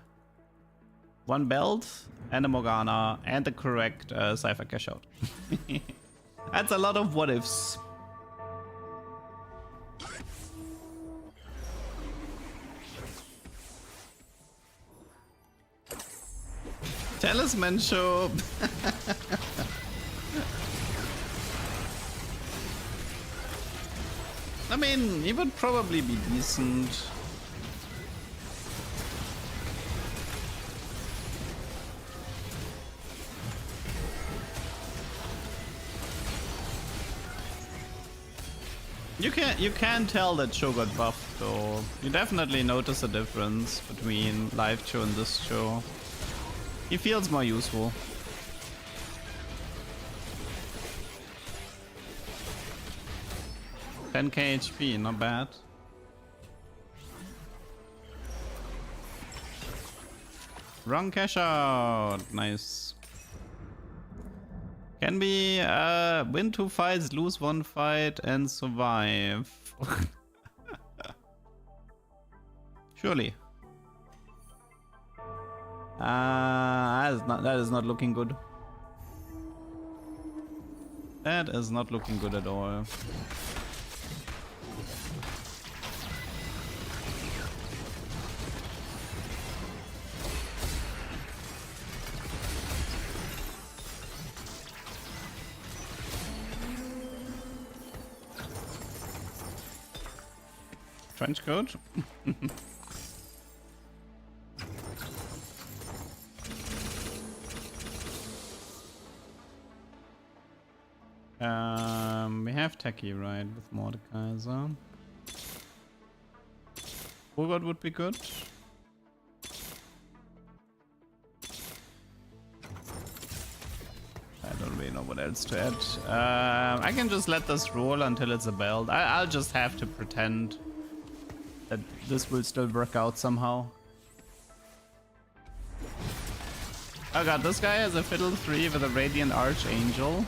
A: belt and a Morgana and the correct Cypher cash out. That's a lot of what ifs. Talisman show. I mean, he would probably be decent. You can tell that show got buffed though. You definitely notice a difference between live show and this show. He feels more useful. $10k HP, not bad. Wrong cash out, nice. Can we win 2 fights, lose 1 fight, and survive? Surely. That is not looking good. That is not looking good at all. Trench coat? We have Techie, right, with Mordekaiser. Urgot would be good. I don't really know what else to add. I can just let this roll until it's a belt. I'll just have to pretend that this will still work out somehow. Oh god, this guy has a Fiddle 3 with a Radiant Archangel.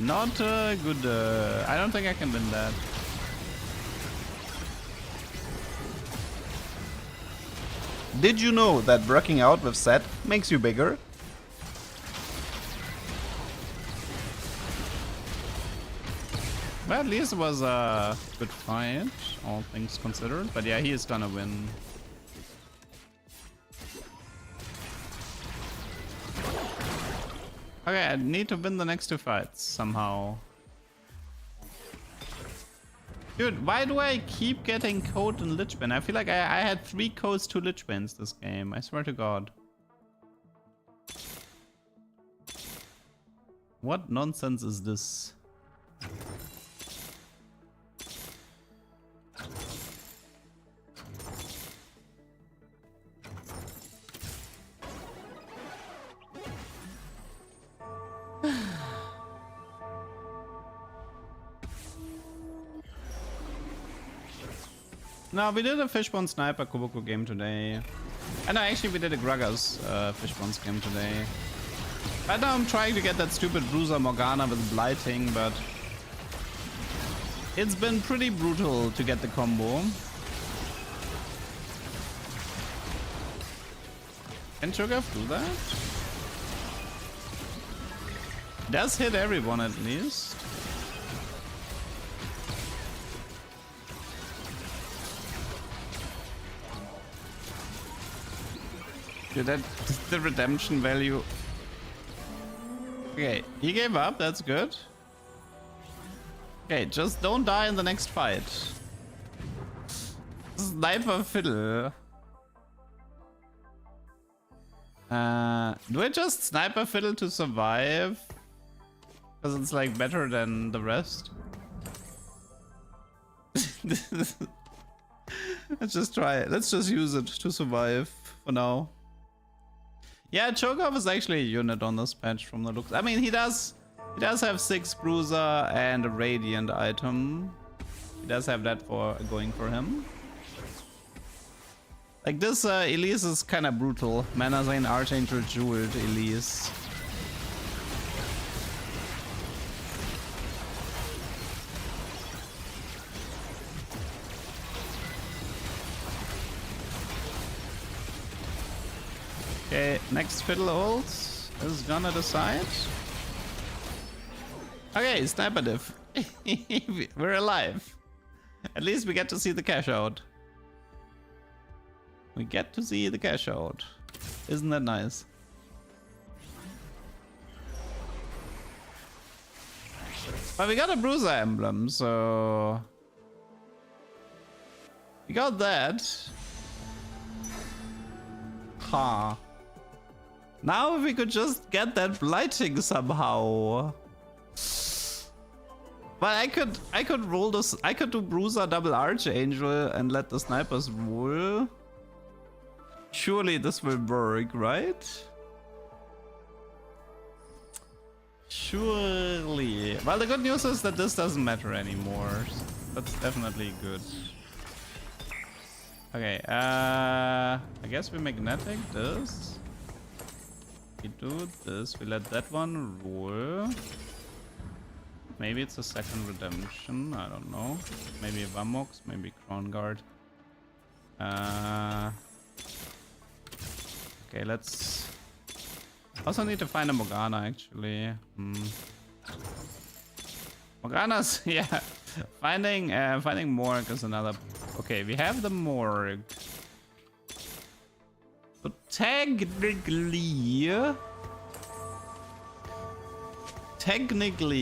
A: Not good. I don't think I can win that.
C: Did you know that working out with Set makes you bigger?
A: Well, at least it was a good fight, all things considered. But yeah, he is gonna win. Okay, I need to win the next two fights somehow. Dude, why do I keep getting code and Lichbane? I feel like I had 3 codes, 2 Lichbanes this game. I swear to God. What nonsense is this? No, we did a Fishbone Sniper Kuboko game today. And no, actually we did a Gragas Fishbones game today. Right now I'm trying to get that stupid Bruiser Morgana with blighting, but it's been pretty brutal to get the combo. Can Cho'Gath do that? Does hit everyone at least. Dude, that's the redemption value. Okay, he gave up, that's good. Okay, just don't die in the next fight. Sniper Fiddle. Do I just Sniper Fiddle to survive? Because it's like better than the rest. Let's just try it. Let's just use it to survive for now. Yeah, Cho'Gath is actually a unit on this patch from the looks. I mean, he does have 6 Bruiser and a Radiant item. He does have that for going for him. Like this Elise is kind of brutal. Mana Zane Archangel Jeweled Elise. Okay, next Fiddle ult is gonna decide. Okay, Sniper Diff. We're alive. At least we get to see the cash out. We get to see the cash out. Isn't that nice? But we got a Bruiser emblem, so... We got that. Ha. Now if we could just get that blighting somehow. But I could roll this. I could do Bruiser double Archangel and let the snipers roll. Surely this will work, right? Surely. Well, the good news is that this doesn't matter anymore. That's definitely good. Okay, I guess we magnetic this. We do this, we let that one roll. Maybe it's a second redemption, I don't know. Maybe Vamox, maybe Crown Guard. Okay, let's Also need to find a Morgana actually. Morgana's yeah. Finding Morg is another. Okay, we have the Morg. So technically,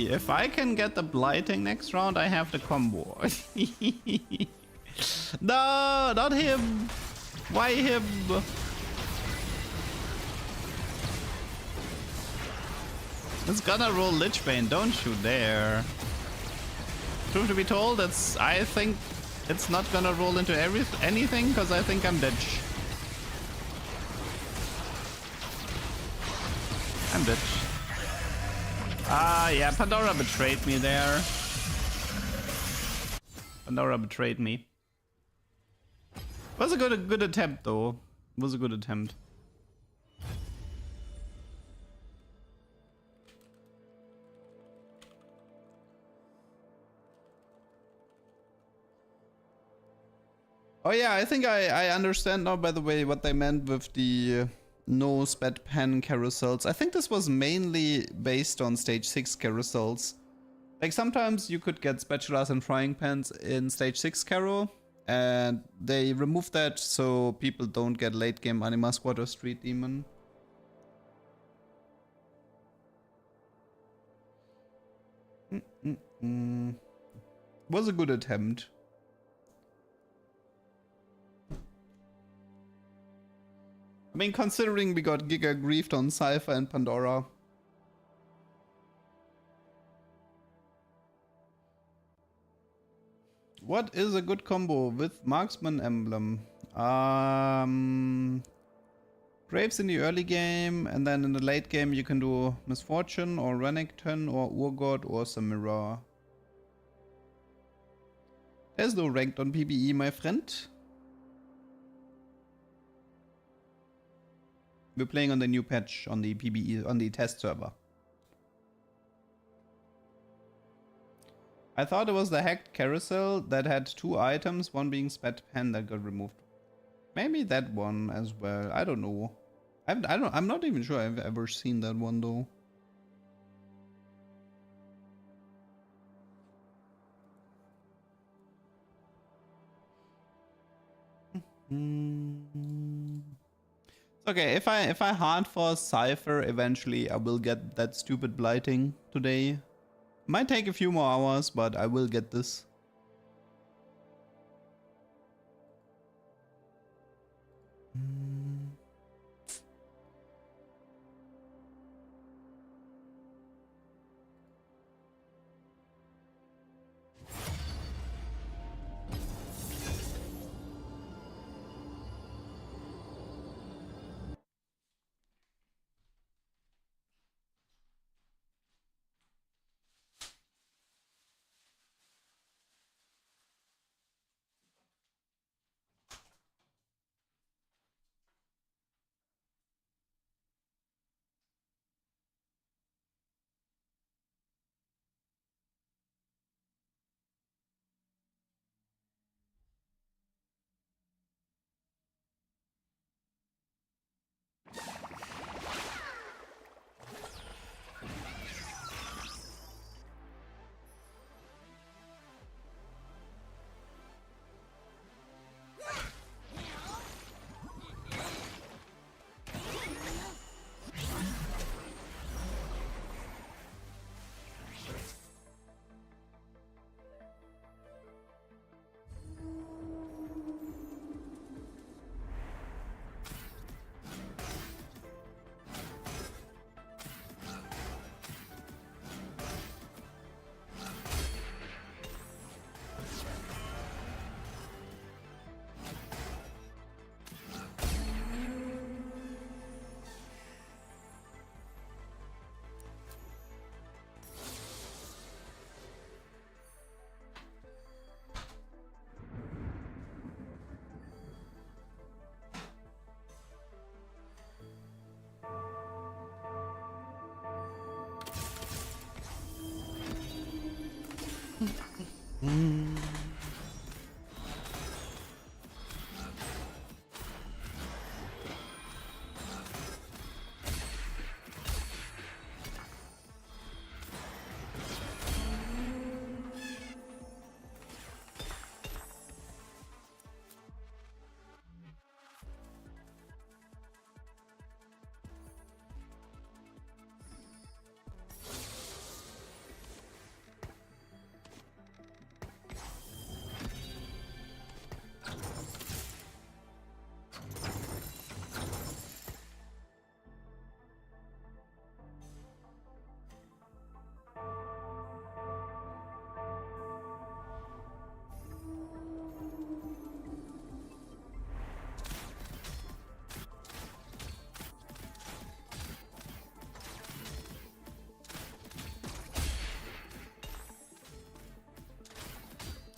A: if I can get the blighting next round, I have the combo. No, not him. Why him? It's gonna roll Lichbane, don't you dare. Truth to be told, I think it's not gonna roll into anything because I think I'm dead. I'm dead. Ah, yeah, Pandora betrayed me there. Pandora betrayed me. Was a good attempt though. Was a good attempt. Oh yeah, I think I understand now, by the way, what they meant with the no spat pen carousels. I think this was mainly based on stage 6 carousels. Like sometimes you could get spatulas and frying pans in stage 6 caro, and they removed that so people don't get late game Anima Squad or Street Demon. Was a good attempt. I mean, considering we got Giga griefed on Cypher and Pandora. What is a good combo with Marksman Emblem? Graves in the early game, and then in the late game you can do Misfortune or Renekton or Urgot or Samira. There's no ranked on PBE, my friend. We're playing on the new patch on the PBE, on the test server. I thought it was the hacked carousel that had 2 items, one being Spat Pen that got removed. Maybe that one as well. I don't know. I'm not even sure I've ever seen that one though. Okay, if I hard force Cypher, eventually I will get that stupid blighting today. Might take a few more hours, but I will get this.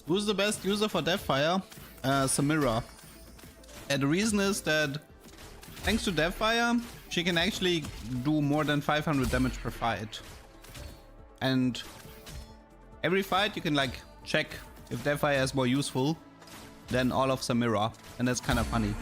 A: Who's the best user for Deathfire? Samira. And the reason is that thanks to Deathfire, she can actually do more than 500 damage per fight. And every fight you can like check if Deathfire is more useful than all of Samira. And that's kind of funny.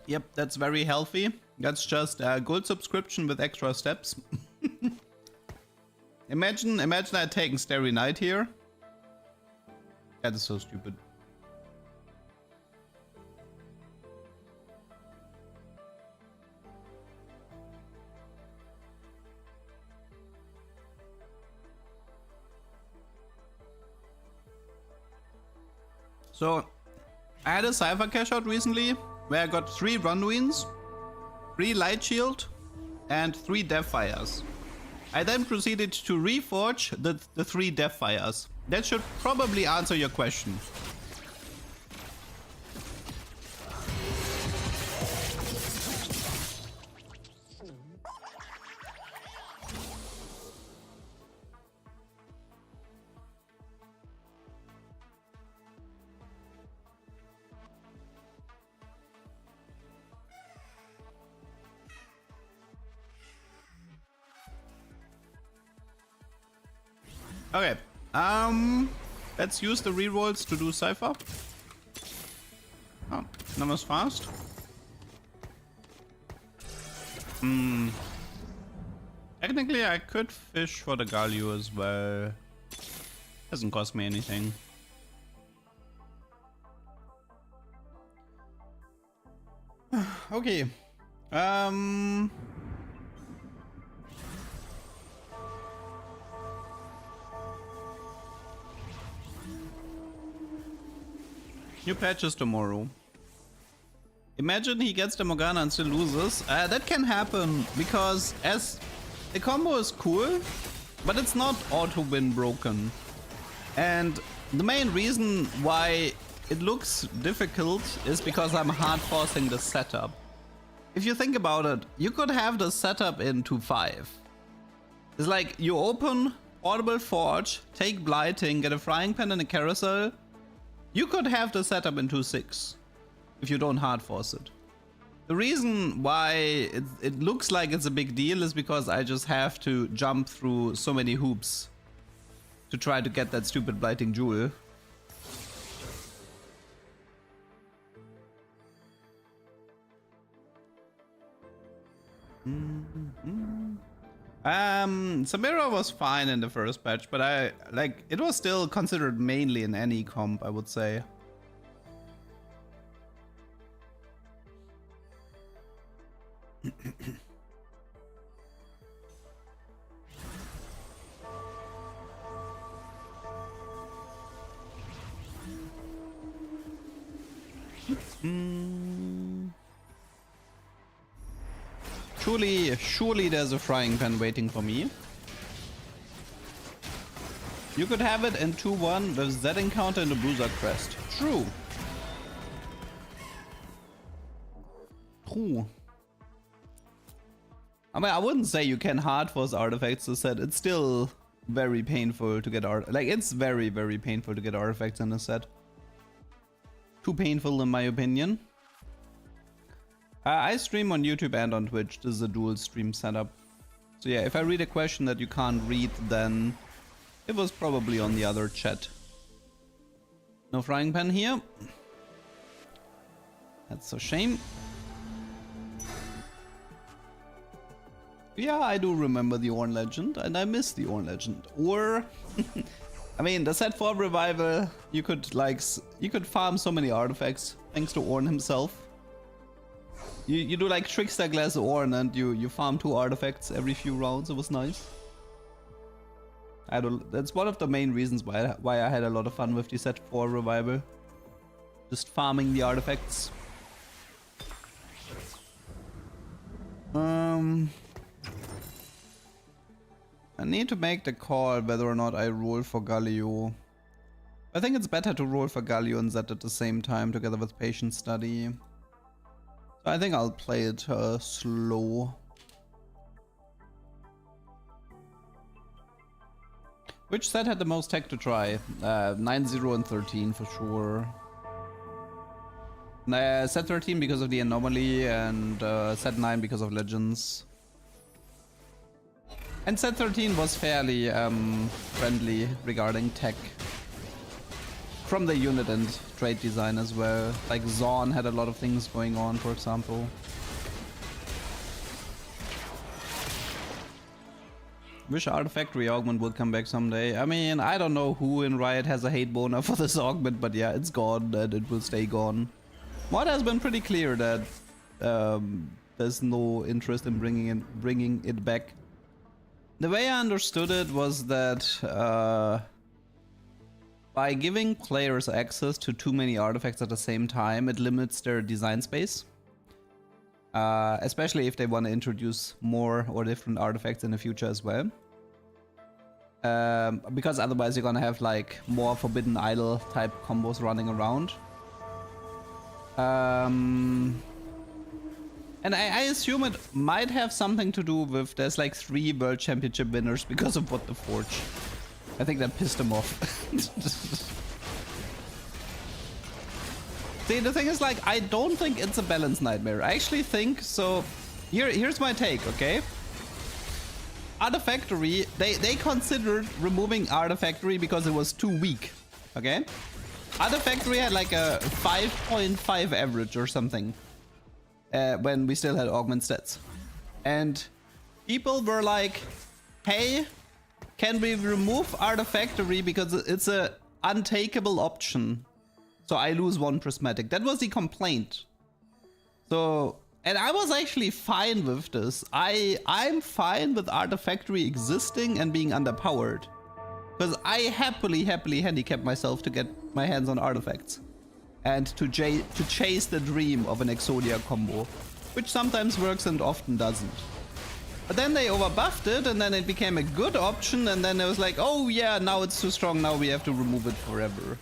A: Yep, that's very healthy. That's just a gold subscription with extra steps. Imagine I'd taken Starry Night here. That is so stupid. So, I had a Cypher cash out recently where I got 3 Runduins, 3 Light Shield, and 3 Deathfires. I then proceeded to reforge the 3 Deathfires. That should probably answer your question. Okay, let's use the rerolls to do Cypher. Oh, that was fast. Technically, I could fish for the Galio as well. Doesn't cost me anything. Okay. New patches tomorrow. Imagine he gets the Morgana and still loses. That can happen because as the combo is cool, but it's not auto-win broken. And the main reason why it looks difficult is because I'm hard forcing the setup. If you think about it, you could have the setup in 2-5. It's like you open Audible Forge, take Blighting, get a Frying Pan and a Carousel. You could have the setup in 2-6 if you don't hard force it. The reason why it looks like it's a big deal is because I just have to jump through so many hoops to try to get that stupid Blighting Jewel. Samira was fine in the first patch, but it was still considered mainly an any comp, I would say. Surely there's a Frying Pan waiting for me. You could have it in 2-1 with Z encounter and the Bruiser crest. True. I mean, I wouldn't say you can hard force artifacts to set. It's still very painful to get it's very, very painful to get artifacts in a set. Too painful in my opinion. I stream on YouTube and on Twitch. This is a dual stream setup. So yeah, if I read a question that you can't read, then it was probably on the other chat. No Frying Pan here. That's a shame. Yeah, I do remember the Ornn Legend, and I miss the Ornn Legend. Or, I mean, the set 4 revival, you could farm so many artifacts thanks to Ornn himself. You do like Trickster Glass Ornn and you farm 2 artifacts every few rounds. It was nice. That's one of the main reasons why I had a lot of fun with the set 4 revival. Just farming the artifacts. I need to make the call whether or not I roll for Galio. I think it's better to roll for Galio and Zed at the same time together with Patient Study. So I think I'll play it slow. Which set had the most tech to try? 9, 0 and 13 for sure. Set 13 because of the anomaly and set 9 because of legends. And set 13 was fairly friendly regarding tech. From the unit and trade design as well. Like Zorn had a lot of things going on, for example. Wish Artifactory augment would come back someday. I mean, I don't know who in Riot has a hate boner for this augment, but yeah, it's gone and it will stay gone. Mod has been pretty clear that there's no interest in bringing it back. The way I understood it was that by giving players access to too many artifacts at the same time, it limits their design space. Especially if they want to introduce more or different artifacts in the future as well. Because otherwise you're gonna have like more Forbidden Idol type combos running around. And I assume it might have something to do with there's like 3 World Championship winners because of What the Forge. I think that pissed him off. See, the thing is, like, I don't think it's a balance nightmare. I actually think, so, here's my take, okay? Artifactory, they considered removing Artifactory because it was too weak, okay? Artifactory had like a 5.5 average or something when we still had augment stats. And people were like, hey, can we remove Artifactory because it's a untakeable option? So I lose 1 prismatic. That was the complaint. So, and I was actually fine with this. I'm fine with Artifactory existing and being underpowered. Because I happily handicap myself to get my hands on artifacts. And to chase the dream of an Exodia combo. Which sometimes works and often doesn't. But then they overbuffed it and then it became a good option and then it was like, oh yeah, now it's too strong, now we have to remove it forever.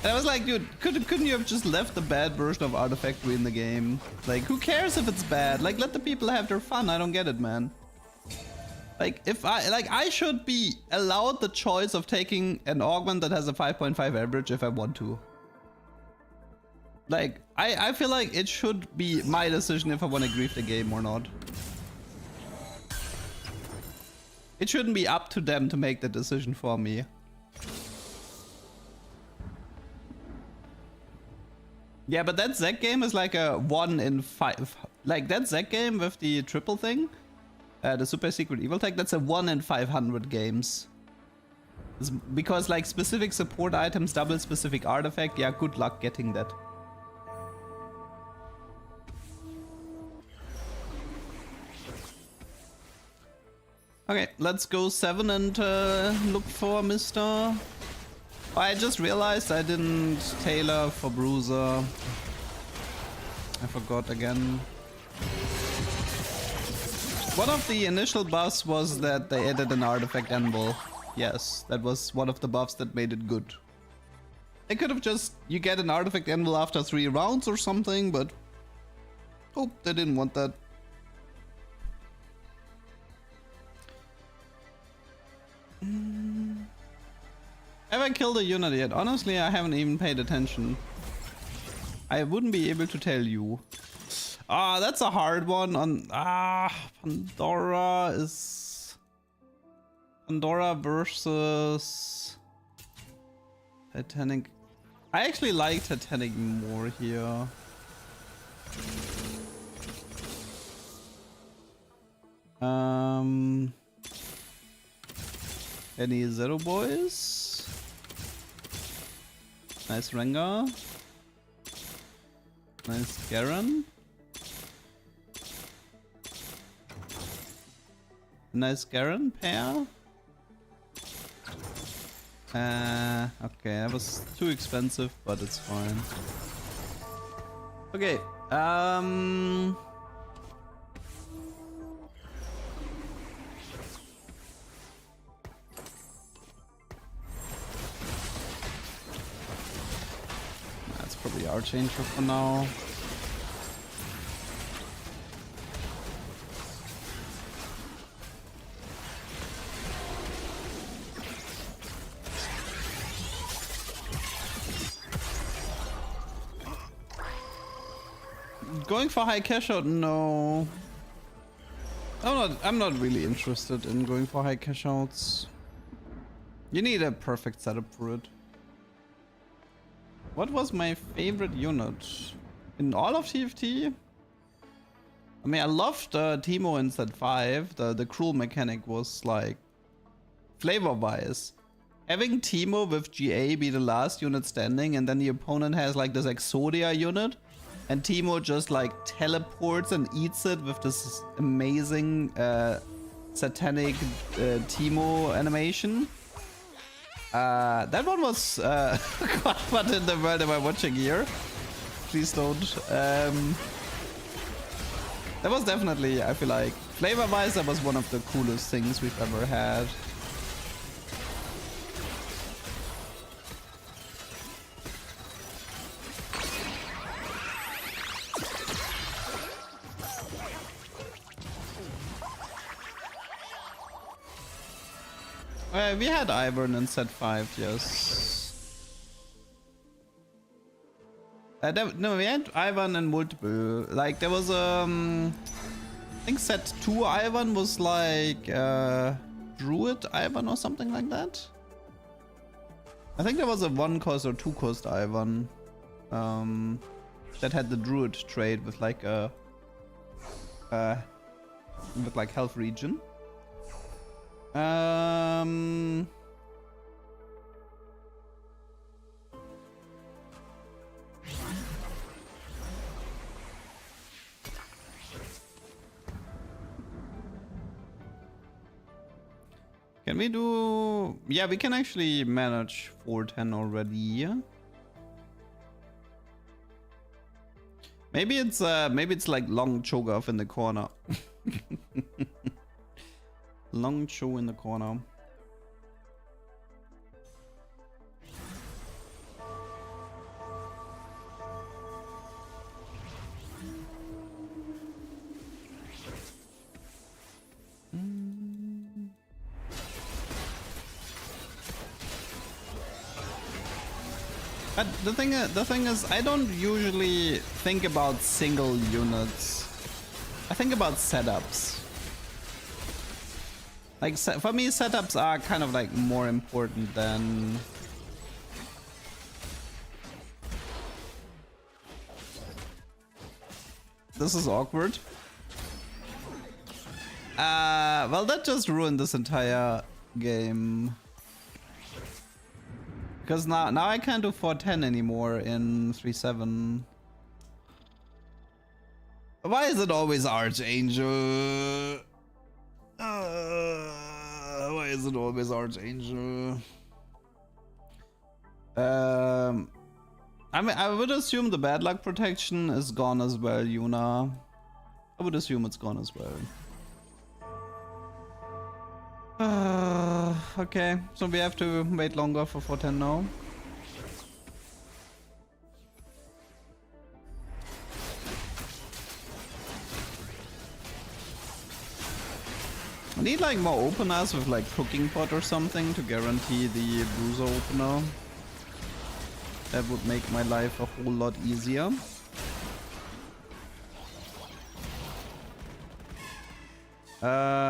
A: And I was like, dude, couldn't you have just left the bad version of Artifactory in the game? Like, who cares if it's bad? Like, let the people have their fun. I don't get it, man. Like, I should be allowed the choice of taking an augment that has a 5.5 average if I want to. Like, I feel like it should be my decision if I want to grief the game or not. It shouldn't be up to them to make the decision for me. Yeah, but that Zek game is like a 1 in 5. Like that Zek game with the triple thing, the super secret evil tech, that's a 1 in 500 games. It's because like specific support items double specific artifact, yeah, good luck getting that. Okay, let's go 7 and look for Mr. I just realized I didn't tailor for Bruiser. I forgot again. One of the initial buffs was that they added an artifact anvil. Yes, that was one of the buffs that made it good. They could have just, you get an artifact anvil after 3 rounds or something, but oh, they didn't want that. Have I killed a unit yet? Honestly, I haven't even paid attention. I wouldn't be able to tell you. Ah, that's a hard one on... Pandora is... Pandora versus... Titanic. I actually like Titanic more here. Any Zero boys? Nice Rengar. Nice Garen. Nice Garen pair. Okay, that was too expensive, but it's fine. Okay, Archangel for now. Going for high cash out? No. I'm not really interested in going for high cash outs. You need a perfect setup for it. What was my favorite unit in all of TFT? I mean, I loved Teemo in set 5. The cruel mechanic was like flavor-wise. Having Teemo with GA be the last unit standing, and then the opponent has like this Exodia unit, and Teemo just like teleports and eats it with this amazing satanic Teemo animation. That one was God, what in the world am I watching here? Please don't. That was definitely, I feel like, flavor-wise, that was one of the coolest things we've ever had. We had Ivern in set 5, yes. No, we had Ivern in multiple. Like, there was I think set 2 Ivern was like Druid Ivern or something like that. I think there was a 1-cost or 2-cost Ivern that had the Druid trait with like a health regen. Can we do... Yeah, we can actually manage 410 already. Maybe it's like long Cho'Gath in the corner. Long Cho in the corner. But the thing is, I don't usually think about single units. I think about setups. Like, for me, setups are kind of like more important than... This is awkward. Well, that just ruined this entire game. Because now I can't do 410 anymore in 3-7. Why is it always Archangel? Why is it always Archangel? I mean, I would assume the bad luck protection is gone as well, Yuna. I would assume it's gone as well. Okay, so we have to wait longer for 410 now. I need like more openers with like cooking pot or something to guarantee the bruiser opener. That would make my life a whole lot easier.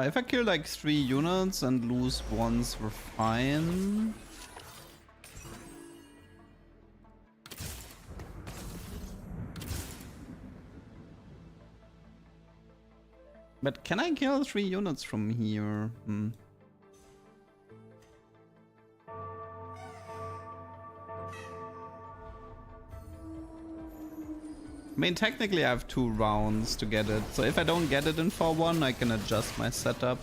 A: If I kill like 3 units and lose once, we're fine. But can I kill 3 units from here? I mean, technically I have 2 rounds to get it, so if I don't get it in 4-1, I can adjust my setup.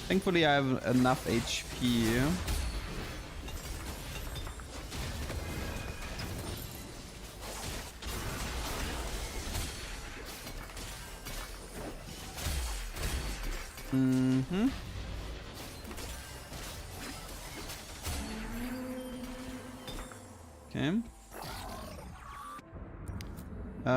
A: Thankfully I have enough HP. Okay. Okay,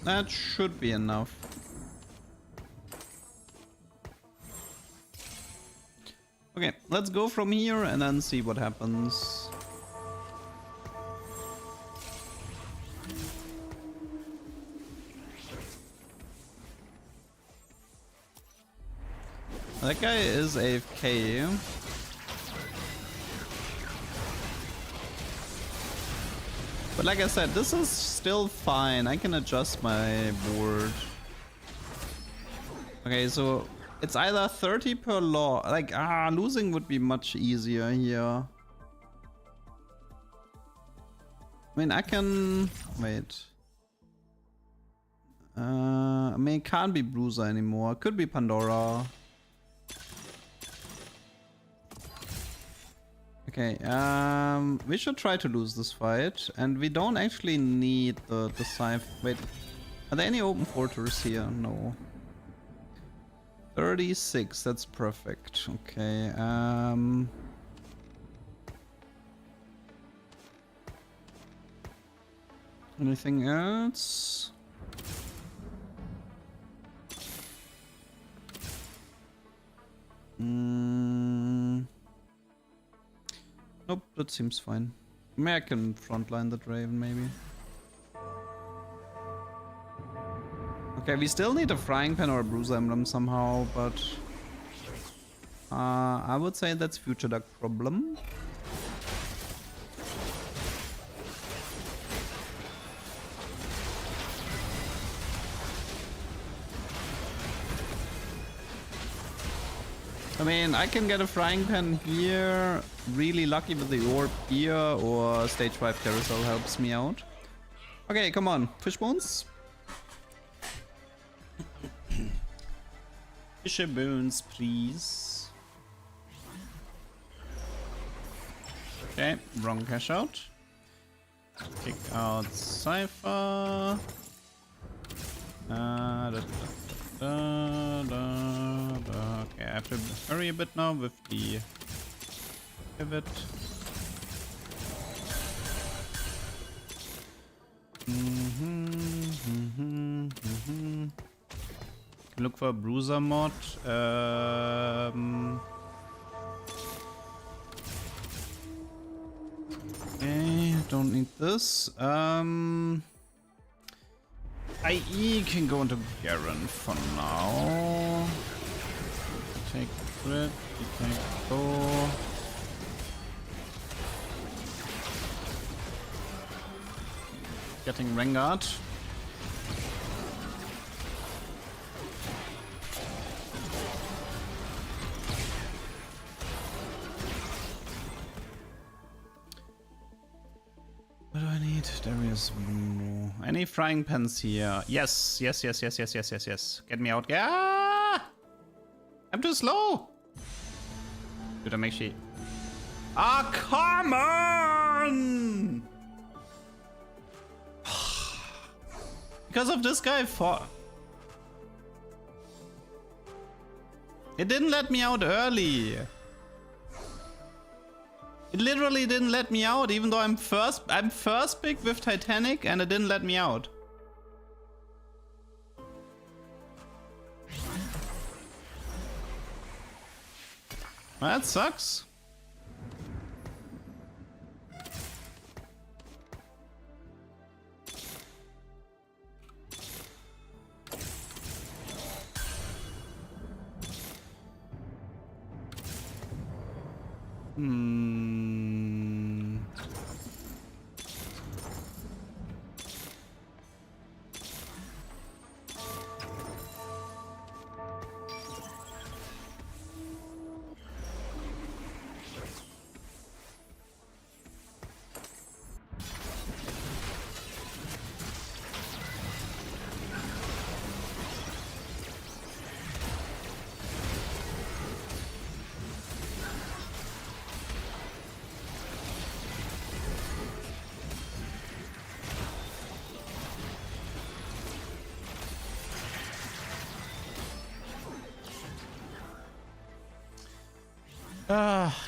A: that should be enough. Okay, let's go from here and then see what happens. That guy is AFK. But like I said, this is still fine. I can adjust my board. Okay, so it's either 30 per law. Like, losing would be much easier here. I mean, I can... Wait. I mean, it can't be Bruiser anymore. It could be Pandora. Okay, we should try to lose this fight. And we don't actually need the scythe. Wait, are there any open portals here? No. 36, that's perfect. Okay, anything else? Nope, that seems fine. Maybe I can frontline that Raven, maybe. Okay, we still need a frying pan or a Bruiser emblem somehow, but I would say that's future duck problem. I mean, I can get a frying pan here, really lucky with the orb here, or stage 5 carousel helps me out. Okay, come on, fish bones. Fish bones, please. Okay, wrong cash out. Kick out Cypher. Okay, I have to hurry a bit now with the pivot. Look for a Bruiser mod. Okay, don't need this. IE can go into Garen for now. Take crit, you take go. Getting Rengar. What do I need? There is no. Any frying pans here? Yes, yes, yes, yes, yes, yes, yes, yes. Get me out. Yeah! I'm too slow. Did I make she? Ah, come on! Because of this guy, it didn't let me out early. It literally didn't let me out, even though I'm first pick with Titanic, and it didn't let me out. That sucks.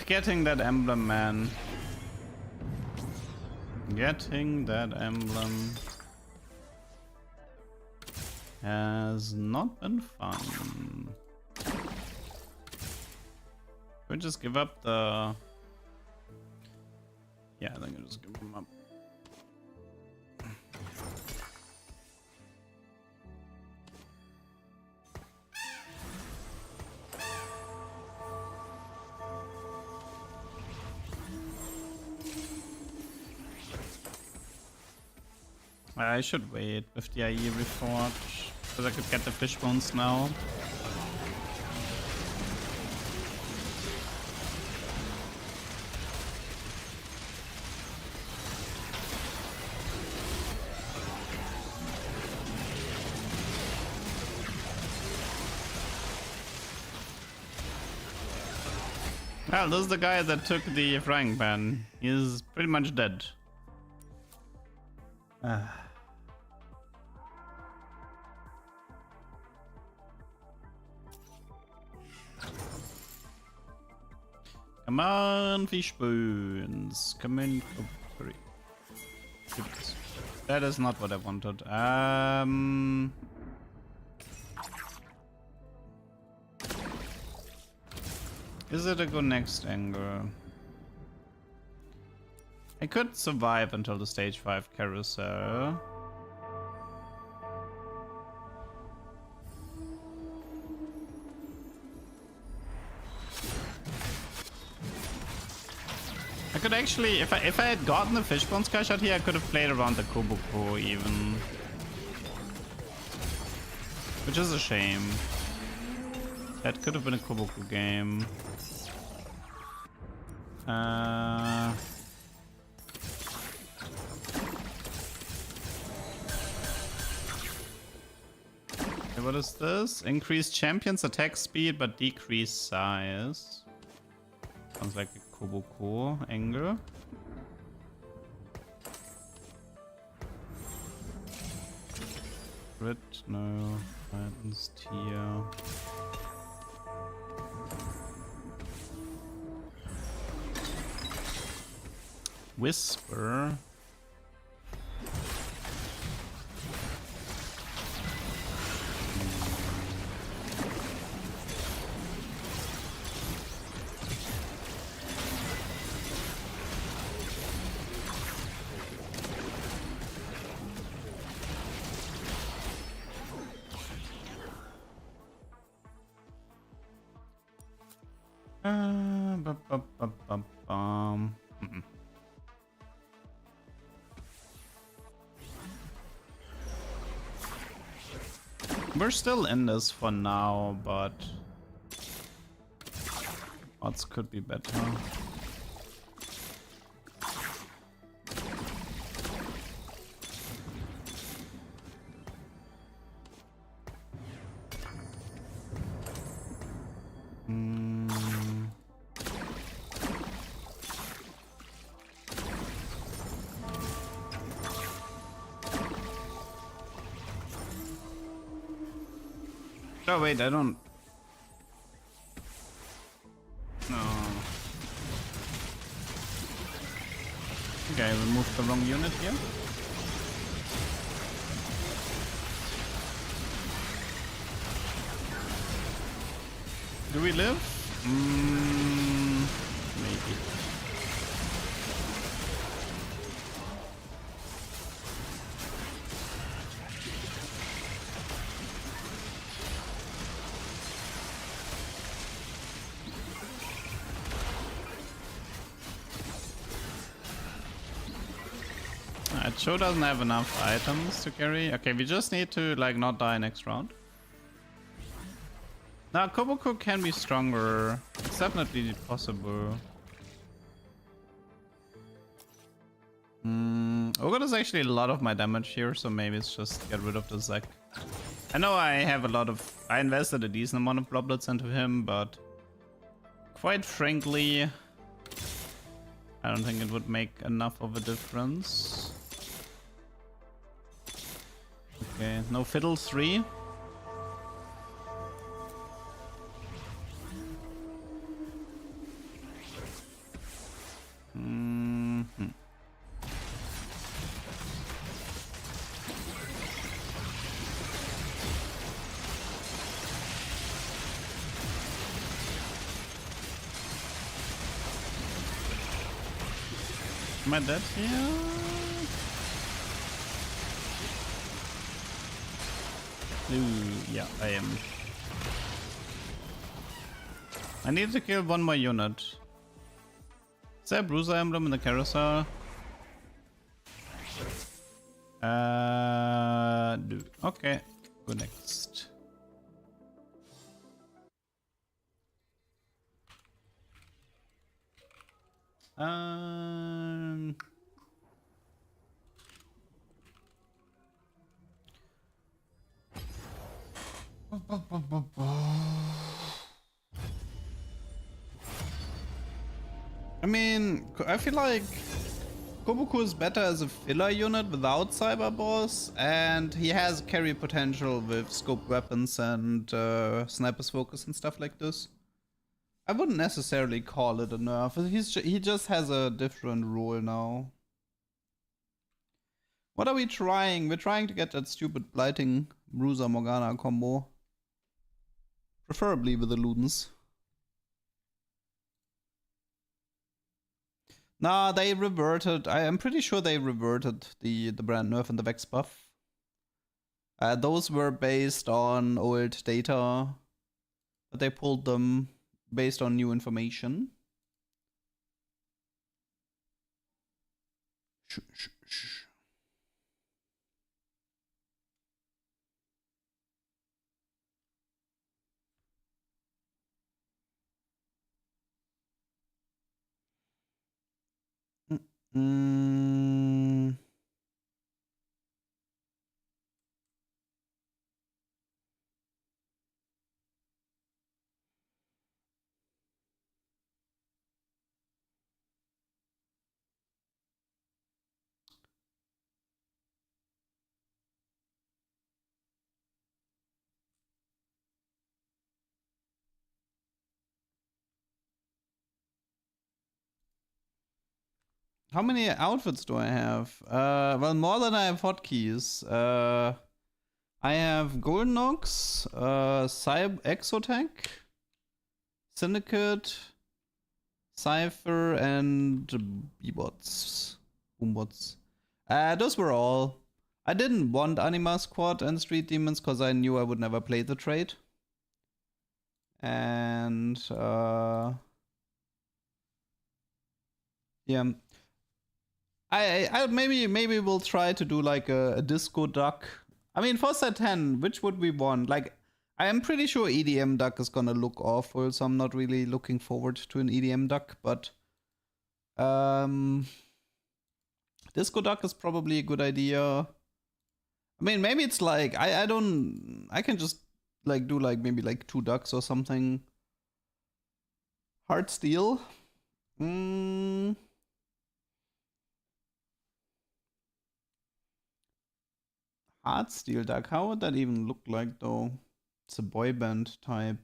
A: Getting that emblem, man. Getting that emblem has not been fun. We just give up the... Yeah, I think I'll just give them up. I should wait with the IE reforge, because I could get the fish bones now. Well, this is the guy that took the frying pan. He's pretty much dead. Come on, fish bones. Come in. Oh, sorry. Oops. That is not what I wanted. Is it a go next angle? I could survive until the stage 5 carousel. I could actually, if I had gotten the fishbone sky shot here, I could have played around the Koboko even. Which is a shame. That could have been a Koboko game. Okay, what is this? Increase champion's attack speed but decrease size. Sounds like a Koboko angle. Crit, no. Titans tier. Whisper. We're still in this for now, but odds could be better. Oh wait, I don't... No. Okay, we moved the wrong unit here. Do we live? Maybe. Cho doesn't have enough items to carry. Okay, we just need to like not die next round. Now Koboko can be stronger. It's definitely possible. Ogre does actually a lot of my damage here, so maybe it's just get rid of the Zek. I know I have a lot of... I invested a decent amount of bloblets into him, but quite frankly, I don't think it would make enough of a difference. Okay, no Fiddle 3. Am I dead here? Ooh, yeah, I am. I need to kill one more unit. Is there a Bruiser emblem in the carousel? Okay, go next. I mean, I feel like Kobuku is better as a filler unit without Cyber Boss, and he has carry potential with scope weapons and sniper's focus and stuff like this. I wouldn't necessarily call it a nerf. He just has a different role now. What are we trying? We're trying to get that stupid blighting Bruiser Morgana combo. Preferably with the Ludens. Nah, they reverted. I am pretty sure they reverted the brand nerf and the Vex buff. Those were based on old data, but they pulled them based on new information. Shh, shh, shh. Mm. How many outfits do I have? Well, more than I have hotkeys. I have Golden Ox, Exotech, Syndicate, Cypher, and B-bots. Boombots. Those were all. I didn't want Anima Squad and Street Demons because I knew I would never play the trade. And yeah. I maybe we'll try to do like a disco duck. I mean, for set 10, which would we want? Like, I am pretty sure EDM duck is gonna look awful, so I'm not really looking forward to an EDM duck, but disco duck is probably a good idea. I mean, maybe it's like I can just like do like maybe like 2 ducks or something. Hard steel. Hard steel duck. How would that even look like though? It's a boy band type.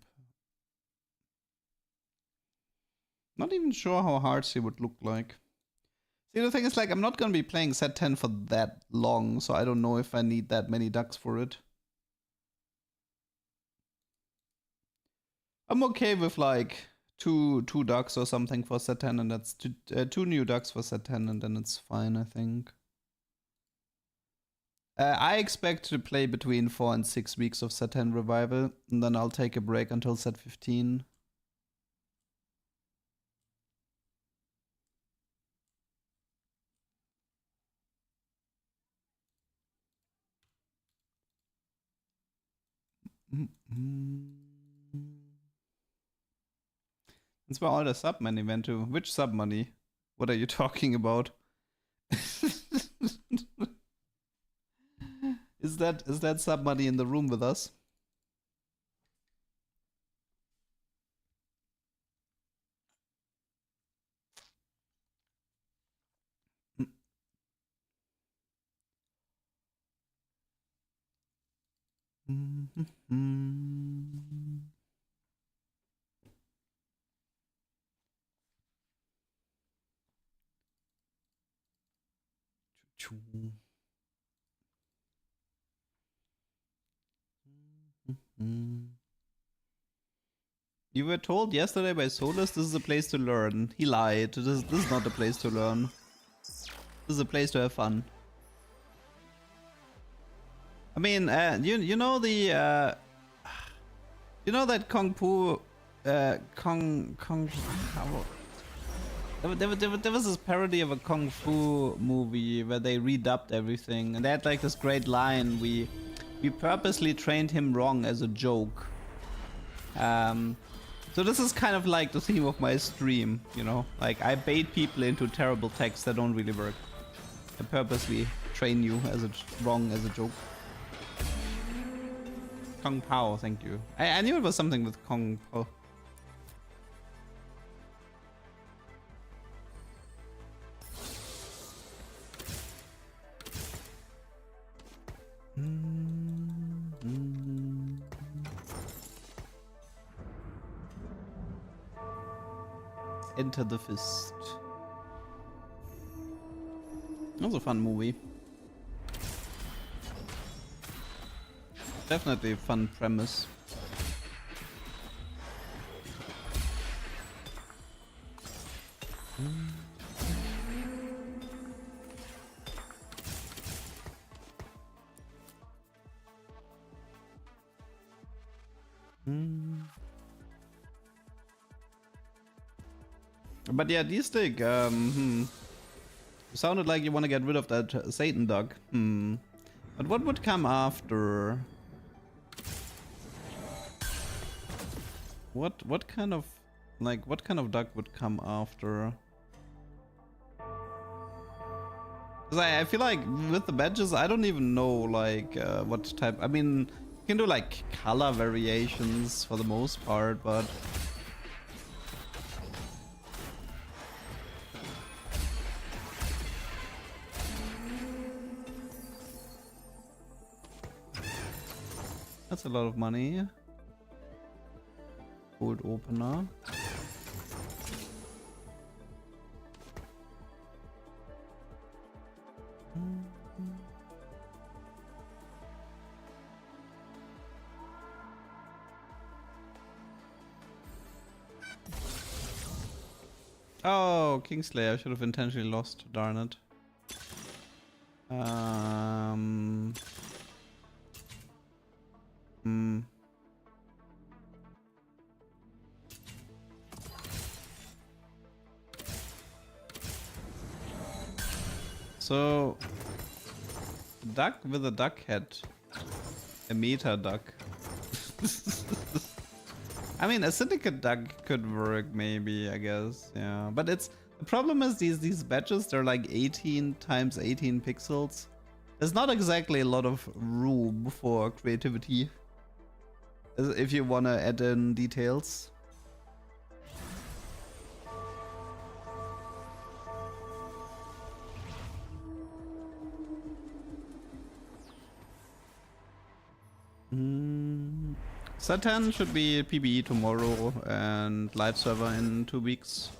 A: Not even sure how hard steel would look like. See, the thing is, like, I'm not gonna be playing set 10 for that long, so I don't know if I need that many ducks for it. I'm okay with like two ducks or something for set 10, and that's two new ducks for set 10, and then it's fine, I think. I expect to play between 4 and 6 weeks of set 10 revival, and then I'll take a break until set 15. That's where all the sub money went to. Which sub money? What are you talking about? Is that sub money in the room with us? You were told yesterday by Solus this is a place to learn. He lied. This is not a place to learn. This is a place to have fun. I mean, you know the you know that Kung Fu there was this parody of a Kung Fu movie where they redubbed everything, and they had like this great line: we purposely trained him wrong as a joke. So this is kind of like the theme of my stream, you know, like I bait people into terrible texts that don't really work. I purposely train you as wrong as a joke. Kung Pao, thank you. I knew it was something with Kung Pao. Enter the Fist. That was a fun movie. Definitely a fun premise. But yeah, D-Stick, you sounded like you want to get rid of that Satan dog. But what would come after? What kind of duck would come after? 'Cause I feel like with the badges, I don't even know like what type. I mean, you can do like color variations for the most part, but that's a lot of money. Gold opener. Oh, Kingslayer, I should have intentionally lost, darn it. So, duck with a duck head. A meta duck. I mean, a syndicate duck could work maybe, I guess, yeah. But it's, the problem is these badges, they're like 18 times 18 pixels. There's not exactly a lot of room for creativity if you want to add in details. Satan should be PBE tomorrow and live server in 2 weeks.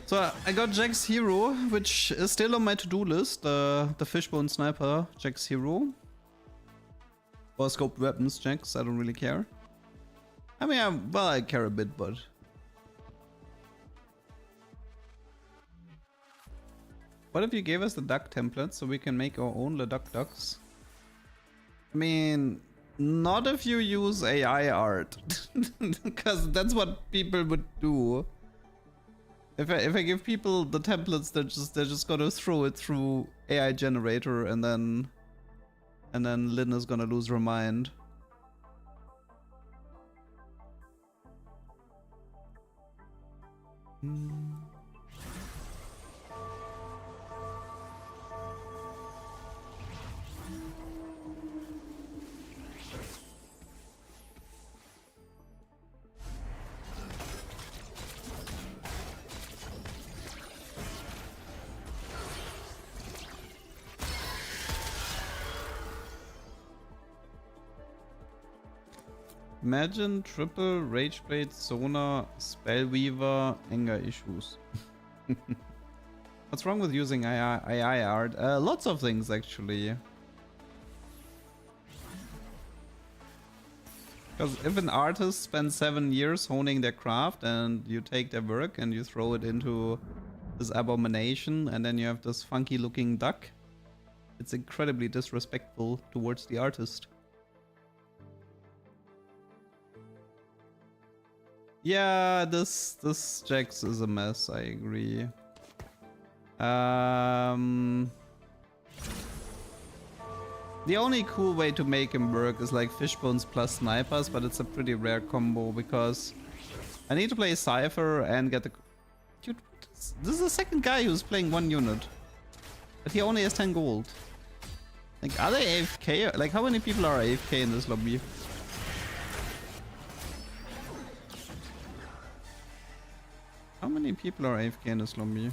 A: So I got Jack's Hero, which is still on my to-do list. The Fishbone Sniper Jack's Hero. Or scoped weapons Jack's, I don't really care. I mean, well, I care a bit, but... What if you gave us the duck template so we can make our own LeDuck ducks? I mean, not if you use AI art, because that's what people would do. If I give people the templates, they're just gonna throw it through AI generator, and then Lynn is gonna lose her mind. Imagine triple Rageblade, Sona, Spellweaver, anger issues. What's wrong with using AI art? Lots of things actually. Because if an artist spends 7 years honing their craft and you take their work and you throw it into this abomination and then you have this funky looking duck, it's incredibly disrespectful towards the artist. Yeah, this Jax is a mess, I agree. The only cool way to make him work is like fishbones plus snipers, but it's a pretty rare combo because I need to play Cypher and get the... Dude, this is the second guy who's playing 1 unit. But he only has 10 gold. Like, are they AFK? Like, how many people are AFK in this lobby? How many people are AFK in this lobby?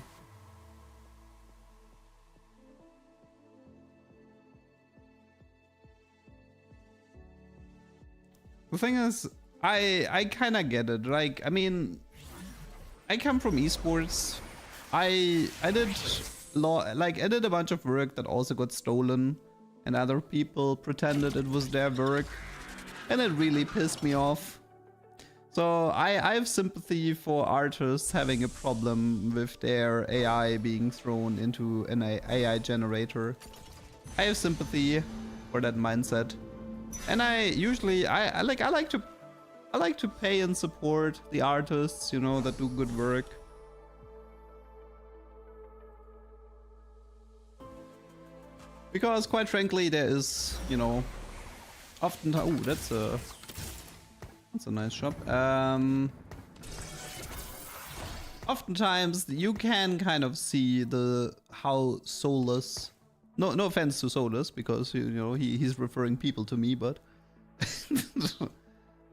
A: The thing is, I kind of get it. Like, I mean, I come from esports. I did a bunch of work that also got stolen, and other people pretended it was their work, and it really pissed me off. So I have sympathy for artists having a problem with their AI being thrown into an AI generator. I have sympathy for that mindset. And I usually I like to pay and support the artists, you know, that do good work. Because quite frankly, there is, you know, often that's a nice shop. Oftentimes you can kind of see how soulless. No offense to Solus, because you know he's referring people to me, but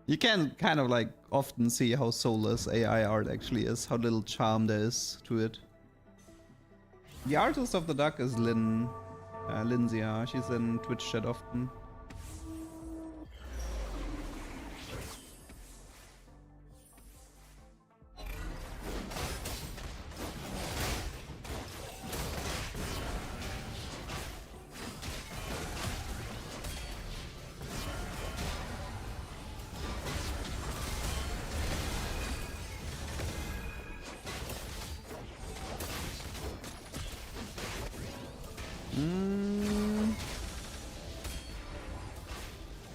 A: you can kind of like often see how soulless AI art actually is, how little charm there is to it. The artist of the duck is Lindsay. She's in Twitch chat often.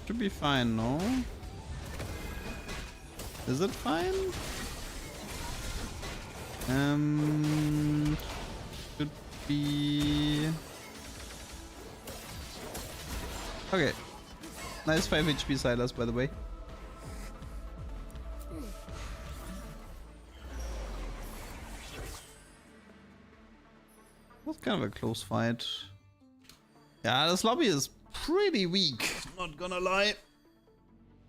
A: Should be fine, no? Is it fine? Should be... Okay. Nice 5 HP Silas, by the way. That's kind of a close fight. Yeah, this lobby is pretty weak, not gonna lie.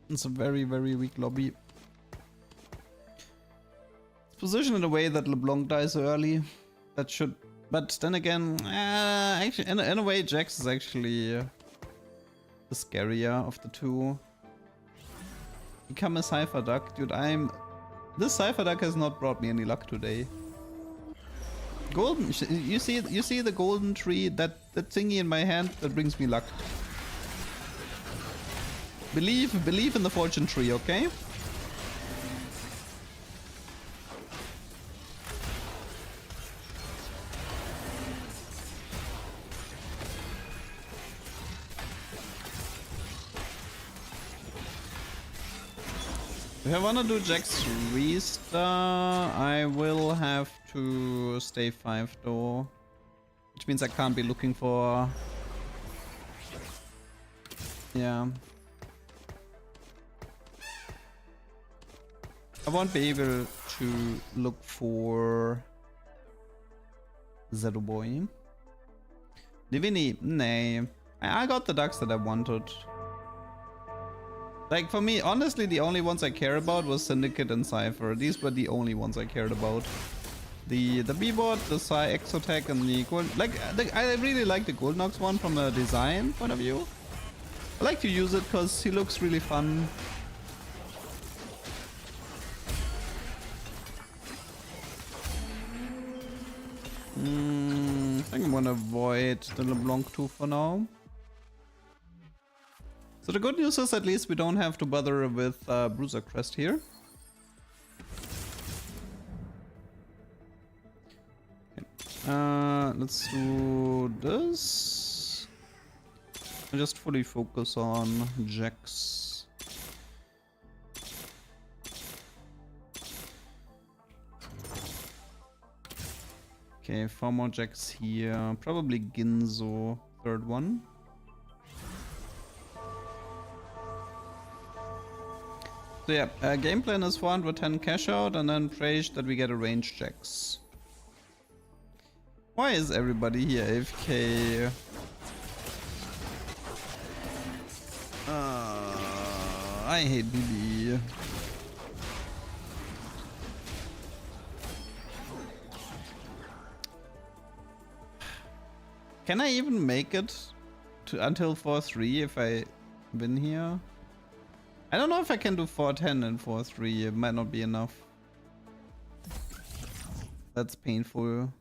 A: It's a very, very weak lobby. It's positioned in a way that LeBlanc dies early. That should... But then again, actually, in a way, Jax is actually the scarier of the two. Become a Cypher Duck. Dude, this Cypher Duck has not brought me any luck today. Golden, you see the golden tree, that thingy in my hand, that brings me luck. Believe in the fortune tree, okay? If I wanna do Jax Resta, I will have to stay 5 though. Which means I can't be looking for... Yeah. I won't be able to look for... Zero Boy. Divini, nay. I got the ducks that I wanted. Like, for me, honestly, the only ones I care about was Syndicate and Cypher. These were the only ones I cared about. The B-Bot, the Psy Exotech, and the Gold... Like, I really like the Goldnox one from a design point of view. I like to use it because he looks really fun. I think I'm gonna avoid the LeBlanc 2 for now. It's So the good news is at least we don't have to bother with Bruiser Crest here. Okay. Let's do this. And just fully focus on Jax. Okay, 4 more Jacks here. Probably Ginzo, third one. So yeah, game plan is 410 cash out and then pray that we get a range Jacks. Why is everybody here AFK? I hate PBE. Can I even make it to until 4-3 if I win here? I don't know if I can do 4-10 and 4-3. It might not be enough. That's painful.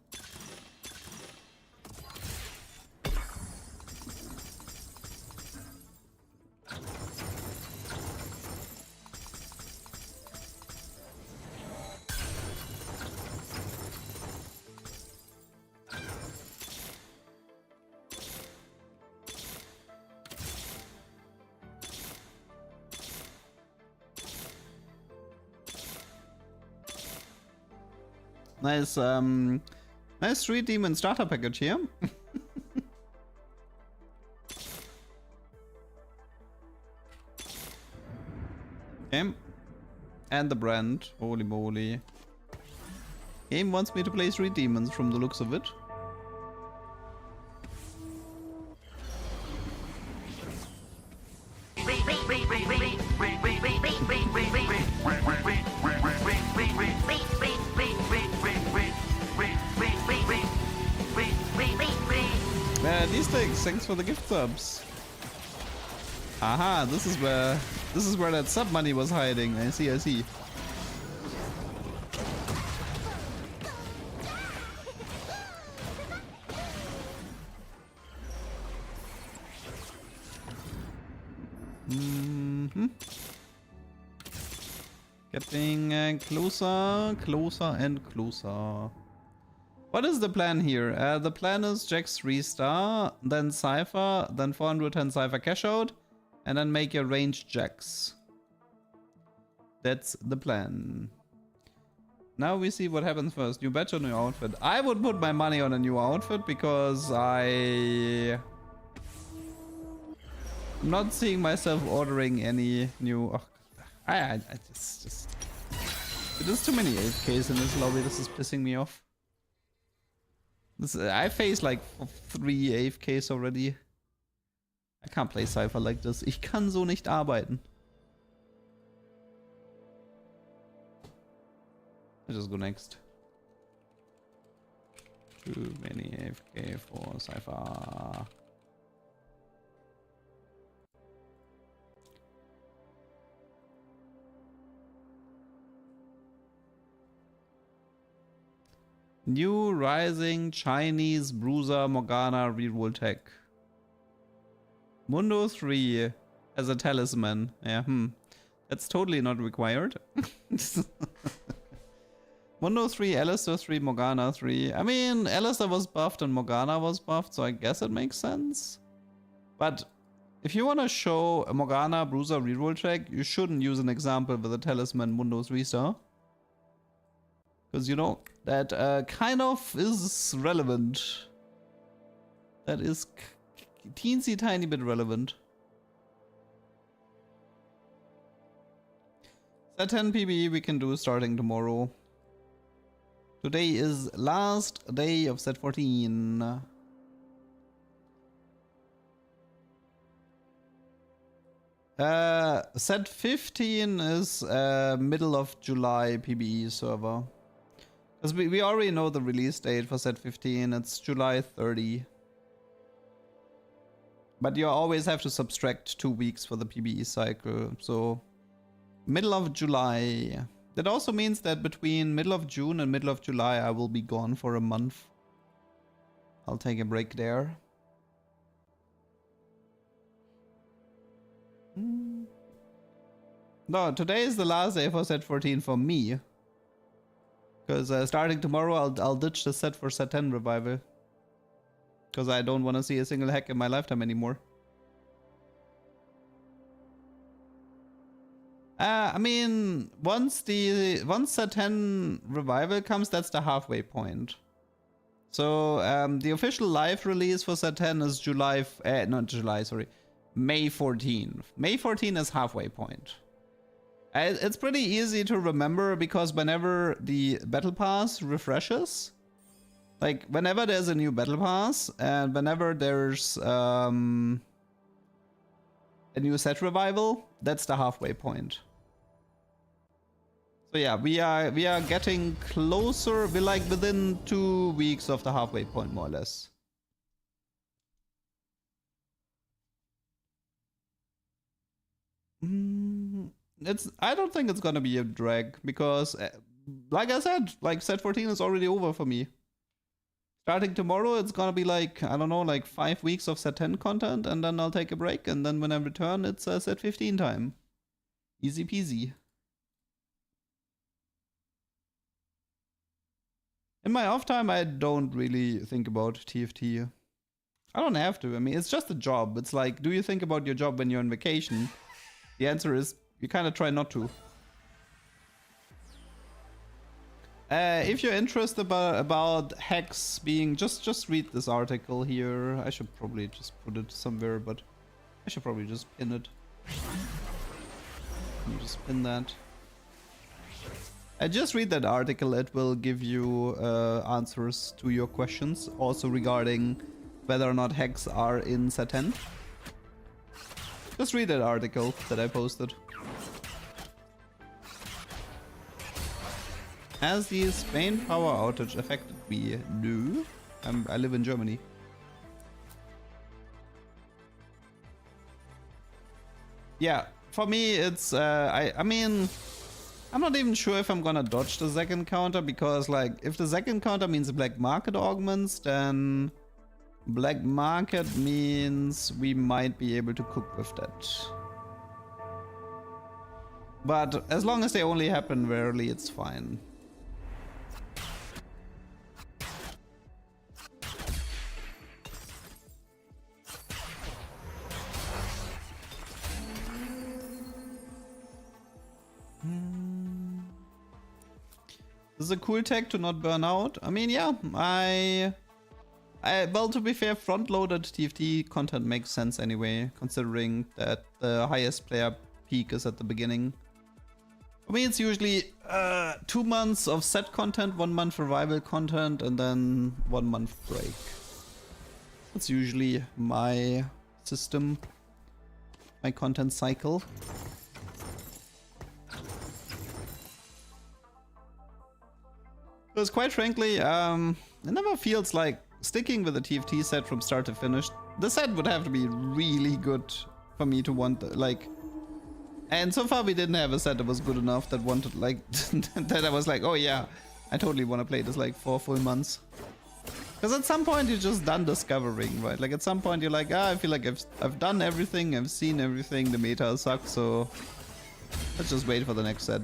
A: Nice, nice 3 demon starter package here. Okay. And the brand. Holy moly. Game wants me to play 3 demons from the looks of it. These things, thanks for the gift subs. Aha, this is where that sub money was hiding. I see, I see. Getting closer, closer and closer. What is the plan here? The plan is Jax 3-star, then Cypher, then 410 Cypher cash out, and then make your ranged Jax. That's the plan. Now we see what happens first. New badge or new outfit? I would put my money on a new outfit because I'm not seeing myself ordering any new... Oh, I just... There's too many AFKs in this lobby. This is pissing me off. I faced like 3 AFKs already. I can't play Cypher like this. Ich kann so nicht arbeiten. I'll just go next. Too many AFK for Cypher. New Rising Chinese Bruiser Morgana reroll tech. Mundo 3 as a talisman. Yeah, that's totally not required. Mundo 3, Alistair 3, Morgana 3. I mean, Alistair was buffed and Morgana was buffed, so I guess it makes sense. But if you want to show a Morgana Bruiser reroll check, you shouldn't use an example with a talisman Mundo 3 star. Because, you know, that kind of is relevant. That is teensy tiny bit relevant. Set 10 PBE we can do starting tomorrow. Today is last day of set 14. Set 15 is middle of July PBE server. Because we already know the release date for set 15, it's July 30. But you always have to subtract 2 weeks for the PBE cycle, so middle of July. That also means that between middle of June and middle of July I will be gone for a month. I'll take a break there. No, today is the last day for set 14 for me. Because starting tomorrow, I'll ditch the set for set 10 revival. Because I don't want to see a single hack in my lifetime anymore. I mean, once set 10 revival comes, that's the halfway point. So the official live release for set 10 is May 14th. May 14th is halfway point. It's pretty easy to remember because whenever the battle pass refreshes, like whenever there's a new battle pass and whenever there's a new set revival, that's the halfway point. So yeah, we are getting closer. We're like within 2 weeks of the halfway point, more or less. I don't think it's gonna be a drag because, like I said, like set 14 is already over for me. Starting tomorrow, it's gonna be like, I don't know, like 5 weeks of set 10 content, and then I'll take a break, and then when I return, it's set 15 time. Easy peasy. In my off time, I don't really think about TFT. I don't have to. I mean, it's just a job. It's like, do you think about your job when you're on vacation? The answer is, you kind of try not to. If you're interested about hacks being... Just read this article here. I should probably just put it somewhere, but I should probably just pin it. Just pin that. Just read that article. It will give you answers to your questions. Also regarding whether or not hacks are in set 10. Just read that article that I posted. Has the Spain power outage affected me? No. I live in Germany. Yeah, for me it's I mean, I'm not even sure if I'm gonna dodge the second counter because, like, if the second counter means black market augments, then black market means we might be able to cook with that. But as long as they only happen rarely, it's fine. This is a cool tech to not burn out. I mean, yeah, well, to be fair, front-loaded TFT content makes sense anyway, considering that the highest player peak is at the beginning. For me, it's usually 2 months of set content, 1 month revival content, and then 1 month break. That's usually my system, my content cycle. Because quite frankly, it never feels like sticking with the TFT set from start to finish. The set would have to be really good for me to want, like... And so far we didn't have a set that was good enough that wanted, like... that I was like, oh yeah, I totally want to play this like 4 full months. Because at some point you're just done discovering, right? Like at some point you're like, I feel like I've done everything, I've seen everything, the meta sucks, so... let's just wait for the next set.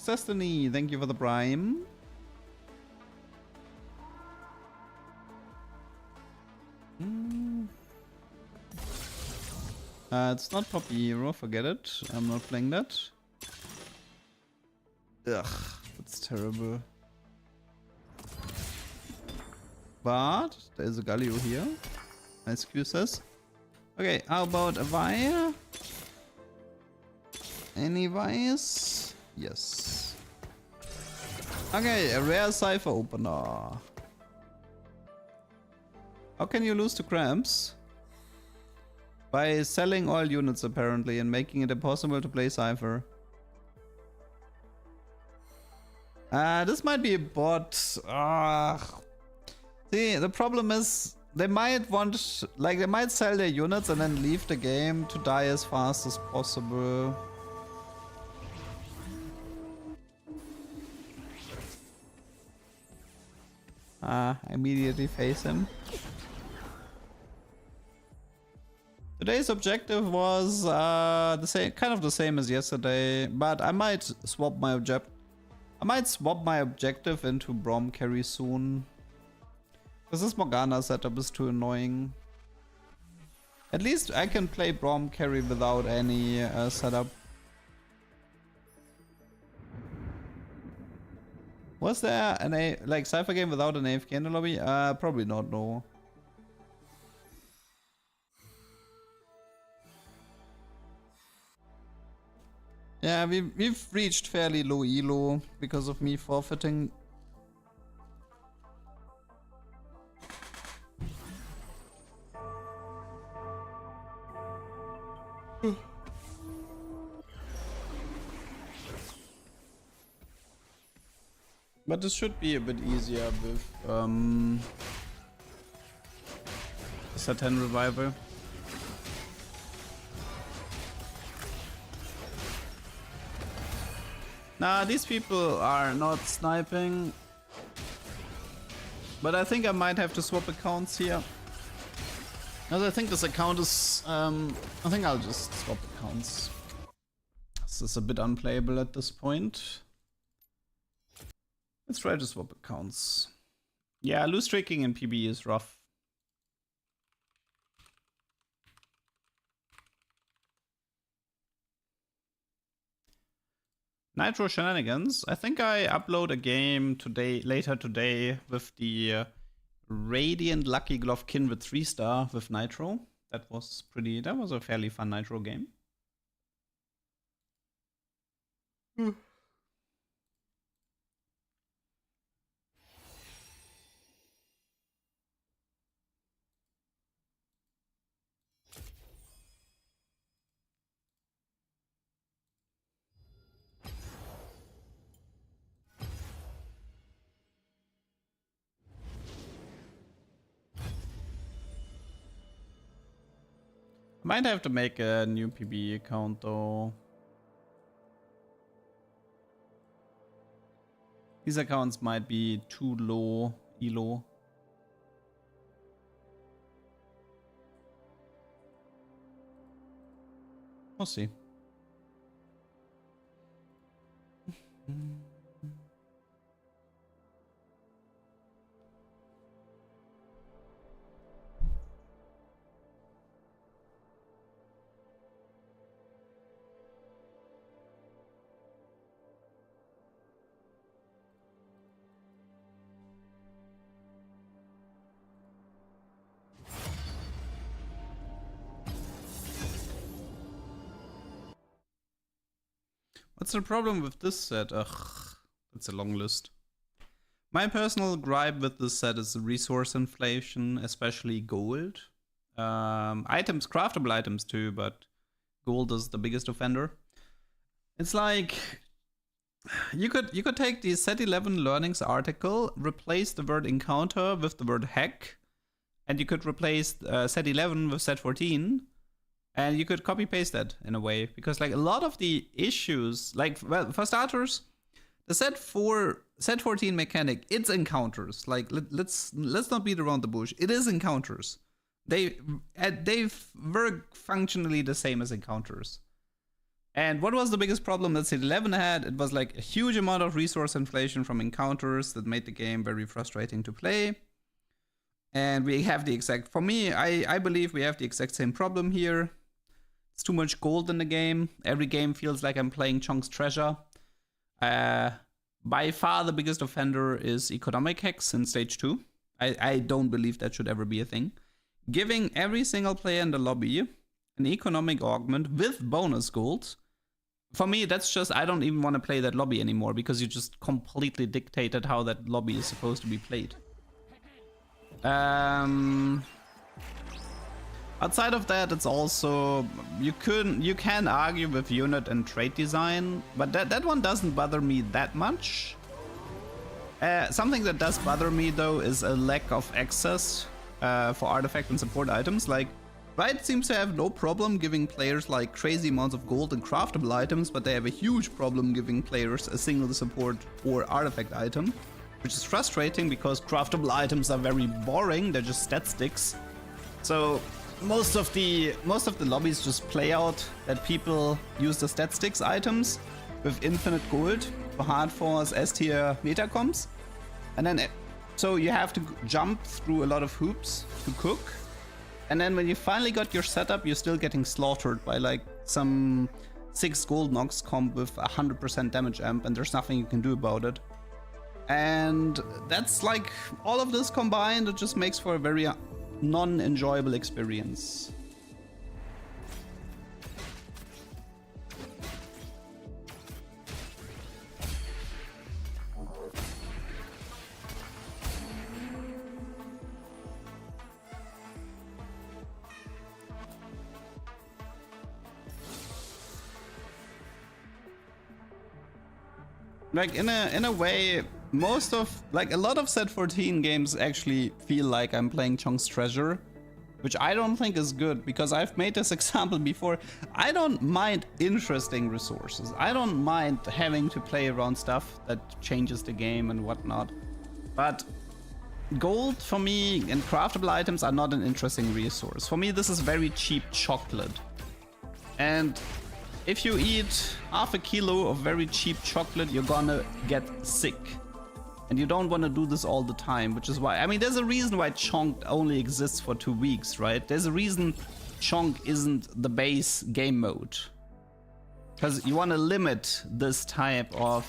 A: Destiny, thank you for the prime. It's not Poppy Hero, forget it. I'm not playing that. Ugh, that's terrible. But there's a Galio here. Nice excuses. Okay, how about a Vi? Any Vi's? Yes. Okay, a rare cipher opener. How can you lose to cramps? By selling all units apparently and making it impossible to play cipher. This might be a bot. See, the problem is they might want, like, they might sell their units and then leave the game to die as fast as possible. Immediately face him. Today's objective was the same, kind of the same as yesterday, but I might swap my objective. I might swap my objective into Braum carry soon, because this Morgana setup is too annoying. At least I can play Braum carry without any setup. Was there an like Cypher game without an AFK in the lobby? Probably not, no. Yeah, we've reached fairly low elo because of me forfeiting. But this should be a bit easier with set 10 revival. Nah, these people are not sniping. But I think I might have to swap accounts here. As I think this account is... I think I'll just swap accounts. This is a bit unplayable at this point. Let's try to swap accounts. Yeah, loose streaking in PBE is rough. Nitro Shenanigans. I think I upload a game today, later today, with the Radiant Lucky Glove Kin with 3-star with Nitro. That was a fairly fun Nitro game. Might have to make a new PBE account though. These accounts might be too low elo. We'll see. What's the problem with this set? Ugh, that's a long list. My personal gripe with this set is the resource inflation, especially gold. Items, craftable items too, but gold is the biggest offender. It's like you could take the set 11 learnings article, replace the word encounter with the word hack, and you could replace set 11 with set 14. And you could copy paste that in a way, because like a lot of the issues, like, well, for starters, the set 14 mechanic, it's encounters. Like let's not beat around the bush. It is encounters. They work functionally the same as encounters. And what was the biggest problem that set 11 had? It was like a huge amount of resource inflation from encounters that made the game very frustrating to play. And we have the exact, for me, I believe we have the exact same problem here. It's too much gold in the game. Every game feels like I'm playing Chunk's Treasure. By far the biggest offender is economic hacks in stage 2. I don't believe that should ever be a thing. Giving every single player in the lobby an economic augment with bonus gold. For me, that's just, I don't even want to play that lobby anymore, because you just completely dictated how that lobby is supposed to be played. Outside of that, it's also, you can argue with unit and trait design, but that one doesn't bother me that much. Something that does bother me though is a lack of access for artifact and support items. Like, Riot seems to have no problem giving players like crazy amounts of gold and craftable items, but they have a huge problem giving players a single support or artifact item. which is frustrating because craftable items are very boring. They're just stat sticks. So most of the lobbies just play out that people use the stat sticks items with infinite gold for hard force S tier meta comps, and then so you have to jump through a lot of hoops to cook. And then when you finally got your setup, you're still getting slaughtered by like some 6 gold Nox comp with 100% damage amp, and there's nothing you can do about it. And that's like all of this combined, it just makes for a very non-enjoyable experience. Like in a way, most of like a lot of set 14 games actually feel like I'm playing Chunk's Treasure, which I don't think is good, because I've made this example before. I don't mind interesting resources. I don't mind having to play around stuff that changes the game and whatnot. But gold for me and craftable items are not an interesting resource. For me, this is very cheap chocolate. And if you eat half a kilo of very cheap chocolate, you're gonna get sick. And you don't want to do this all the time, which is why, I mean, there's a reason why Chonk only exists for 2 weeks, right? There's a reason Chonk isn't the base game mode. Because you want to limit this type of...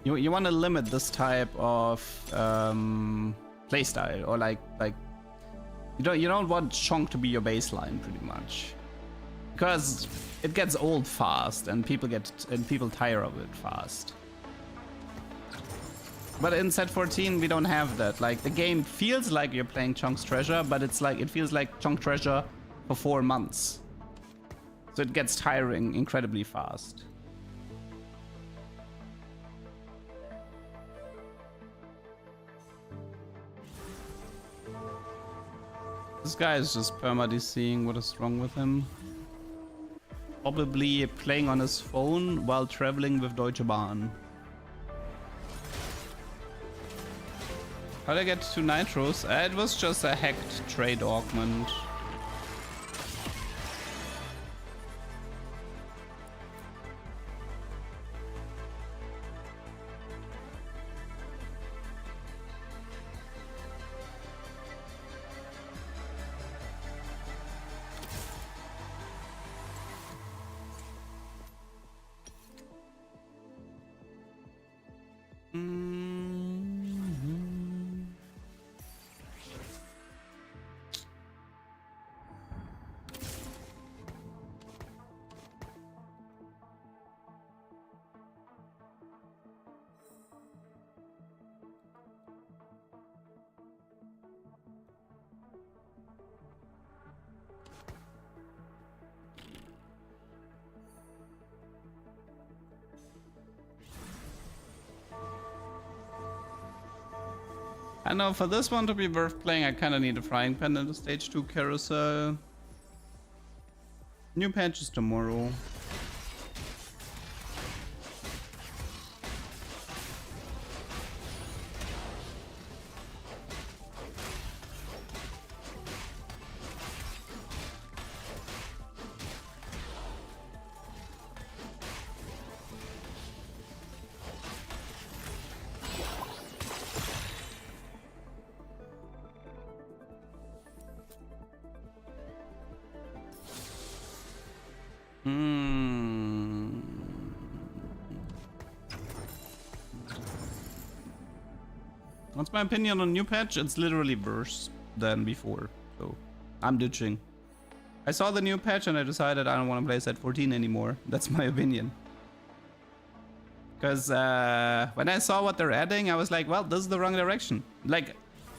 A: You want to limit this type of playstyle, or like you don't want Chonk to be your baseline, pretty much, because it gets old fast and people tire of it fast. But in set 14 we don't have that. Like, the game feels like you're playing Chunk's Treasure, but it's like it feels like Chunk Treasure for 4 months. So it gets tiring incredibly fast. This guy is just perma-DCing. What is wrong with him? Probably playing on his phone while traveling with Deutsche Bahn. How did I get 2 nitros? It was just a hacked trade augment. I know, for this one to be worth playing, I kind of need a frying pan in the stage 2 carousel. New patches tomorrow. What's my opinion on new patch? It's literally worse than before, so I'm ditching. I saw the new patch and I decided I don't want to play set 14 anymore. That's my opinion. Because when I saw what they're adding, I was like, well, this is the wrong direction. Like,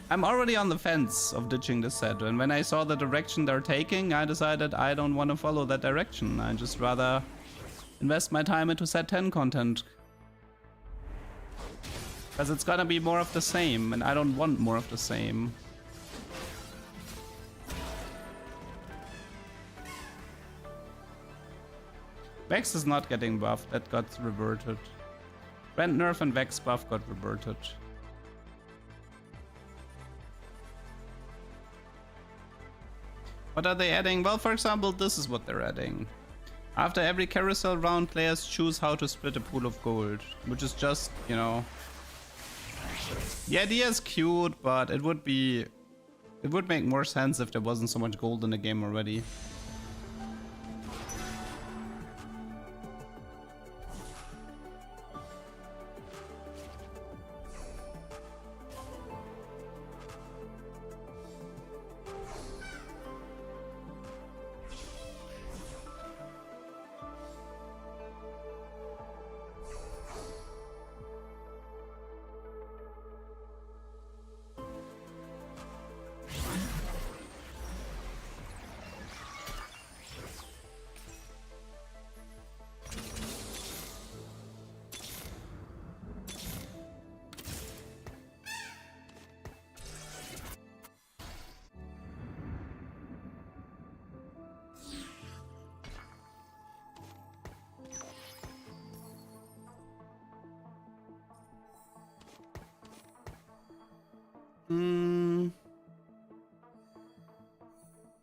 A: I'm already on the fence of ditching this set, and when I saw the direction they're taking, I decided I don't want to follow that direction. I'd just rather invest my time into set 10 content. Because it's gonna be more of the same, and I don't want more of the same. Vex is not getting buffed. That got reverted. Rend nerf and Vex buff got reverted. What are they adding? Well, for example, this is what they're adding. After every carousel round, players choose how to split a pool of gold, which is just, you know... The idea is cute, but it would make more sense if there wasn't so much gold in the game already.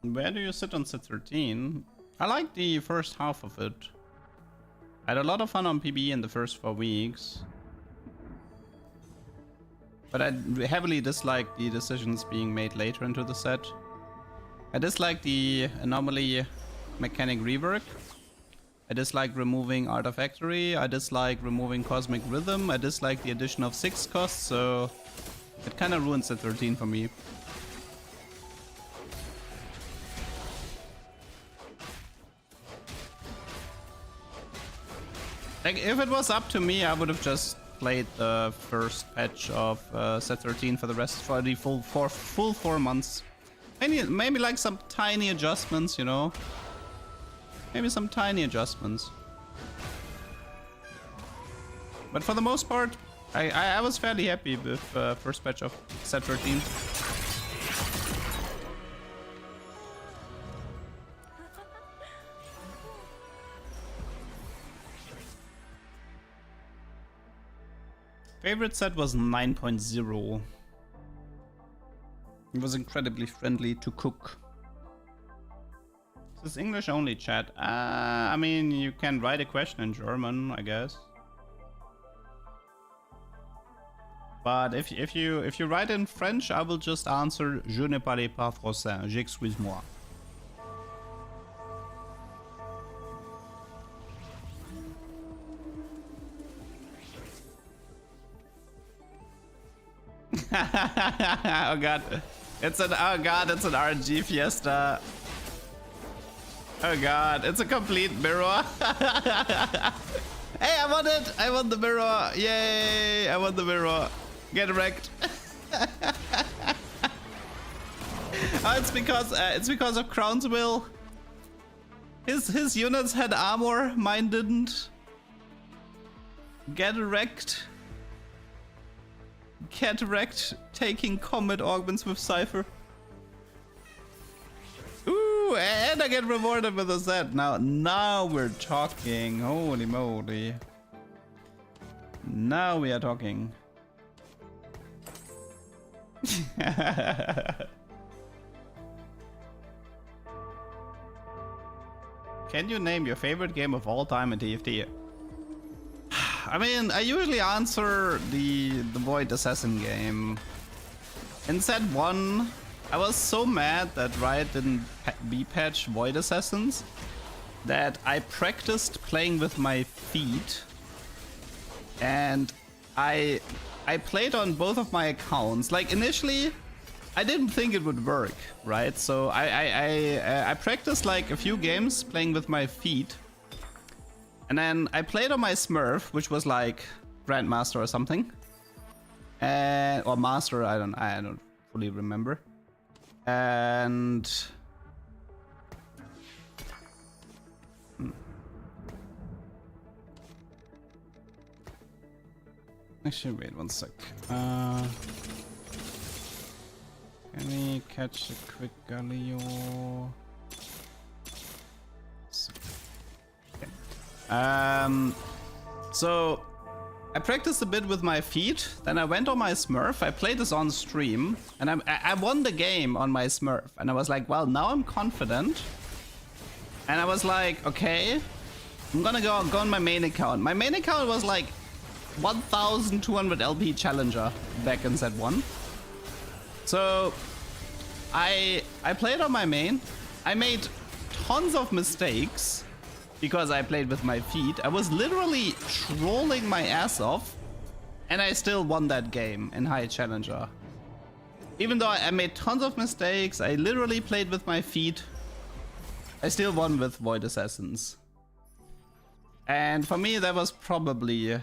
A: Where do you sit on set 13? I like the first half of it. I had a lot of fun on PBE in the first 4 weeks. But I heavily dislike the decisions being made later into the set. I dislike the anomaly mechanic rework. I dislike removing Artifactory. I dislike removing Cosmic Rhythm. I dislike the addition of 6 costs, so it kind of ruins set 13 for me. Like, if it was up to me, I would have just played the first patch of set 13 for the rest for the full 4 months. Maybe like some tiny adjustments, you know? Maybe some tiny adjustments. But for the most part, I was fairly happy with first patch of set 13. Favorite set was 9.0. It was incredibly friendly to cook. This is English only, chat. I mean, you can write a question in German, I guess. But if you write in French, I will just answer Je ne parle pas français. J'excuse-moi. Oh god. It's an RNG fiesta. Oh god, it's a complete mirror. Hey, I won it! I won the mirror! Yay! I won the mirror. Get wrecked. Oh, it's because of Crown's will. His units had armor, mine didn't. Get wrecked. Get wrecked taking combat augments with Cypher. Ooh, and I get rewarded with a set. Now we're talking. Holy moly. Now we are talking. Can you name your favorite game of all time in TFT? I mean, I usually answer the Void Assassin game. In set 1, I was so mad that Riot didn't B-patch Void Assassins that I practiced playing with my feet, and I played on both of my accounts. Like, initially, I didn't think it would work, right? So I practiced like a few games playing with my feet. And then I played on my Smurf, which was like Grandmaster or something, or Master. I don't fully remember. And actually, wait 1 sec. Can we catch a quick Galio? Okay. So I practiced a bit with my feet, then I went on my Smurf, I played this on stream, and I won the game on my Smurf, and I was like, well, now I'm confident. And I was like, okay, I'm gonna go on my main account. My main account was like 1200 LP Challenger back in set 1. So I played on my main. I made tons of mistakes because I played with my feet. I was literally trolling my ass off, and I still won that game in High Challenger. Even though I made tons of mistakes, I literally played with my feet. I still won with Void Assassins. And for me, that was probably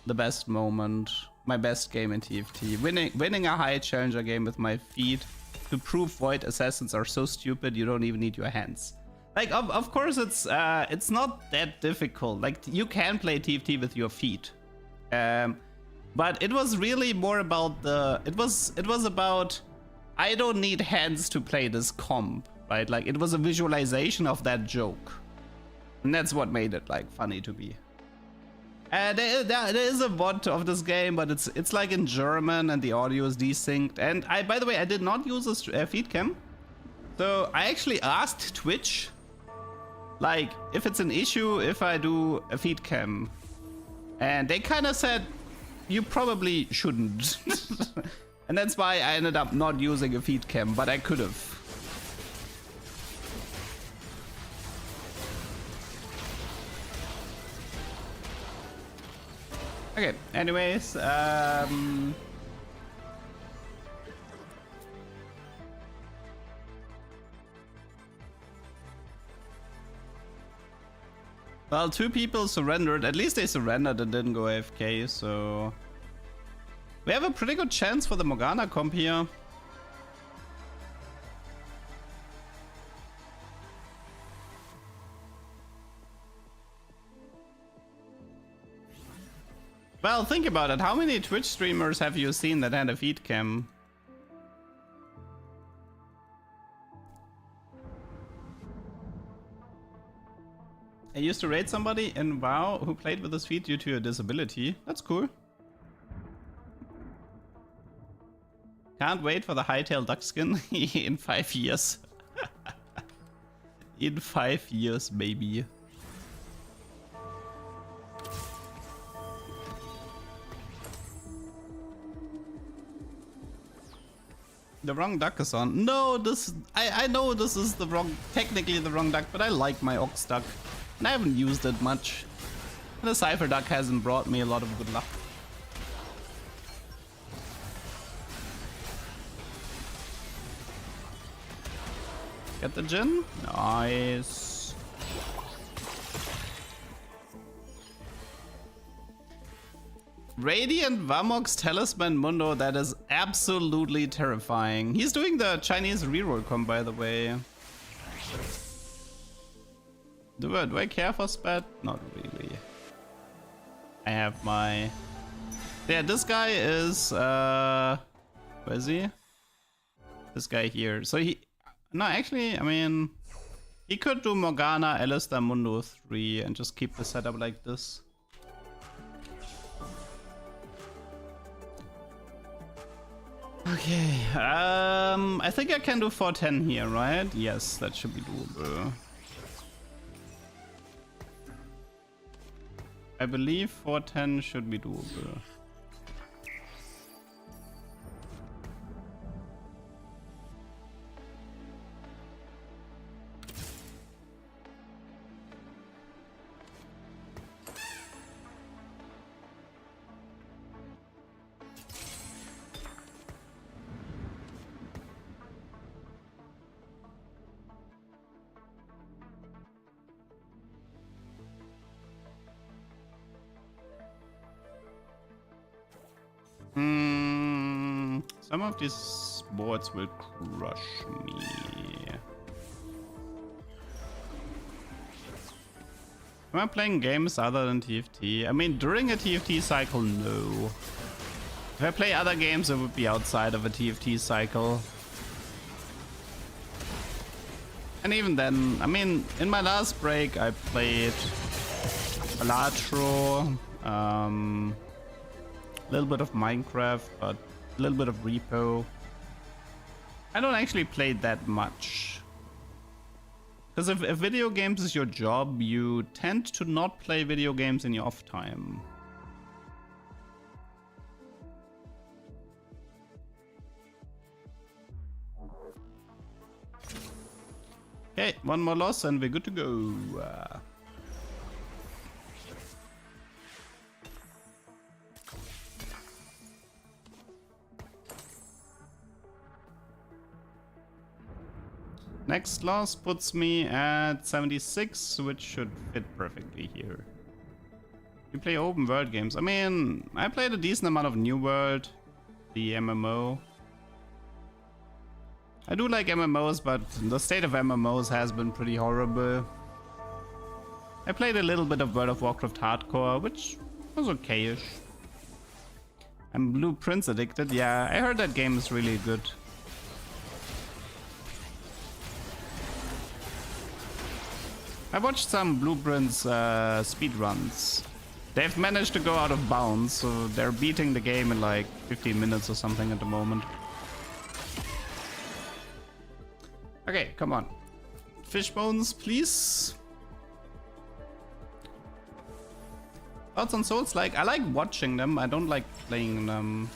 A: the best moment, my best game in TFT. Winning a High Challenger game with my feet to prove Void Assassins are so stupid you don't even need your hands. Like, of course, it's not that difficult. Like, you can play TFT with your feet, but it was really more about the. It was about, I don't need hands to play this comp, right? Like, it was a visualization of that joke, and that's what made it like funny to me. There is a VOD of this game, but it's like in German and the audio is desynced. And by the way, I did not use a feed cam, so I actually asked Twitch, like, if it's an issue if I do a feed cam, and they kind of said you probably shouldn't. And that's why I ended up not using a feed cam, but I could have. Okay, anyways, well, 2 people surrendered. At least they surrendered and didn't go AFK, so we have a pretty good chance for the Morgana comp here. Well, think about it. How many Twitch streamers have you seen that had a feed cam? I used to raid somebody in WoW who played with his feet due to a disability. That's cool. Can't wait for the hightail duck skin in 5 years. In 5 years, maybe. The wrong duck is on. No, I know this is the wrong, technically the wrong duck, but I like my ox duck. And I haven't used it much. And the Cypher duck hasn't brought me a lot of good luck. Get the Jin? Nice. Radiant Vamox Talisman Mundo, that is absolutely terrifying. He's doing the Chinese reroll comp, by the way. Do I care for Spat? Not really. I have my... Yeah, this guy is... Where is he? This guy here. So he... No, actually, I mean... He could do Morgana, Alistair, Mundo 3 and just keep the setup like this. Okay, I think I can do 410 here, right? Yes, that should be doable. I believe 410 should be doable. Some of these boards will crush me. Am I playing games other than TFT? I mean, during a TFT cycle, no. If I play other games, it would be outside of a TFT cycle. And even then, I mean, in my last break, I played Elatro, a little bit of Minecraft, but a little bit of Repo. I don't actually play that much. Because if video games is your job, you tend to not play video games in your off time. Okay, one more loss and we're good to go. Next loss puts me at 76, which should fit perfectly here. You play open world games. I mean, I played a decent amount of New World, the MMO. I do like MMOs, but the state of MMOs has been pretty horrible. I played a little bit of World of Warcraft Hardcore, which was okay-ish. I'm Blueprints addicted. Yeah, I heard that game is really good. I watched some Blueprints speedruns. They've managed to go out of bounds, so they're beating the game in like 15 minutes or something at the moment. Okay, come on. Fish bones, please. Thoughts on Souls? Like, I like watching them. I don't like playing them.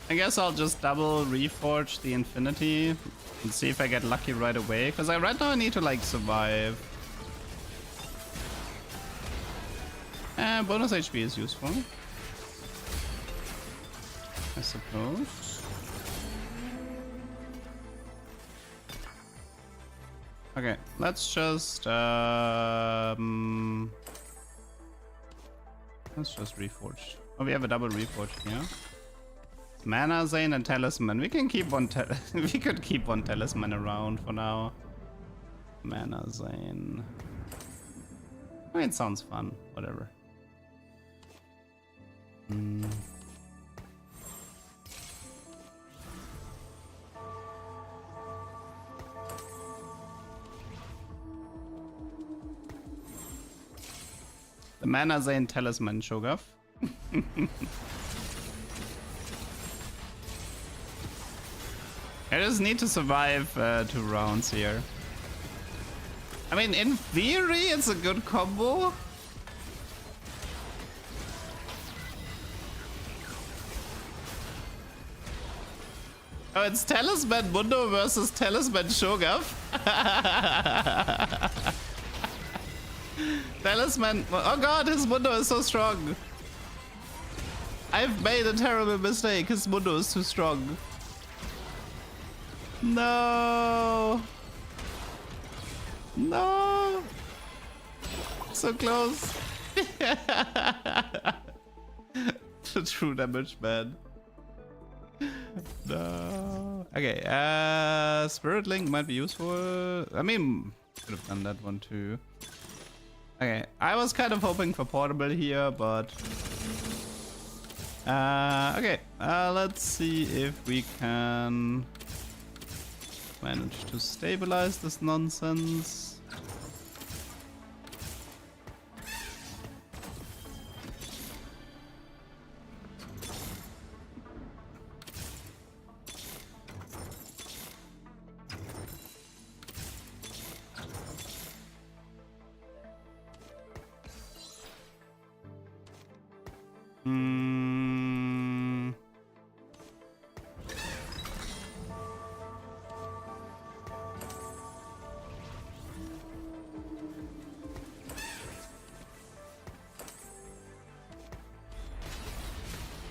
A: I guess I'll just double reforge the Infinity and see if I get lucky right away. Because right now I need to like survive. Bonus HP is useful, I suppose. Okay, let's just reforge. Oh, we have a double reforge here. Mana Zane and Talisman. We can keep one. We could keep one Talisman around for now. Mana Zane. I mean, it sounds fun. Whatever. The Mana Zane Talisman Shoguff. I just need to survive 2 rounds here. I mean, in theory, it's a good combo. Oh, it's Talisman Mundo versus Talisman Shoguff. Talisman. Oh god, his Mundo is so strong. I've made a terrible mistake. His Mundo is too strong. No. No. So close. The true damage, man. No. Okay, Spirit Link might be useful. I mean, could have done that one too. Okay, I was kind of hoping for portable here, but okay, let's see if we can manage to stabilize this nonsense.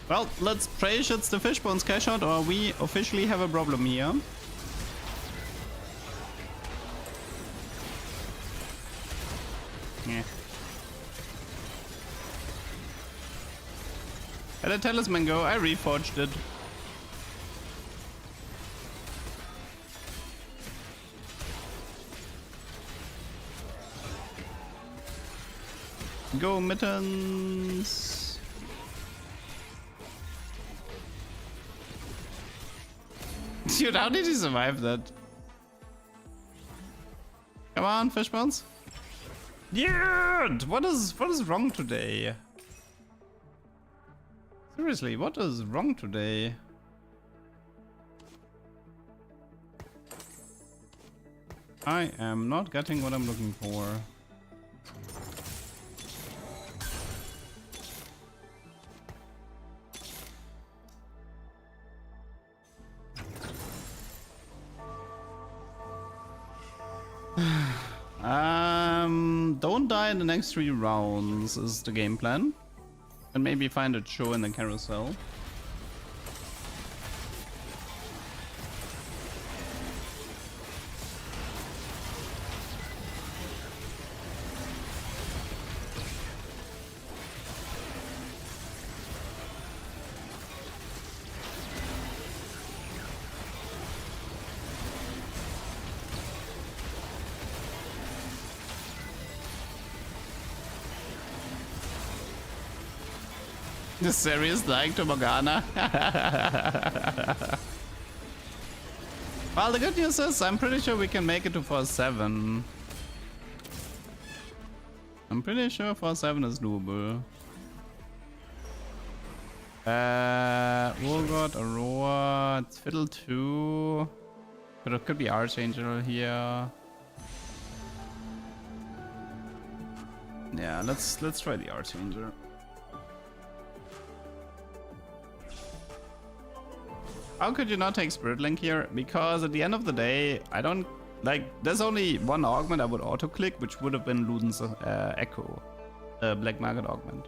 A: Well, let's pray it's the Fishbones cash out, or we officially have a problem here. Yeah. Let a Talisman go. I reforged it. Go mittens. Dude, how did he survive that? Come on, fish bones. Dude, what is wrong today? Seriously, what is wrong today? I am not getting what I'm looking for. Don't die in the next 3 rounds is the game plan. And maybe find a show in the carousel. The serious like to Morgana. Well, the good news is I'm pretty sure we can make it to 4-7. I'm pretty sure 4-7 is doable. Urgot, Aurora, it's Fiddle 2. But it could be Archangel here. Yeah, let's try the Archangel. How could you not take Spirit Link here? Because at the end of the day, I don't like. There's only one augment I would auto click, which would have been Luden's Echo, Black Market augment.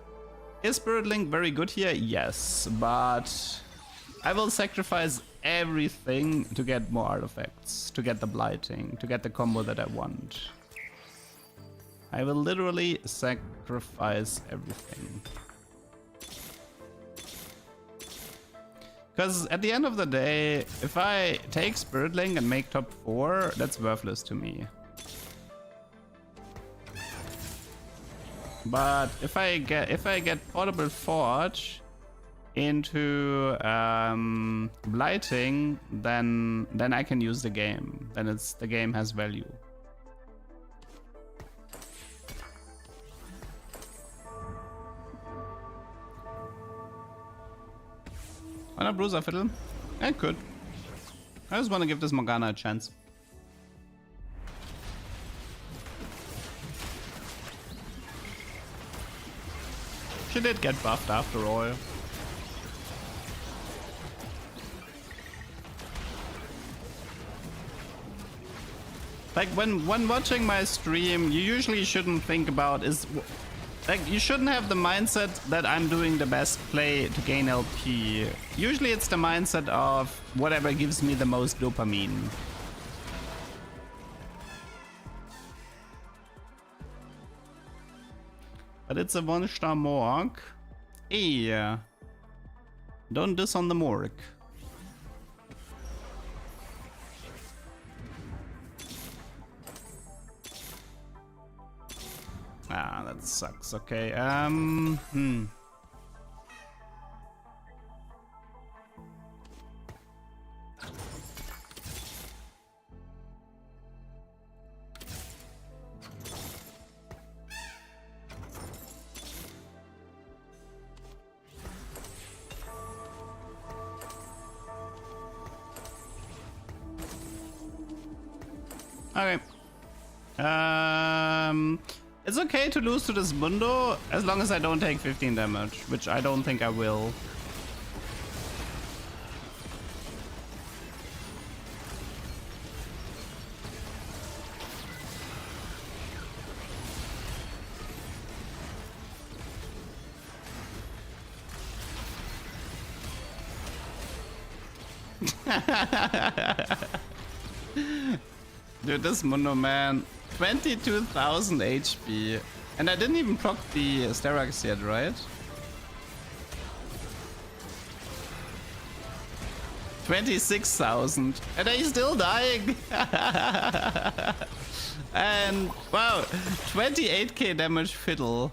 A: Is Spirit Link very good here? Yes, but I will sacrifice everything to get more artifacts, to get the blighting, to get the combo that I want. I will literally sacrifice everything. Because at the end of the day, if I take Spirit Link and make top 4, that's worthless to me. But if I get Portable Forge into blighting, then I can use the game. Then the game has value. Why not Bruiser Fiddle? I could. I just want to give this Morgana a chance. She did get buffed after all. Like when watching my stream, you usually shouldn't think about like, you shouldn't have the mindset that I'm doing the best play to gain LP. Usually it's the mindset of whatever gives me the most dopamine. But it's a 1-star Morg. Hey, don't diss on the Morg. Ah, that sucks. Okay, okay. It's okay to lose to this Mundo as long as I don't take 15 damage, which I don't think I will. Dude, this Mundo, man. 22,000 HP. And I didn't even proc the Sterax yet, right? 26,000. And he's still dying. And wow, 28k damage Fiddle.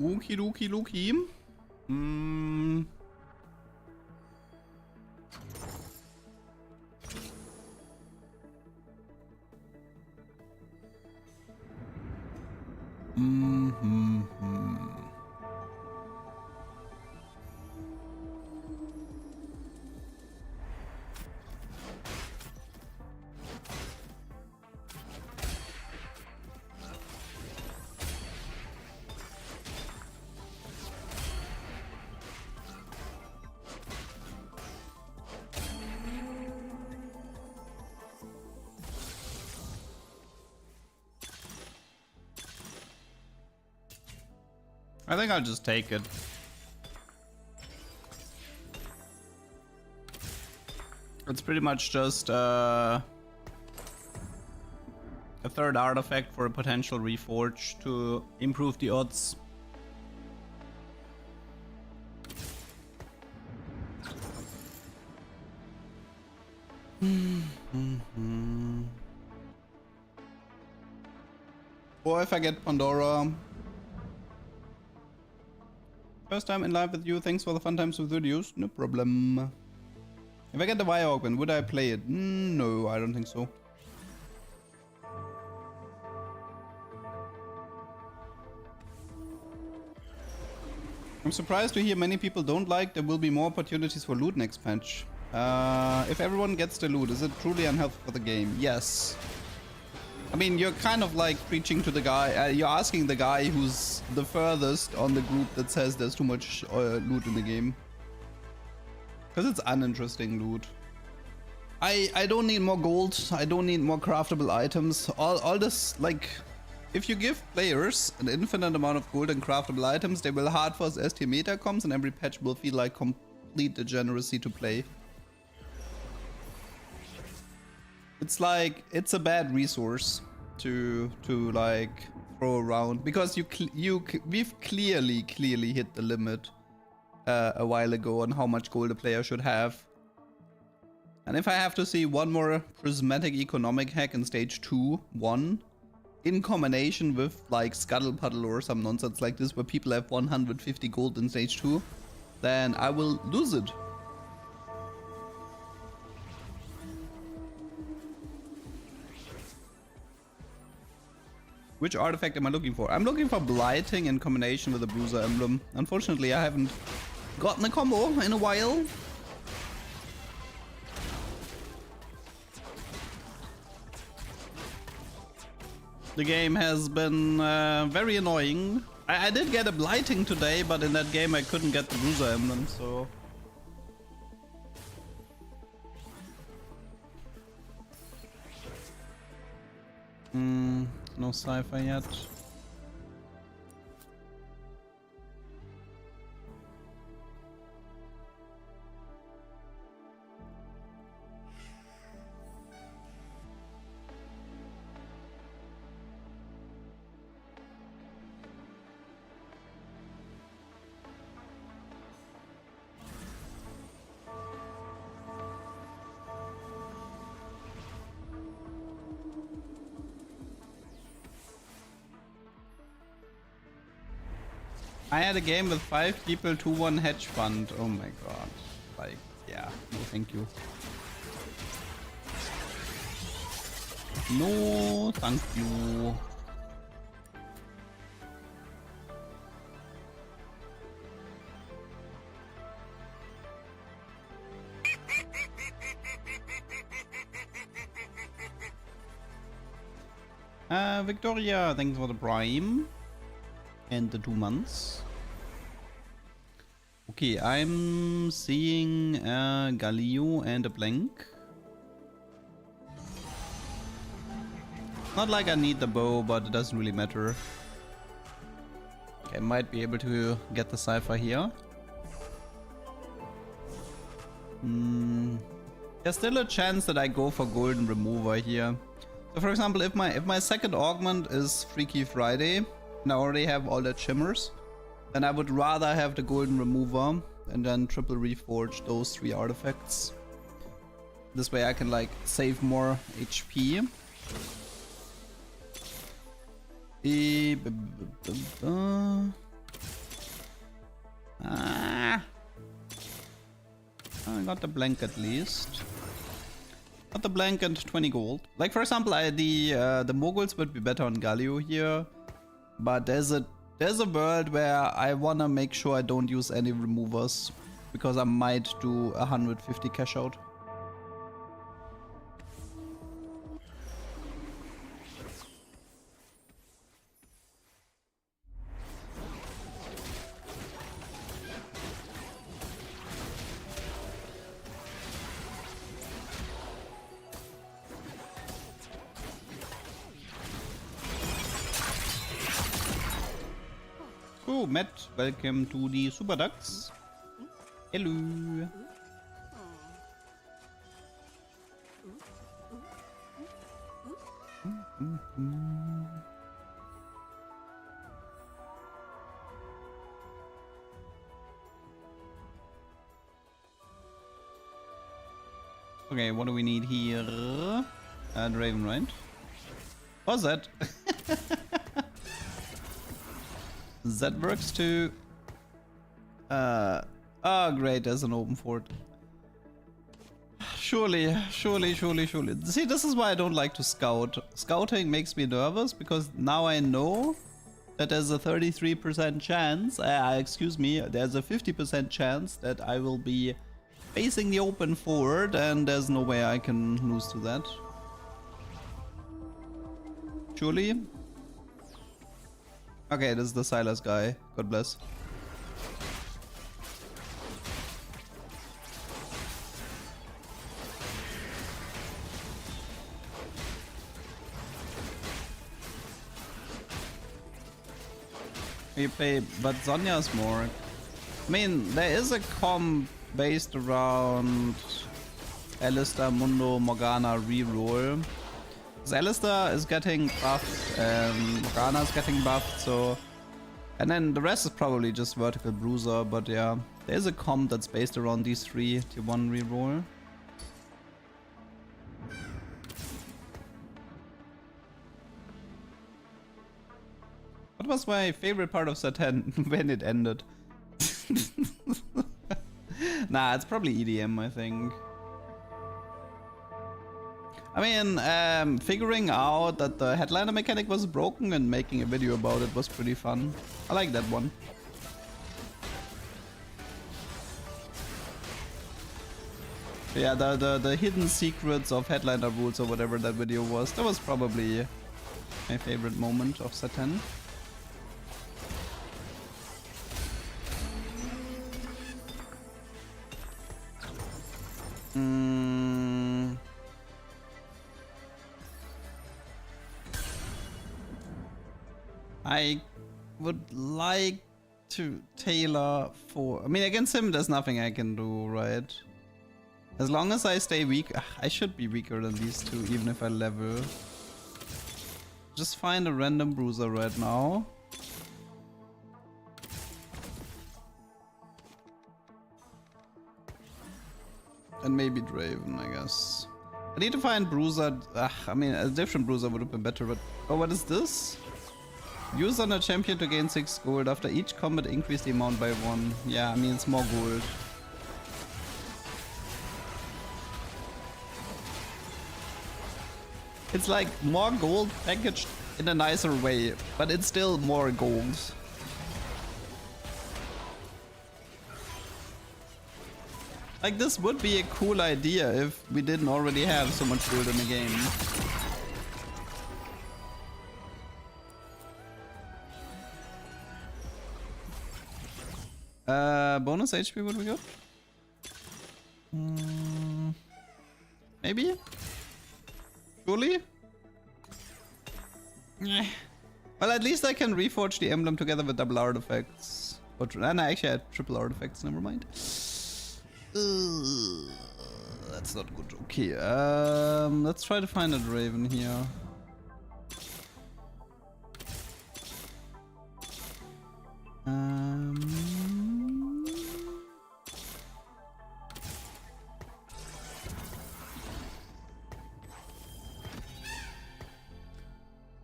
C: Okie dokie dokie. Hmm.
A: I think I'll just take it. It's pretty much just a third artifact for a potential reforge to improve the odds. Or if I get Pandora. First time in live with you, thanks for the fun times with videos, no problem. If I get the Wire Augment, would I play it? No, I don't think so. I'm surprised to hear many people don't like there will be more opportunities for loot next patch. If everyone gets the loot, is it truly unhelpful for the game? Yes. I mean, you're kind of like preaching to the guy, you're asking the guy who's the furthest on the group that says there's too much loot in the game. Because it's uninteresting loot. I don't need more gold, I don't need more craftable items. All this, like, if you give players an infinite amount of gold and craftable items, they will hard force ST meta comms and every patch will feel like complete degeneracy to play. It's like, it's a bad resource to like throw around because we've clearly hit the limit a while ago on how much gold a player should have. And if I have to see one more prismatic economic hack in stage 1 in combination with like Scuttle Puddle or some nonsense like this where people have 150 gold in stage 2, then I will lose it. Which artifact am I looking for? I'm looking for Blighting in combination with the Bruiser emblem. Unfortunately, I haven't gotten a combo in a while. The game has been very annoying. I did get a Blighting today, but in that game I couldn't get the Bruiser emblem, so... no cipher yet. I had a game with 5 people, 2-1 hedge fund. Oh my god. Like, yeah. No, thank you. No, thank you. Victoria, thanks for the Prime. And the 2 months. Okay, I'm seeing a Galio and a blank. Not like I need the bow, but it doesn't really matter. Okay, I might be able to get the cipher here. There's still a chance that I go for golden remover here. So for example, if my second augment is Freaky Friday, and I already have all the shimmers, then I would rather have the golden remover and then triple reforge those 3 artifacts. This way I can like save more HP. I got the blank at least. Got the blank and 20 gold. Like for example, the moguls would be better on Galio here, but there's a world where I wanna make sure I don't use any removers because I might do 150 cash out. Oh, Matt, welcome to the Super Ducks. Hello. Okay, what do we need here? Draven, right? What's that? That works too. Oh great, there's an open fort. Surely. See, this is why I don't like to scout. Scouting makes me nervous because now I know that there's a 33% chance, excuse me, there's a 50% chance that I will be facing the open fort and there's no way I can lose to that. Surely. Okay, this is the Silas guy. God bless. We play, but Sonya's more. I mean, there is a comp based around Alistair, Mundo, Morgana reroll. Alistair is getting buffed and Morgana is getting buffed, so... And then the rest is probably just vertical Bruiser, but yeah. There's a comp that's based around these three tier 1 reroll. What was my favorite part of set 10 when it ended? Nah, it's probably EDM, I think. I mean, figuring out that the headliner mechanic was broken and making a video about it was pretty fun. I like that one. Yeah, the hidden secrets of headliner rules or whatever that video was, that was probably my favorite moment of set 10. I would like to tailor for... I mean, against him there's nothing I can do, right? As long as I stay weak... I should be weaker than these two, even if I level. Just find a random bruiser right now. And maybe Draven, I guess. I need to find bruiser... I mean, a different bruiser would have been better, but... Oh, what is this? Use on a champion to gain 6 gold. After each combat, increase the amount by 1. Yeah, I mean, it's more gold. It's like more gold packaged in a nicer way, but it's still more gold. Like, this would be a cool idea if we didn't already have so much gold in the game. Bonus HP, what we got? Maybe? Surely? Well, at least I can reforge the emblem together with double artifacts. Or no, actually I had triple artifacts, never mind. That's not good. Okay, let's try to find a Draven here.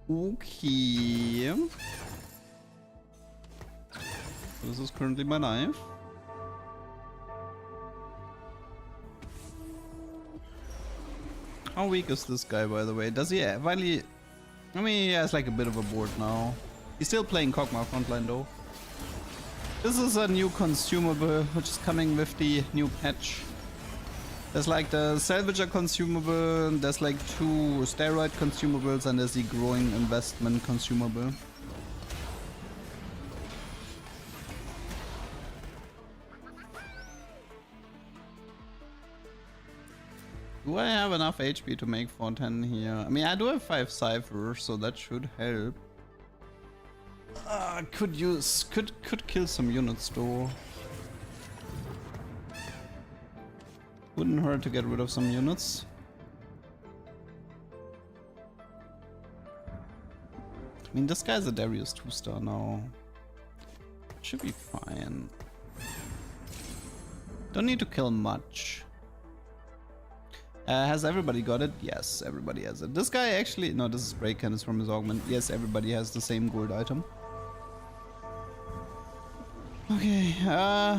A: Okay. This is currently my knife. How weak is this guy, by the way? Does he finally... I mean, he has like a bit of a board now. He's still playing Kog'Maw frontline though. This is a new consumable, which is coming with the new patch. There's like the Salvager consumable, there's like 2 steroid consumables, and there's the growing investment consumable. Do I have enough HP to make 410 here? I mean, I do have 5 ciphers, so that should help. Could kill some units though. Wouldn't hurt to get rid of some units. I mean, this guy's a Darius 2-star now. Should be fine. Don't need to kill much. Has everybody got it? Yes, everybody has it. This guy actually... No, this is spray cannons from his augment. Yes, everybody has the same gold item. Okay,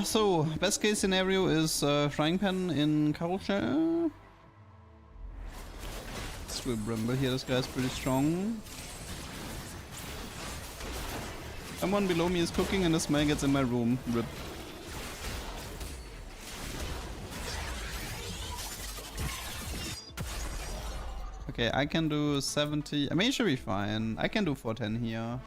A: so best case scenario is frying pan in carousel. Let's do a brimble here. This guy's pretty strong. Someone below me is cooking and the smell gets in my room. Rip. Okay, I can do 70. I mean, it should be fine. I can do 410 here.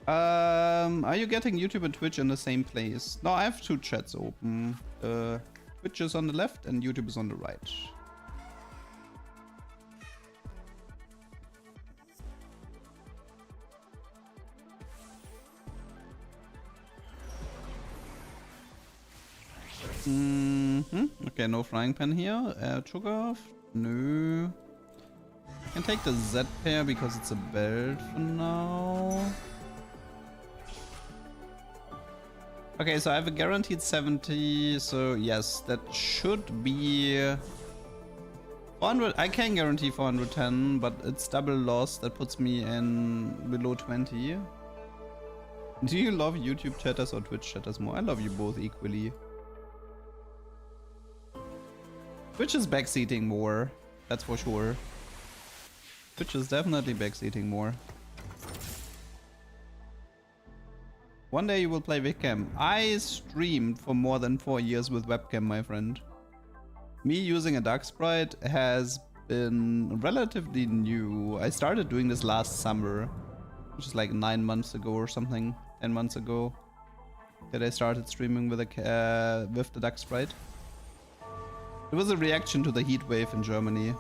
A: Are you getting YouTube and Twitch in the same place? No, I have 2 chats open. Twitch is on the left and YouTube is on the right. Okay, no frying pan here. Chugaf? No. I can take the Z pair because it's a belt for now. Okay, so I have a guaranteed 70, so yes, that should be 400. I can guarantee 410, but it's double loss. That puts me in below 20. Do you love YouTube chatters or Twitch chatters more? I love you both equally. Twitch is backseating more, that's for sure. Twitch is definitely backseating more. One day you will play webcam. I streamed for more than 4 years with webcam, my friend. Me using a dark sprite has been relatively new. I started doing this last summer, which is like 9 months ago or something, 10 months ago, that I started streaming with the dark sprite. It was a reaction to the heat wave in Germany.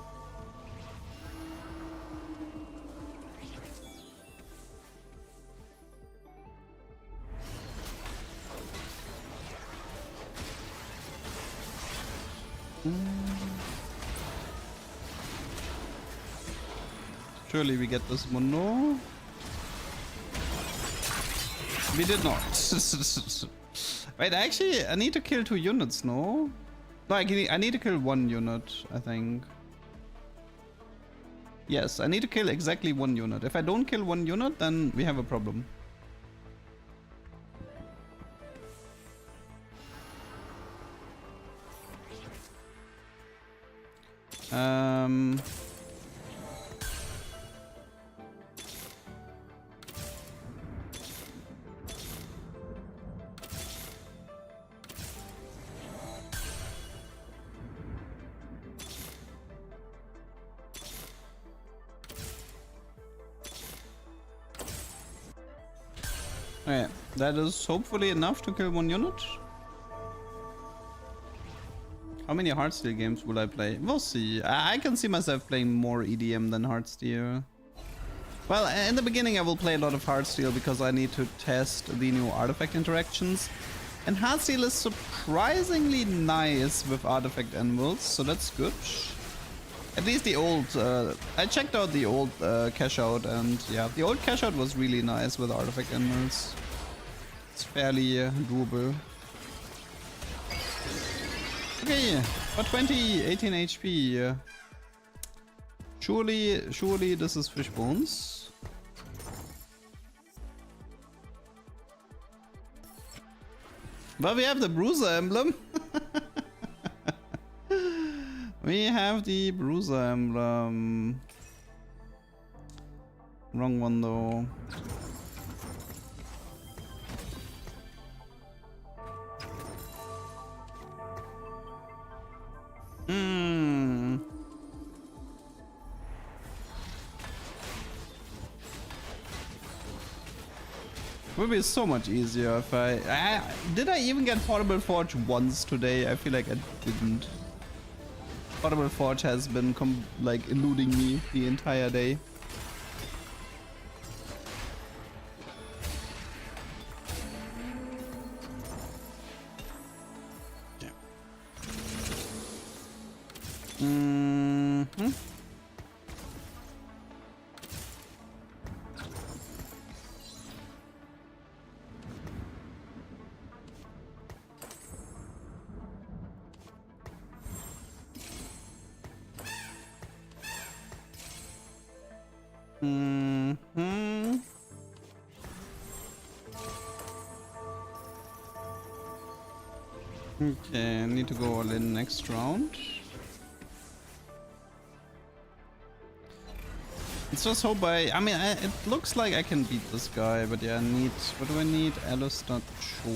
A: Surely we get this one, no? We did not. Wait, actually, I need to kill 2 units, no? No, I need to kill 1 unit, I think. Yes, I need to kill exactly 1 unit. If I don't kill 1 unit, then we have a problem. Okay, that is hopefully enough to kill 1 unit. How many Heartsteel games will I play? We'll see. I can see myself playing more EDM than Heartsteel. Well, in the beginning I will play a lot of Heartsteel because I need to test the new artifact interactions. And Heartsteel is surprisingly nice with artifact anvils, so that's good. At least the old... I checked out the old cash out, and yeah, the old cash out was really nice with artifact anvils. It's fairly doable. Okay, for 20, 18 HP. Surely this is fish bones. But we have the Bruiser emblem. I We have the Bruiser emblem. Wrong one though. Hmm. Would be so much easier if did I even get Portable Forge once today? I feel like I didn't. Portable Forge has been like eluding me the entire day. Yeah. Mm-hmm. Mm-hmm. Okay, I need to go all in next round. Let's just hope I mean, it looks like I can beat this guy, but yeah, I need, what do I need? Alistair Cho.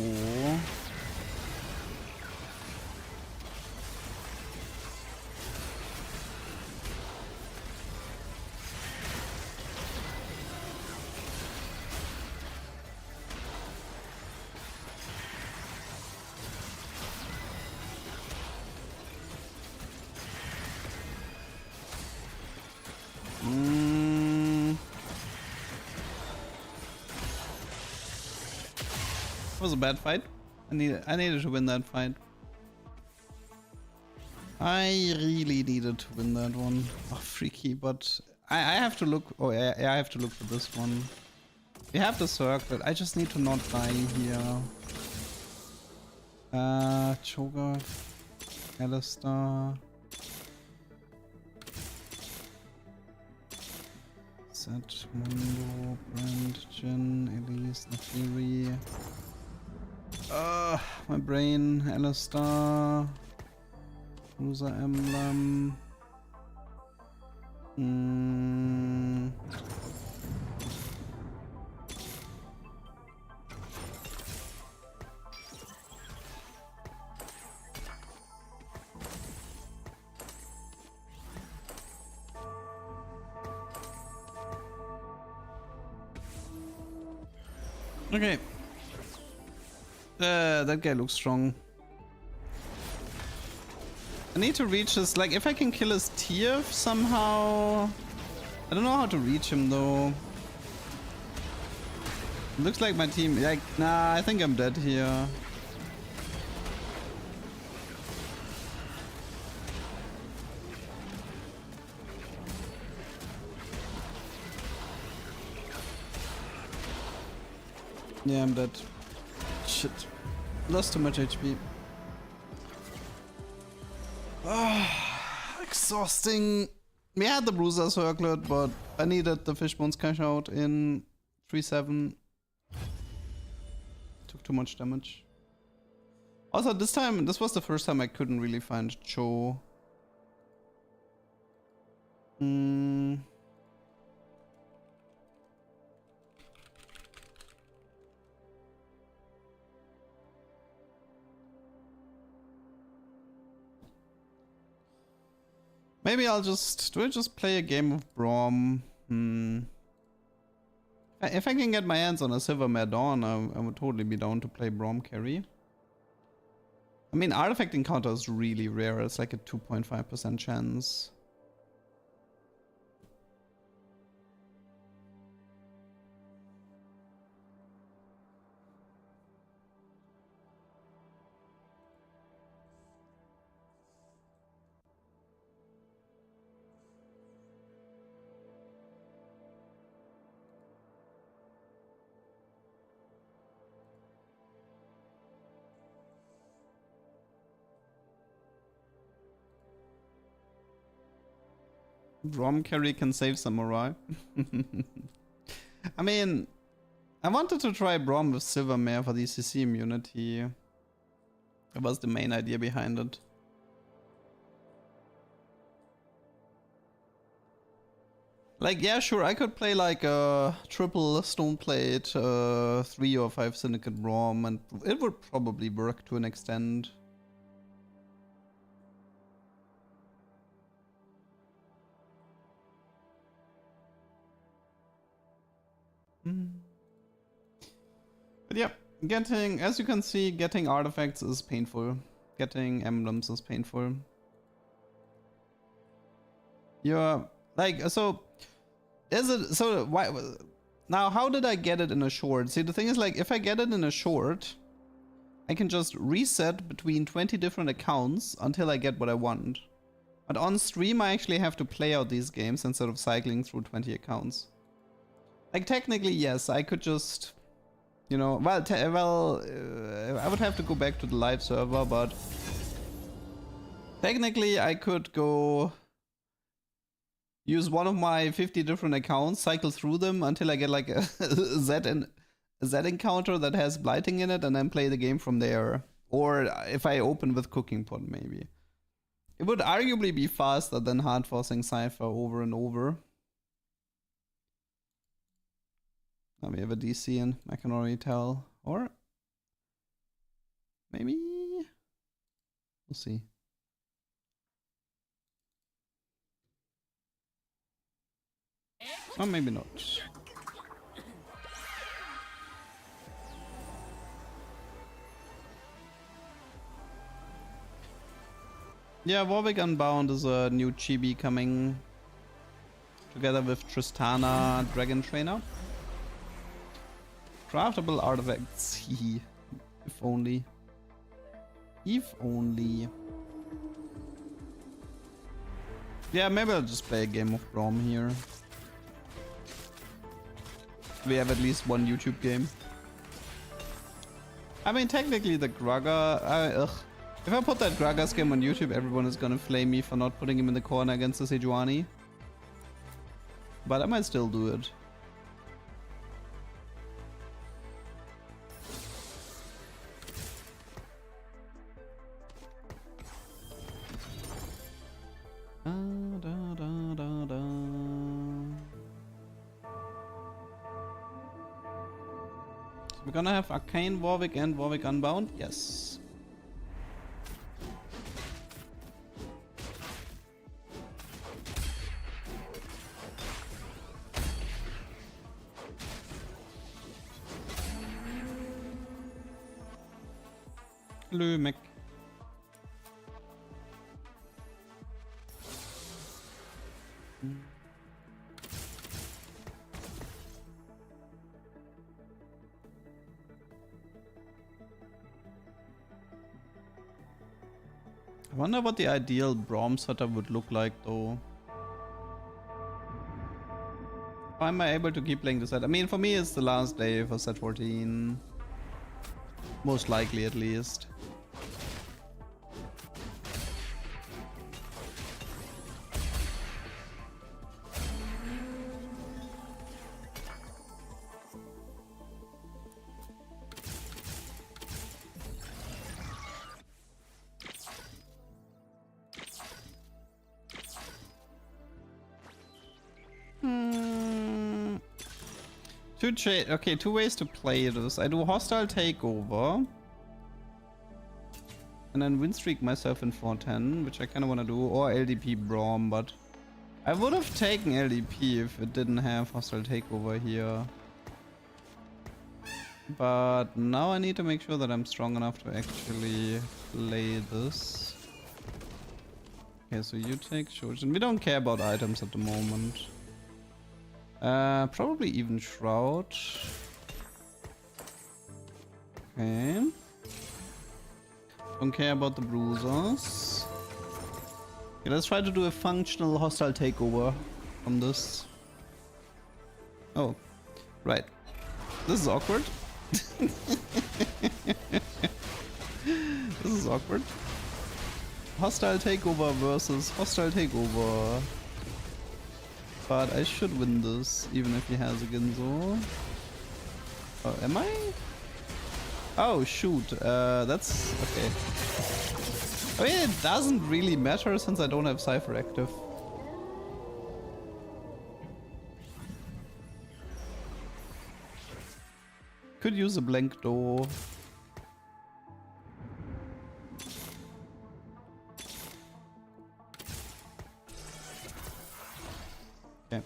A: It was a bad fight. I needed to win that fight. I really needed to win that one. Oh, freaky, but I have to look. Oh, yeah, I have to look for this one. We have the circle. I just need to not die here. Cho'Gath, Alistair. Set, Mundo, Brand, Jin, Elise, Neferi. My brain, Alistair. Bruiser emblem. Okay. That guy looks strong. I need to reach his, like, if I can kill his TF somehow. I don't know how to reach him though. Looks like my team, like, nah, I think I'm dead here. Yeah, I'm dead. Shit. Lost too much HP. Exhausting. We had the Bruiser circlet, but I needed the Fishbones cash out in 3-7. Took too much damage. Also, this was the first time I couldn't really find Cho. Maybe I'll just... Do I just play a game of Braum? If I can get my hands on a Silvermare Dawn, I would totally be down to play Braum carry. I mean, Artifact Encounter is really rare. It's like a 2.5% chance. Braum carry can save Samurai. I mean, I wanted to try Braum with Silvermare for the CC immunity. That was the main idea behind it. Like, yeah, sure, I could play like a triple Stoneplate, 3 or 5 Syndicate Braum, and it would probably work to an extent. But yeah, getting, as you can see, getting artifacts is painful. Getting emblems is painful. You're like, so is it, so why now, how did I get it in a short? See, the thing is, like, if I get it in a short, I can just reset between 20 different accounts until I get what I want. But on stream I actually have to play out these games instead of cycling through 20 accounts. Like, technically, yes, I could just, you know, well, I would have to go back to the live server, but technically I could go use one of my 50 different accounts, cycle through them until I get like a Z encounter that has blighting in it, and then play the game from there. Or if I open with Cooking Pot, maybe. It would arguably be faster than hard forcing Cypher over and over. Now we have a DC in, I can already tell. Or maybe we'll see. Or maybe not. Yeah, Warwick Unbound is a new chibi coming together with Tristana, Dragon Trainer. Craftable artifacts, if only. If only. Yeah, maybe I'll just play a game of Braum here. We have at least one YouTube game. I mean, technically the Gragas... If I put that Gragas game on YouTube, everyone is gonna flame me for not putting him in the corner against the Sejuani. But I might still do it. We're gonna have Arcane Warwick and Warwick Unbound? Yes. Hello, Mac. I wonder what the ideal Braum setup would look like, though. How am I able to keep playing the set? I mean, for me, it's the last day for set 14. Most likely, at least. Okay, two ways to play this. I do Hostile Takeover. And then win streak myself in 410, which I kind of want to do. Or LDP Braum, but I would have taken LDP if it didn't have Hostile Takeover here. But now I need to make sure that I'm strong enough to actually play this. Okay, so you take Shojin. We don't care about items at the moment. Probably even Shroud. Okay. Don't care about the Bruisers. Okay, let's try to do a functional Hostile Takeover from this. Oh, right. This is awkward. This is awkward. Hostile Takeover versus Hostile Takeover. But I should win this, even if he has a Ginzo. Oh, am I? Oh, shoot. That's... okay. I mean, it doesn't really matter since I don't have Cypher active. Could use a blank door. Okay.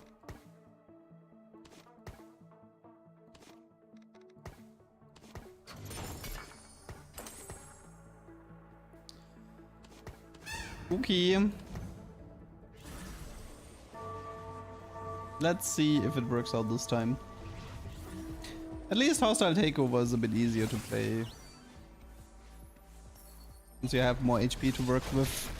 A: Okay. Let's see if it works out this time. At least hostile takeover is a bit easier to play. Since you have more HP to work with.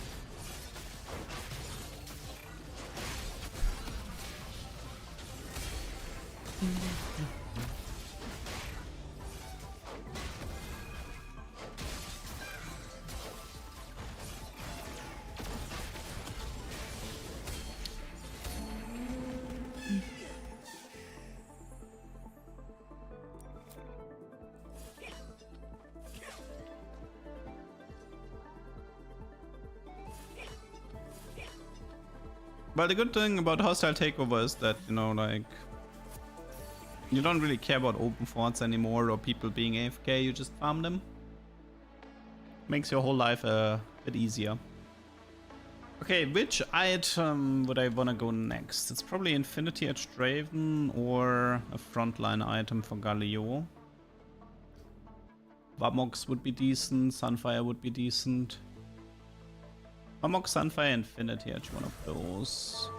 A: But the good thing about hostile takeover is that, you know, like, you don't really care about open forts anymore or people being AFK, you just farm them. Makes your whole life a bit easier. Okay, which item would I want to go next? It's probably Infinity Edge Draven or a frontline item for Galio. Vamox would be decent, Sunfire would be decent. Amok, Sunfire, Infinity Edge, one of those.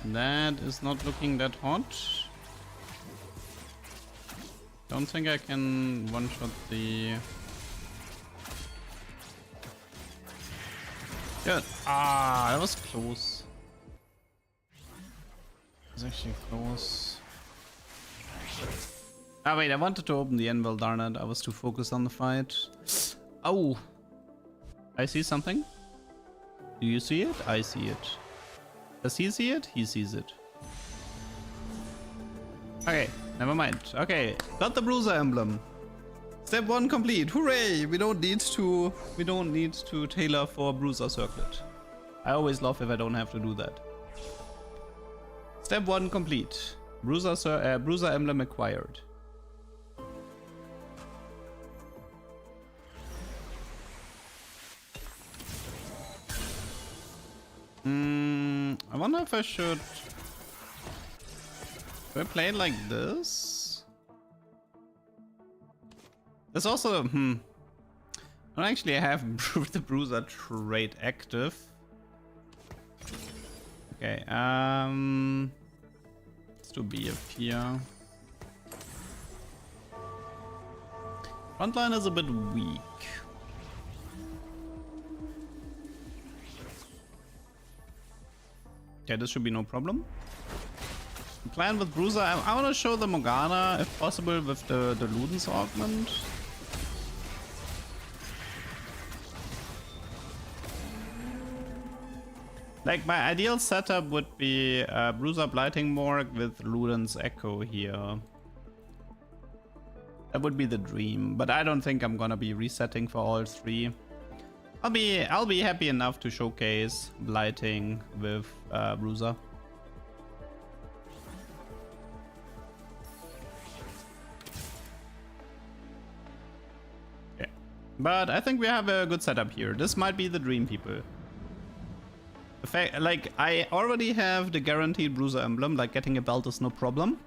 A: That is not looking that hot. Don't think I can one-shot the... Good. Ah, that was close. It was actually close. Ah wait, I wanted to open the anvil, darn it. I was too focused on the fight. Oh! I see something. Do you see it? I see it. Does he see it? He sees it. Okay, never mind. Okay, got the Bruiser emblem. Step 1 complete. Hooray! We don't need to tailor for Bruiser circlet. I always love if I don't have to do that. Step 1 complete. Bruiser emblem acquired. I wonder if I should... Do I play it like this? There's also... I don't actually have the Bruiser trait active. Okay, let's do BF here. Frontline is a bit weak. Okay, this should be no problem. The plan with Bruiser, I want to show the Morgana, if possible, with the Ludens augment. Like, my ideal setup would be Bruiser Blighting Morg with Ludens Echo here. That would be the dream, but I don't think I'm gonna be resetting for all three. I'll be happy enough to showcase Blighting with Bruiser. Okay. But I think we have a good setup here. This might be the dream, people. The fact, like, I already have the guaranteed Bruiser emblem, like getting a belt is no problem.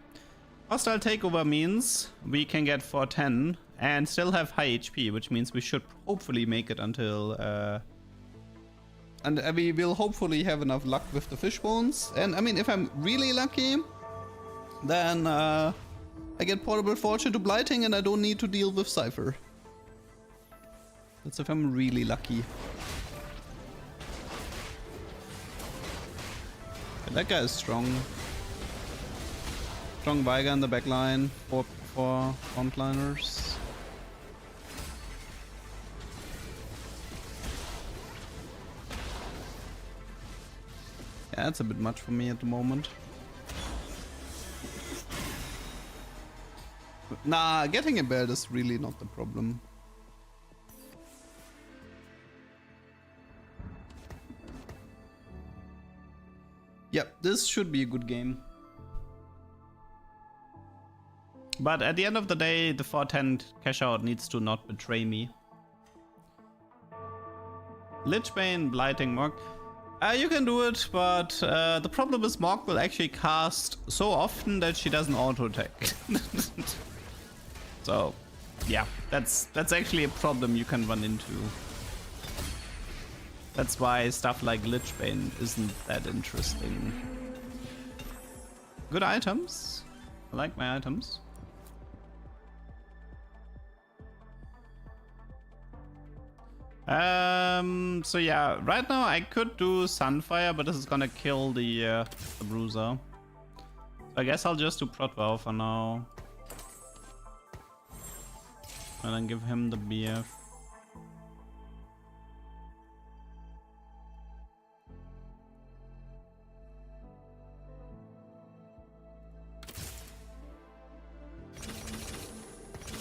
A: Hostile takeover means we can get 410 and still have high HP, which means we should hopefully make it until... and we will hopefully have enough luck with the fish bones. And I mean, if I'm really lucky, then I get Portable Fortune to Blighting and I don't need to deal with Cypher. That's if I'm really lucky. That guy is strong. Strong Veigar in the back line for frontliners. Yeah, that's a bit much for me at the moment. Nah, getting a belt is really not the problem. Yep, this should be a good game. But at the end of the day, the 410 cash out needs to not betray me. Lichbane, Blighting Morg. You can do it, but the problem is Morg will actually cast so often that she doesn't auto-attack. So, yeah, that's actually a problem you can run into. That's why stuff like Lichbane isn't that interesting. Good items. I like my items. So yeah, right now I could do Sunfire, but this is gonna kill the Bruiser. So I guess I'll just do Protvow for now. And then give him the BF.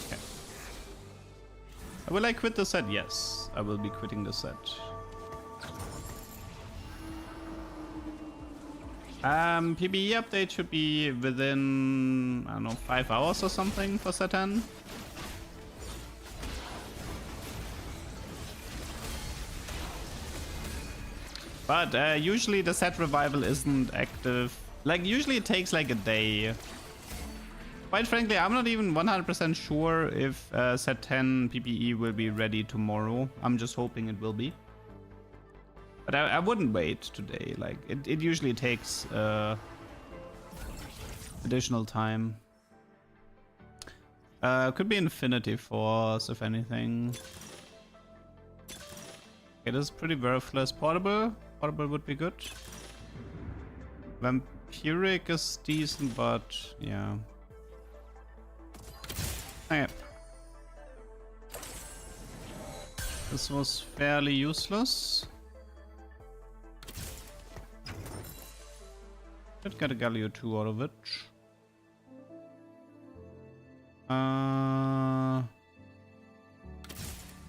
A: Okay. Will I quit the set? Yes, I will be quitting the set. PBE update should be within, I don't know, 5 hours or something for set 10. But usually the set revival isn't active. Like, usually it takes like a day. Quite frankly, I'm not even 100% sure if set 10 PBE will be ready tomorrow. I'm just hoping it will be. But I wouldn't wait today. Like, it usually takes additional time. Could be Infinity Force, if anything. Okay, this is pretty worthless. Portable? Portable would be good. Vampiric is decent, but yeah. Okay. This was fairly useless. Did get a Galio 2 out of it.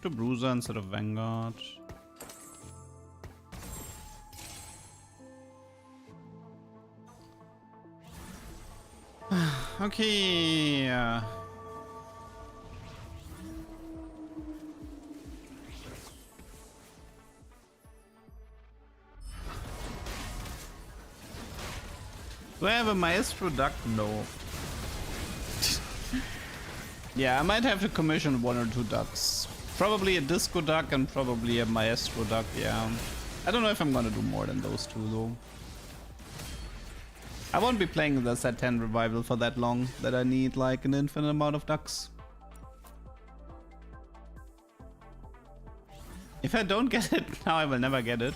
A: To Bruiser instead of Vanguard. Okay. Do I have a Maestro Duck? No. Yeah, I might have to commission 1 or 2 ducks. Probably a Disco Duck and probably a Maestro Duck, yeah. I don't know if I'm gonna do more than those two though. I won't be playing the set 10 revival for that long that I need like an infinite amount of ducks. If I don't get it now, I will never get it.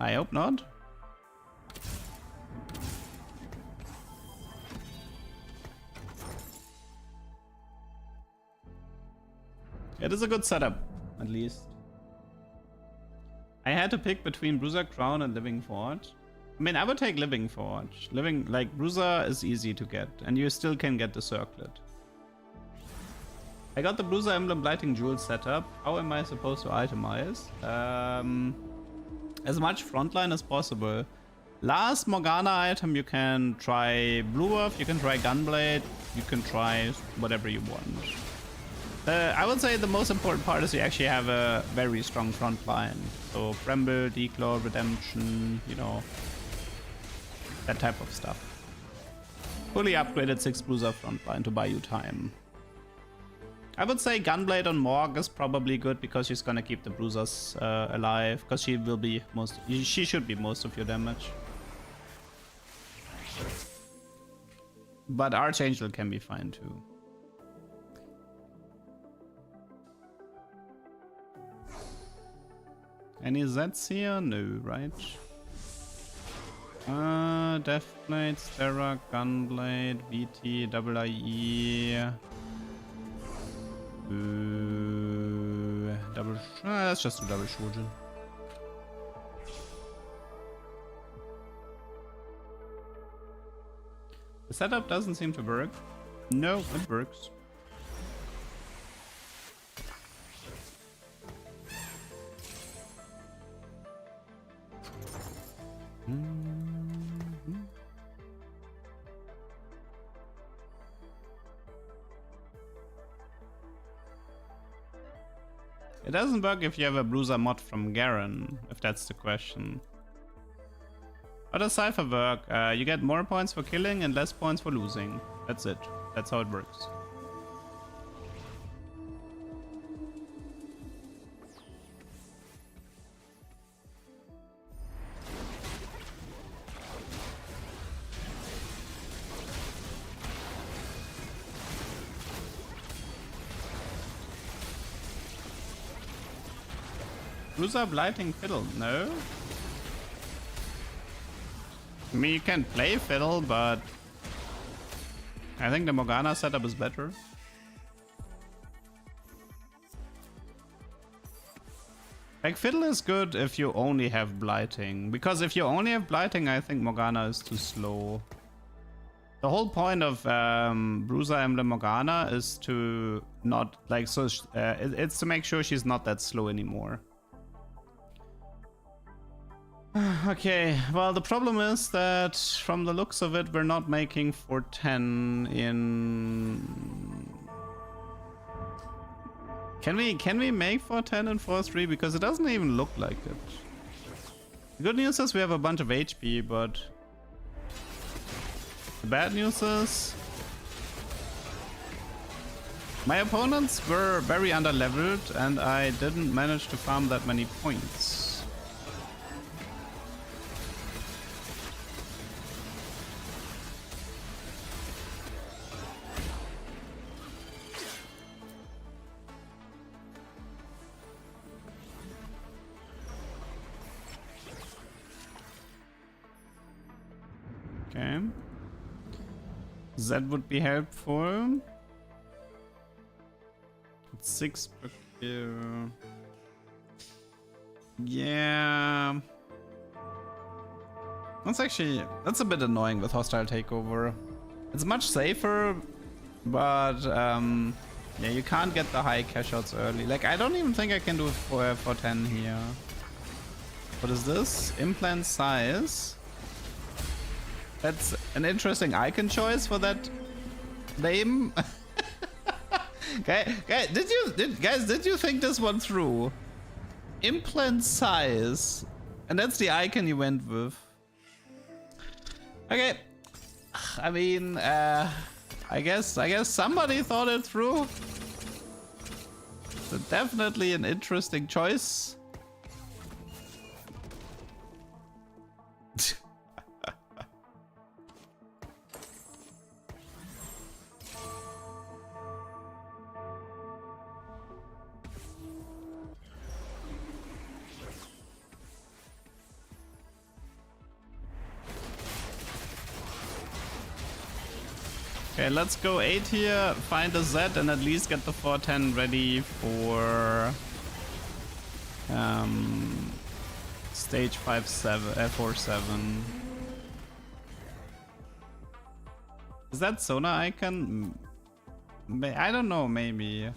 A: I hope not. It is a good setup, at least. I had to pick between Bruiser Crown and Living Forge. I mean, I would take Living Forge. Like, Bruiser is easy to get, and you still can get the Circlet. I got the Bruiser Emblem Blighting Jewel set up. How am I supposed to itemize? As much frontline as possible. Last Morgana item, you can try Blue Earth, you can try Gunblade, you can try whatever you want. I would say the most important part is you actually have a very strong front line. So Bramble, Declaw, Redemption, you know, that type of stuff. Fully upgraded 6 Bruiser front line to buy you time. I would say Gunblade on Morg is probably good because she's gonna keep the Bruisers alive, because she should be most of your damage. But Archangel can be fine too. Any Zeds here? No, right? Deathblade, Stera, Gunblade, VT, double IE. Double. Let's just do double Shojin. The setup doesn't seem to work. No, it works. It doesn't work if you have a Bruiser mod from Garen, if that's the question. How does Cypher work? You get more points for killing and less points for losing. That's it. That's how it works. Bruiser Blighting Fiddle? No? I mean, you can play Fiddle, but I think the Morgana setup is better. Like, Fiddle is good if you only have Blighting, because if you only have Blighting, I think Morgana is too slow. The whole point of Bruiser Emblem Morgana is to not, like, so it's to make sure she's not that slow anymore. Okay, well, the problem is that from the looks of it, we're not making 410 in... Can we make 410 in 4-3? Because it doesn't even look like it. The good news is we have a bunch of HP, but the bad news is my opponents were very underleveled and I didn't manage to farm that many points. Okay. That would be helpful. It's 6 per kill. Yeah. That's a bit annoying with hostile takeover. It's much safer, but yeah, you can't get the high cash outs early. Like, I don't even think I can do it for 10 here. What is this? Implant size. That's an interesting icon choice for that name. Guys, did you think this one through? Implant size, and that's the icon you went with. Okay, I mean, I guess somebody thought it through. So definitely an interesting choice. Okay, let's go 8 here, find a Z, and at least get the 410 ready for stage 4-7. Is that Sona icon? I don't know, maybe.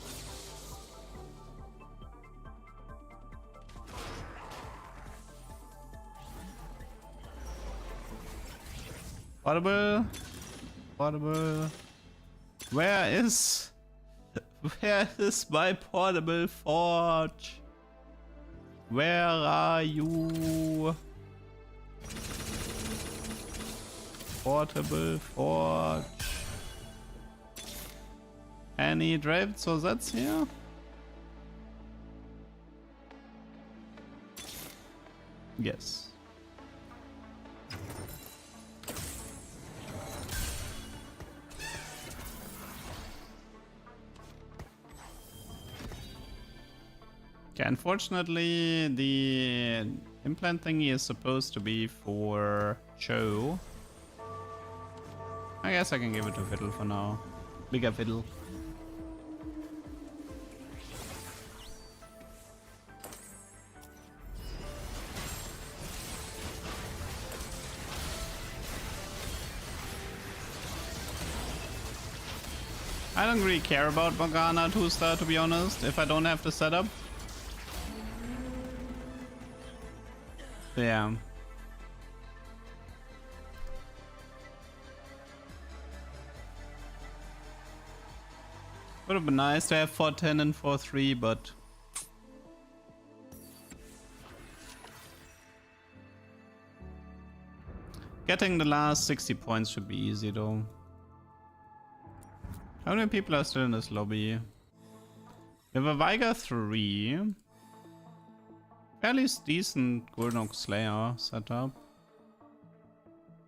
A: Audible? Where is my portable forge? Where are you? Portable forge. Any draped so that's here? Yes. Okay, unfortunately, the implant thingy is supposed to be for show. I guess I can give it to Fiddle for now. Bigger Fiddle. I don't really care about Morgana 2-star, to be honest, if I don't have the setup. Yeah. Would have been nice to have 4-10 and 4-3, but getting the last 60 points should be easy though. How many people are still in this lobby? We have a Viger 3. Fairly decent Golden Slayer setup.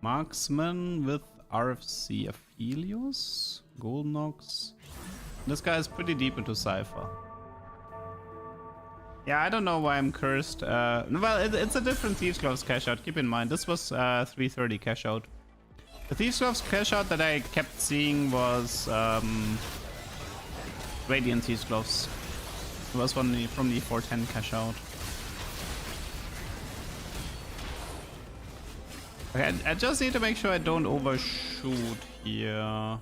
A: Marksman with RFC Aphelios. Golden Ox. This guy is pretty deep into Cypher. Yeah, I don't know why I'm cursed. Well, it's a different Thieves Gloves cash out. Keep in mind, this was 330 cash out. The Thieves Gloves cash out that I kept seeing was Radiant Thieves Gloves. It was from the 410 cash out. Okay, I just need to make sure I don't overshoot here.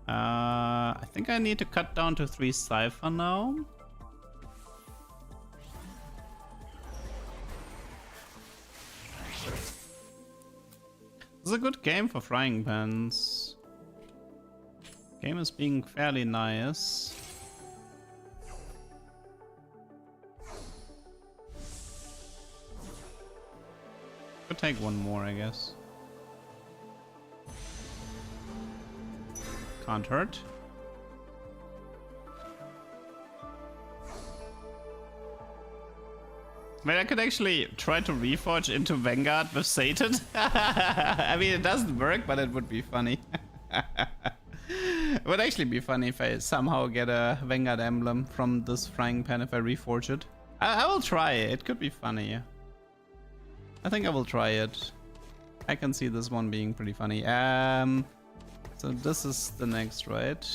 A: I think I need to cut down to 3 Cypher now. This is a good game for frying pans. Game is being fairly nice. Could take one more, I guess. Can't hurt. I mean, I could actually try to reforge into Vanguard with Satan. I mean, it doesn't work, but it would be funny. It would actually be funny if I somehow get a Vanguard emblem from this frying pan if I reforge it. I will try it. It could be funny. I think I will try it. I can see this one being pretty funny. So this is the next, right?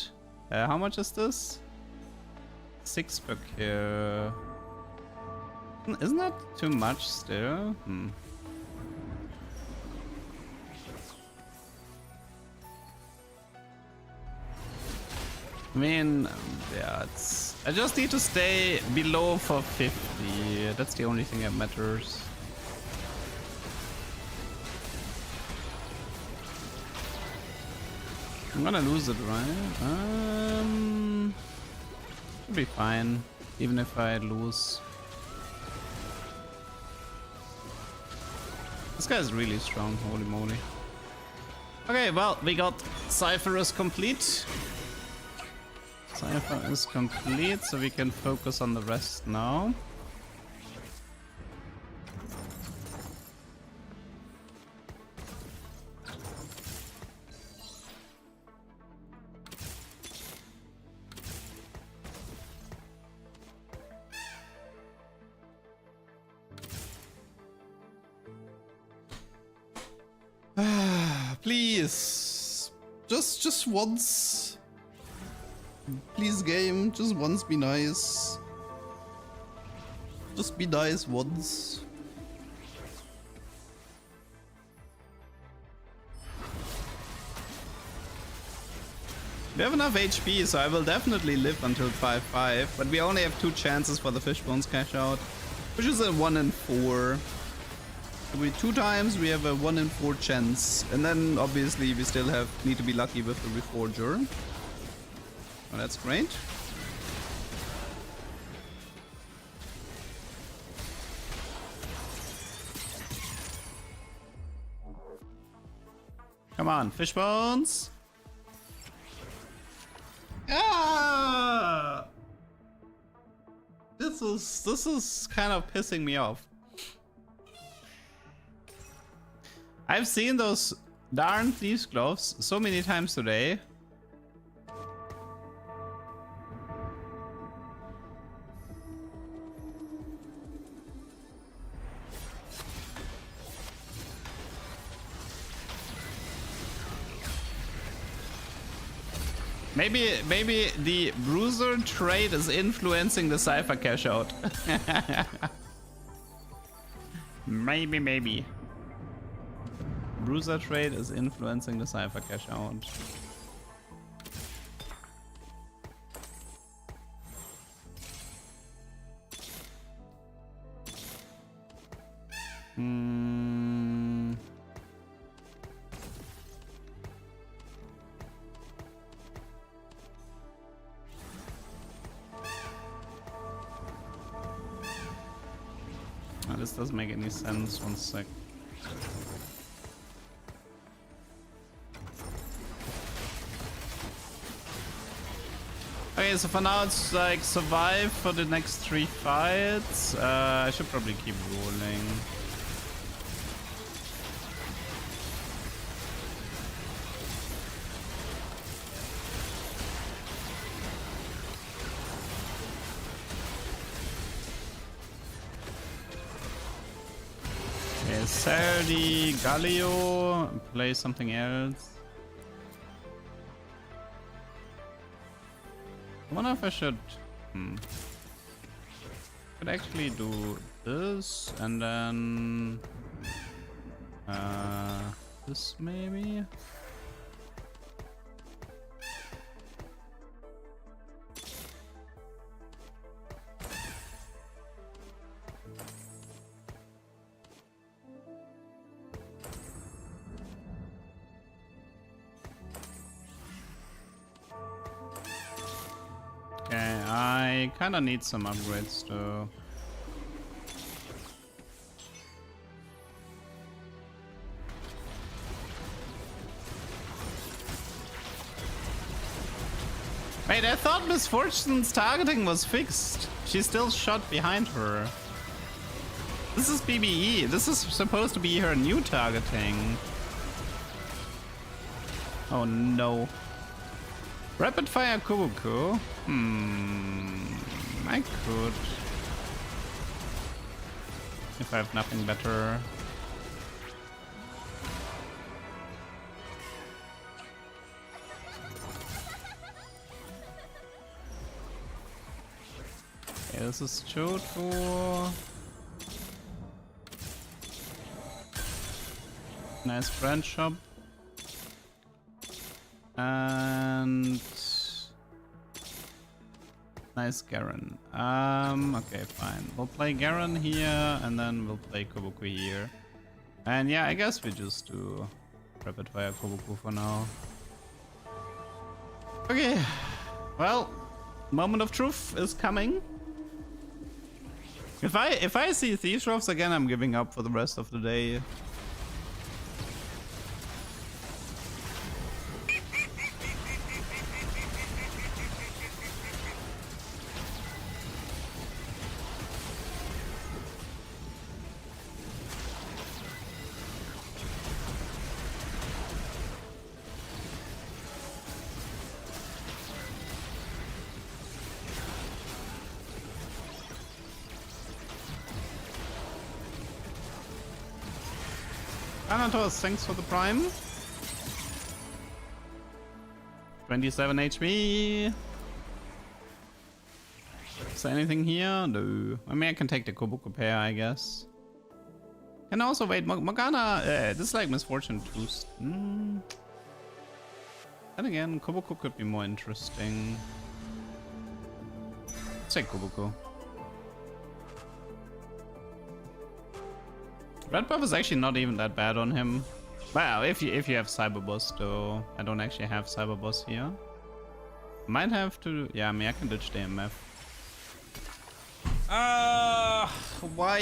A: How much is this? 6 per kill. Isn't that too much still? I mean, yeah, it's... I just need to stay below 450. That's the only thing that matters. I'm gonna lose it, right? Should be fine, even if I lose. This guy is really strong, holy moly. Okay, well, we got Cypher is complete. Cypher is complete, so we can focus on the rest now. Please, just once. Please, game, just once be nice. Just be nice once. We have enough HP, so I will definitely live until 5-5, but we only have 2 chances for the Fishbones cash out, which is a 1 in 4. Every 2 times we have a 1 in 4 chance, and then obviously we still need to be lucky with the Reforger. Well, that's great. Come on, Fishbones! Ah! This is kind of pissing me off. I've seen those darn Thieves Gloves so many times today. Maybe the Bruiser trade is influencing the Cypher cash out. Maybe. Bruiser trade is influencing the Cypher cash out. This doesn't make any sense. 1 sec. Okay, so for now it's like survive for the next 3 fights. I should probably keep rolling. Okay, sell the Galio and play something else. I wonder if I should. Could actually do this and then this maybe. Okay, I kind of need some upgrades though. Wait, I thought Miss Fortune's targeting was fixed. She's still shot behind her. This is PBE. This is supposed to be her new targeting. Oh no. Rapid fire Kubuku. I could. If I have nothing better. Okay, this is Choto. Nice friend shop. And nice Garen. Okay, fine. We'll play Garen here and then we'll play Kobuku here. And yeah, I guess we just do rapid fire Kobuku for now. Okay. Well, moment of truth is coming. If I see Thieves Roughs again, I'm giving up for the rest of the day. Thanatos, thanks for the prime. 27 HP. Is there anything here? No. I mean, I can take the Kobuku pair, I guess. And also, wait, Morgana. This is like Misfortune boost. And again, Kobuku could be more interesting. Let's take Kobuku. Red buff is actually not even that bad on him. Wow, if you have Cyber Boss though. I don't actually have Cyber Boss here. Might have to. Yeah, I mean I can ditch the MF. Why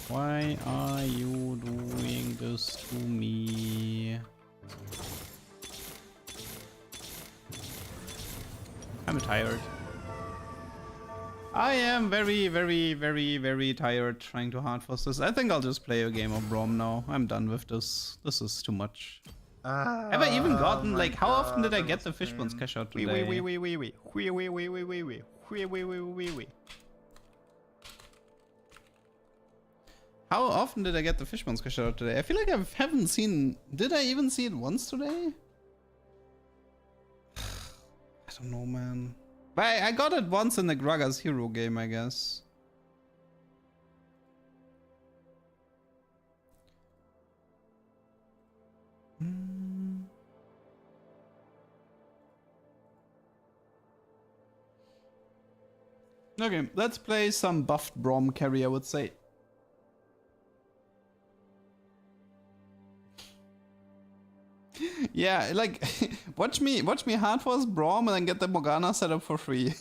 A: Why are you doing this to me? I'm tired. I am very tired trying to hard force this. I think I'll just play a game of Braum now. I'm done with this. This is too much. Have I even gotten, like, how often did I get the Fishbones cash out today?
C: Wee.
A: How often did I get the fish monster shout out today? I feel like I haven't seen... Did I even see it once today? I don't know, man. But I got it once in the Gragas hero game, I guess. Okay, let's play some buffed Braum carry, I would say. Yeah, like watch me hard force Braum and then get the Morgana set up for free.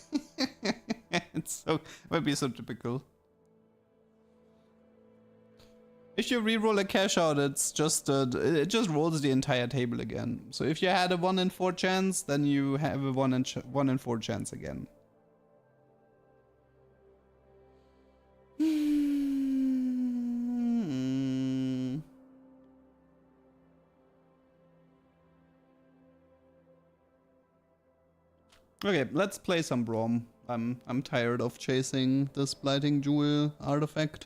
A: It's so would be so typical. If you reroll a cash out, it's just it just rolls the entire table again. So if you had a 1 in 4 chance, then you have a 1 in 4 chance again. Okay, let's play some Braum. I'm tired of chasing this Blighting Jewel artifact.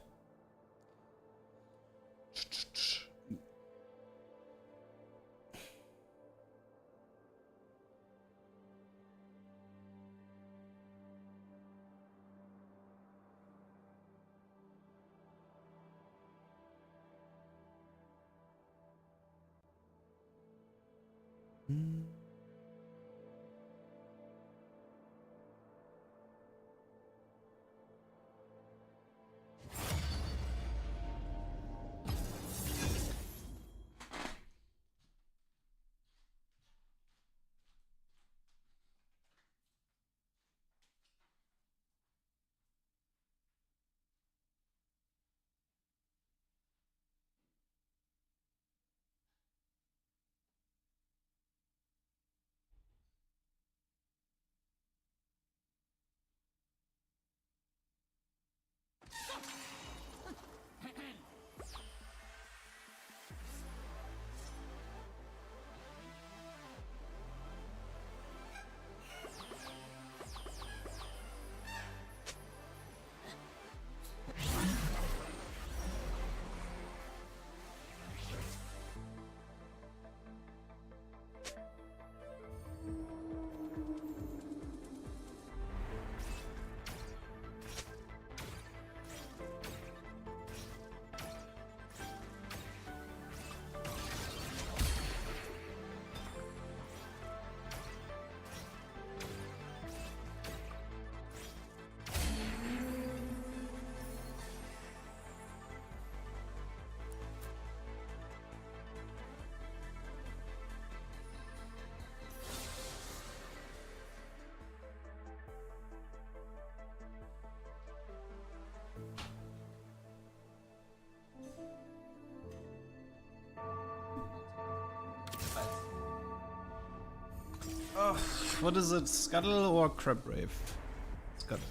A: Oh, what is it? Scuttle or Crab Rave? Scuttle.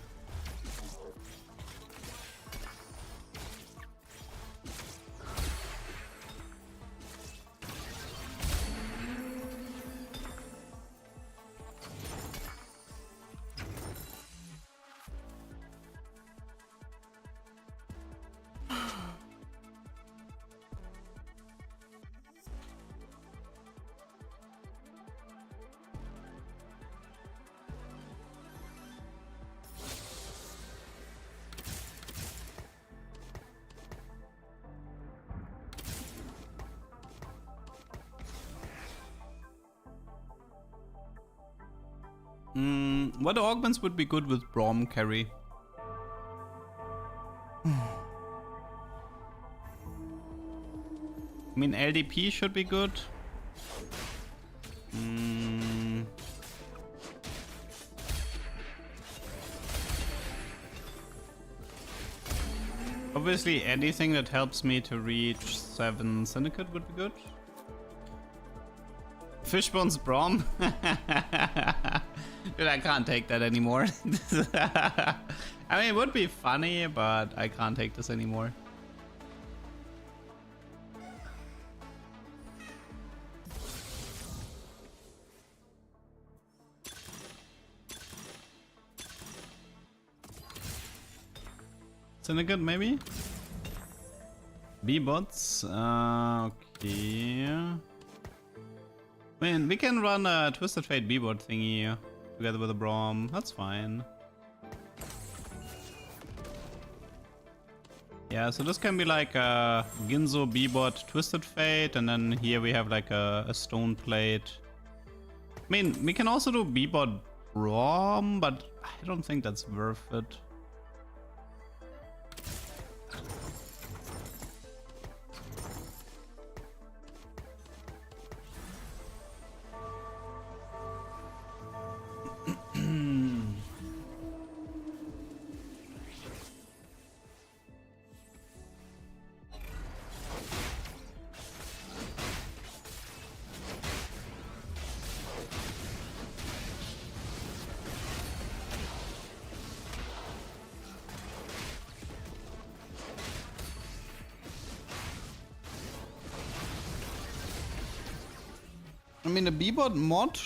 A: What augments would be good with Braum carry? I mean, LDP should be good. Obviously, anything that helps me to reach 7 Syndicate would be good. Fishbone's Braum? Dude, I can't take that anymore. I mean, it would be funny, but I can't take this anymore. Syndicate maybe? B-bots? Okay. I mean, we can run a Twisted Fate B-bot thingy together with a Braum. That's fine. Yeah, so this can be like a Ginzo B-bot Twisted Fate, and then here we have like a stone plate. I mean, we can also do B-bot Braum, but I don't think that's worth it. I mean, a B-bot mod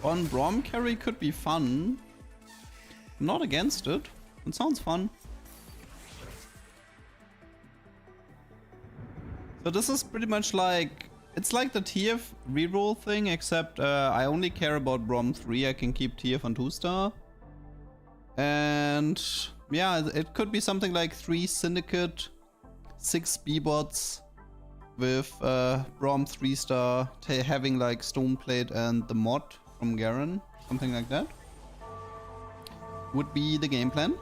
A: on Braum carry could be fun. I'm not against it. It sounds fun. So this is pretty much like... It's like the TF reroll thing, except I only care about Braum 3. I can keep TF on 2-star. And yeah, it could be something like 3 Syndicate, 6 B-bots, with Braum 3-star having like Stoneplate and the mod from Garen, something like that. Would be the game plan.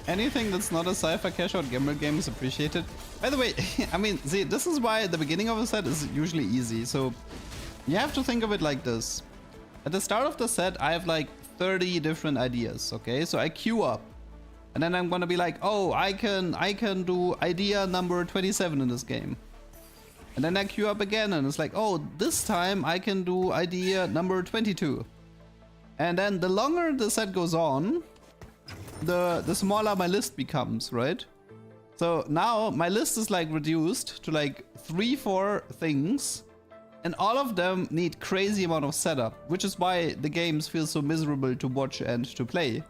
A: Anything that's not a Cypher cash-out gamble game is appreciated. By the way, I mean, see, this is why the beginning of a set is usually easy. So you have to think of it like this. At the start of the set, I have like 30 different ideas, okay? So I queue up. And then I'm gonna be like, oh, I can do idea number 27 in this game. And then I queue up again and it's like, oh, this time I can do idea number 22. And then the longer the set goes on, the smaller my list becomes, right? So now my list is like reduced to like 3-4 things, and all of them need crazy amount of setup, which is why the games feel so miserable to watch and to play.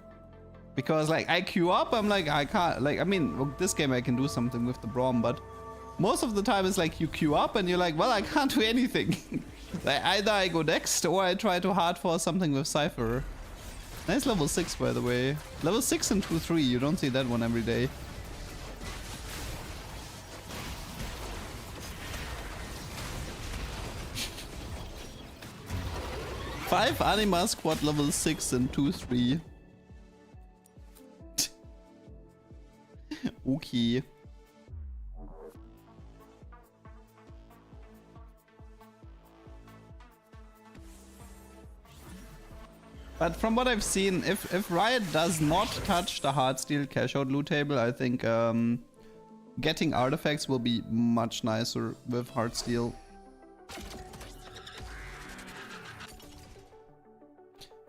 A: Because like I queue up, I'm like, I can't, like, I mean, well, this game I can do something with the Braum, but most of the time it's like you queue up and you're like, well, I can't do anything. Like, either I go next or I try to hardforce something with Cypher. Nice level 6, by the way. Level 6 and 2-3, you don't see that one every day. Five Anima squad level 6 and 2-3. Okay. But from what I've seen, if Riot does not touch the Heartsteel cash-out loot table, I think getting artifacts will be much nicer with Heartsteel.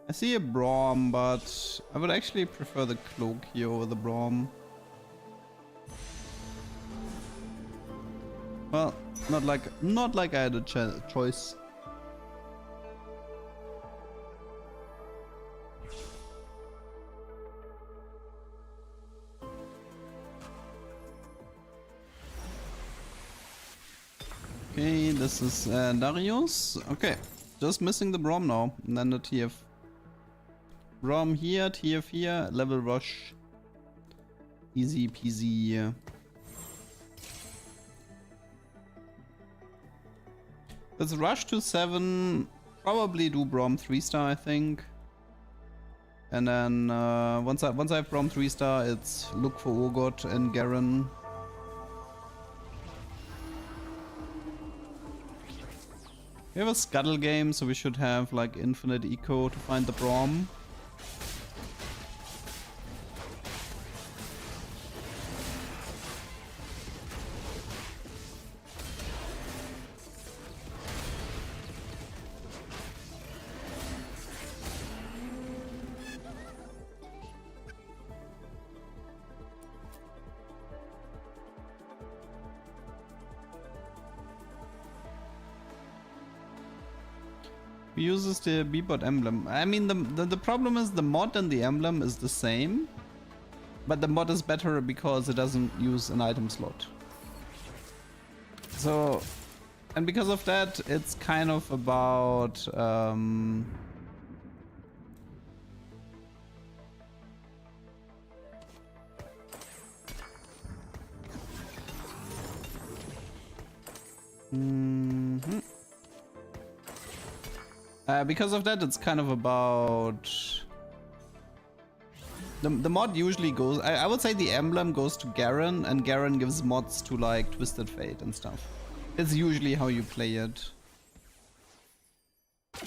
A: I see a Braum, but I would actually prefer the Cloak here over the Braum. Well, not like I had a choice. Okay, this is Darius. Okay, just missing the Braum now, and then the TF. Braum here, TF here, level rush. Easy peasy. Let's rush to 7, probably do Braum 3-star, I think. And then once I have Braum 3-star, it's look for Urgot and Garen. We have a Scuttle game, so we should have like infinite eco to find the Braum. He uses the Bebot emblem. I mean, the problem is the mod and the emblem is the same, but the mod is better because it doesn't use an item slot. So, and because of that, it's kind of about because of that, it's kind of about the mod usually goes. I would say the emblem goes to Garen, and Garen gives mods to like Twisted Fate and stuff. It's usually how you play it. I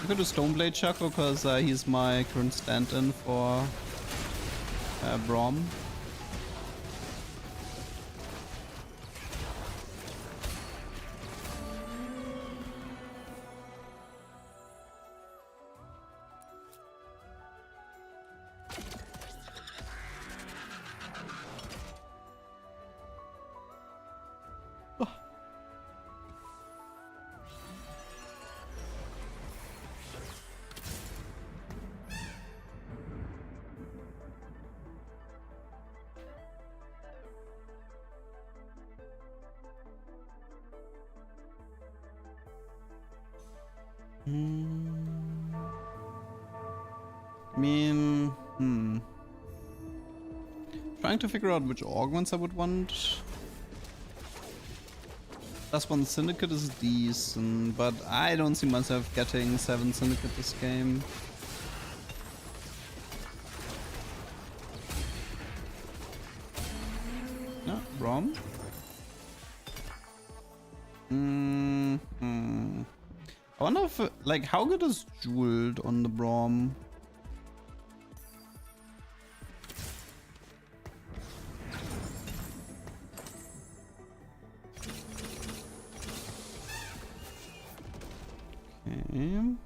A: go to Stoneblade Chaco because he's my current stand-in for Braum. I mean, trying to figure out which augments I would want. +1 Syndicate is decent, but I don't see myself getting 7 Syndicate this game. No, Braum. I wonder if, like, how good is Jeweled on the Braum? Okay.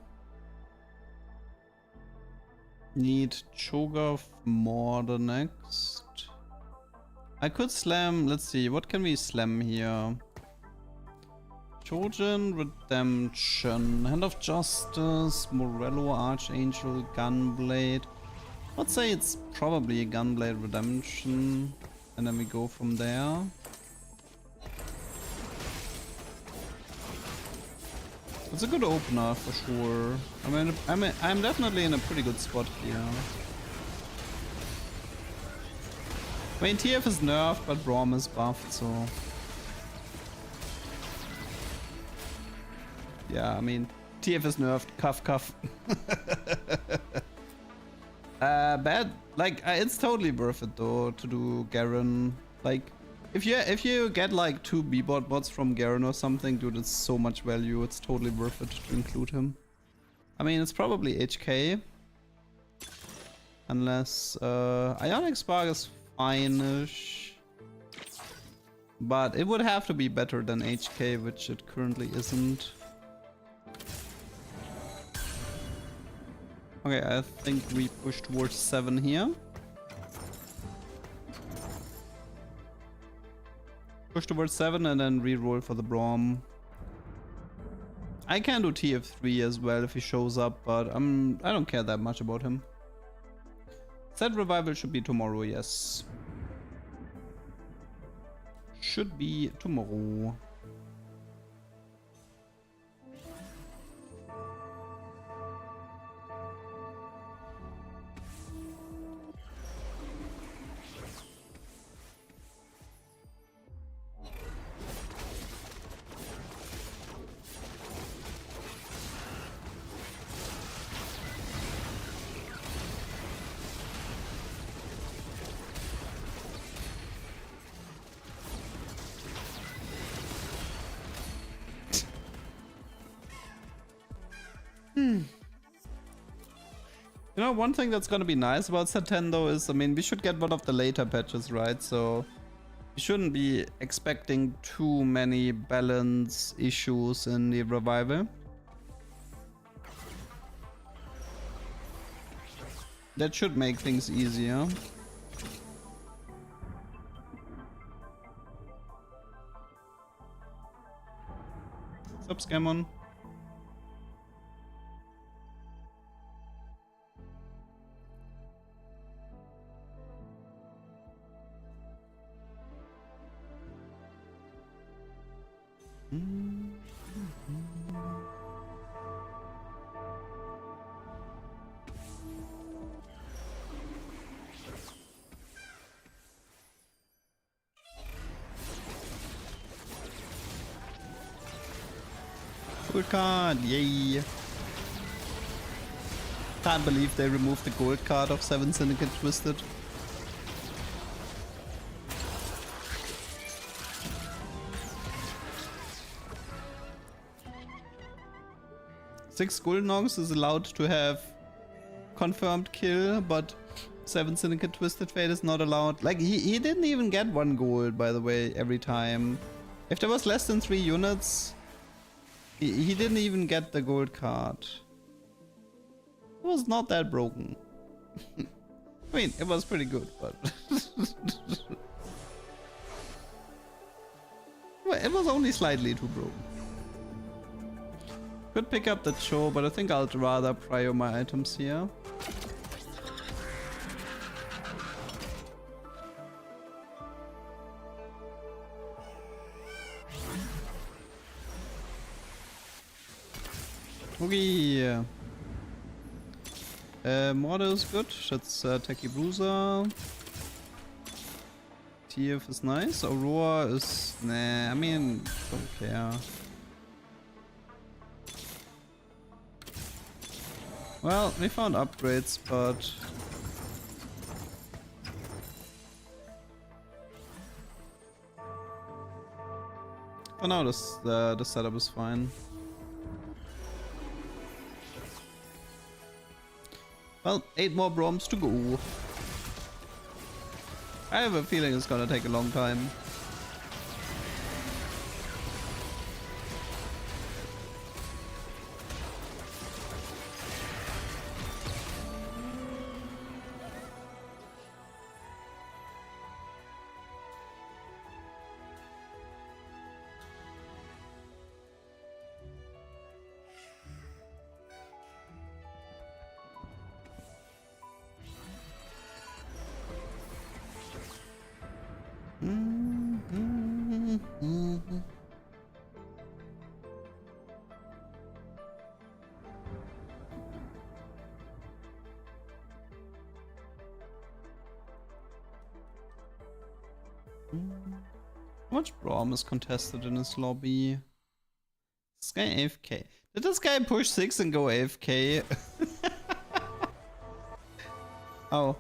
A: Need Cho'Gath more the next. I could slam, let's see, what can we slam here? Trojan, Redemption, Hand of Justice, Morello, Archangel, Gunblade. Let's say it's probably a Gunblade Redemption, and then we go from there. It's a good opener for sure. I'm definitely in a pretty good spot here. I mean, TF is nerfed, but Braum is buffed, so... Yeah, I mean, TF is nerfed, cuff. Bad, like, it's totally worth it though to do Garen. Like, if you get like 2 B-bot bots from Garen or something, dude, it's so much value. It's totally worth it to include him. I mean, it's probably HK, unless Ionic Spark is fine-ish, but it would have to be better than HK, which it currently isn't. Okay, I think we push towards 7 here. Push towards 7 and then reroll for the Braum. I can do TF3 as well if he shows up, but I don't care that much about him. Set revival should be tomorrow, yes. Should be tomorrow. You know, one thing that's gonna be nice about set 10 though is, I mean, we should get one of the later patches, right? So we shouldn't be expecting too many balance issues in the revival. That should make things easier.
C: What's up, Scammon? Gold card, yay! Can't believe they removed the gold card of 7 Syndicate Twisted. Six Gold Nogs is allowed to have confirmed kill, but 7 Syndicate Twisted Fate is not allowed. Like, he didn't even get 1 gold, by the way, every time. If there was less than 3 units, he didn't even get the gold card. It was not that broken. I mean, it was pretty good, but... well, it was only slightly too broken. Could pick up the Cho, but I think I'd rather prio my items here. Okay. Mortar is good. That's Techie Bruiser. TF is nice. Aurora is... nah, I mean, don't care. Well, we found upgrades, but... for now, the setup is fine. Well, 8 more Braums to go. I have a feeling it's gonna take a long time. How much Braum is contested in this lobby? This guy AFK. Did this guy push 6 and go AFK? Oh.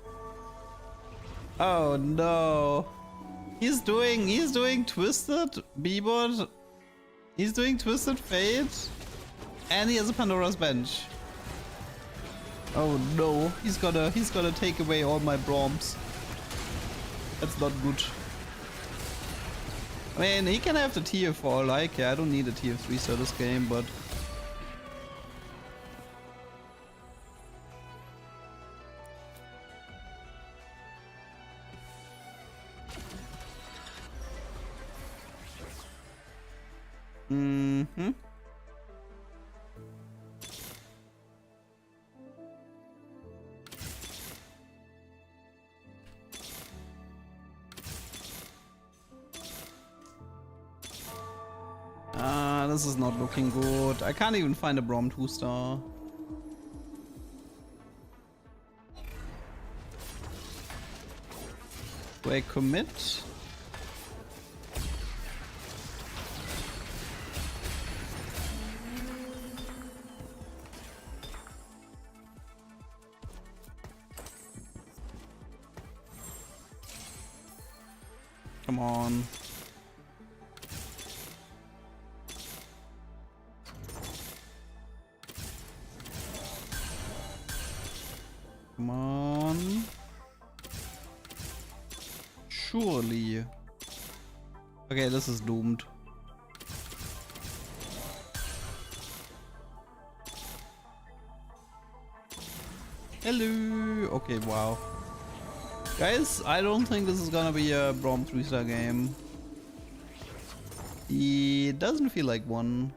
C: Oh no. He's doing Twisted B-bot. He's doing Twisted Fate. And he has a Pandora's Bench. Oh no. He's gonna take away all my Braums. That's not good. I mean, he can have the tier 4 all I care. I don't need a tier 3 so this game, but... mm-hmm. This is not looking good. I can't even find a Braum 2-star. Do I commit? Come on. Come on. Surely. Okay, this is doomed. Hello. Okay, wow. Guys, I don't think this is gonna be a Braum 3-star game. It doesn't feel like one.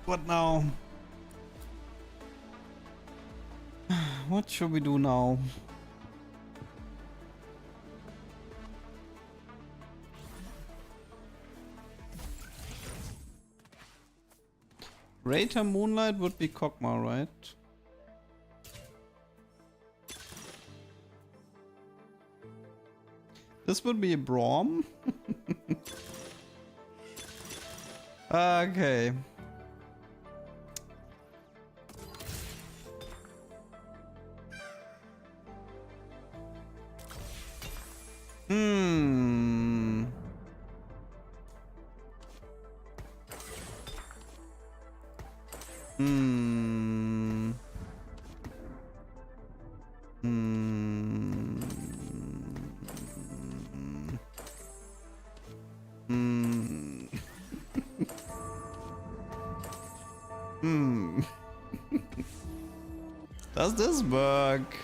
C: What now? What should we do now? Raider Moonlight would be Kog'Maw, right? This would be a Braum. Okay. Hmm. Hmm. Hmm. Hmm. Hmm. Does this work?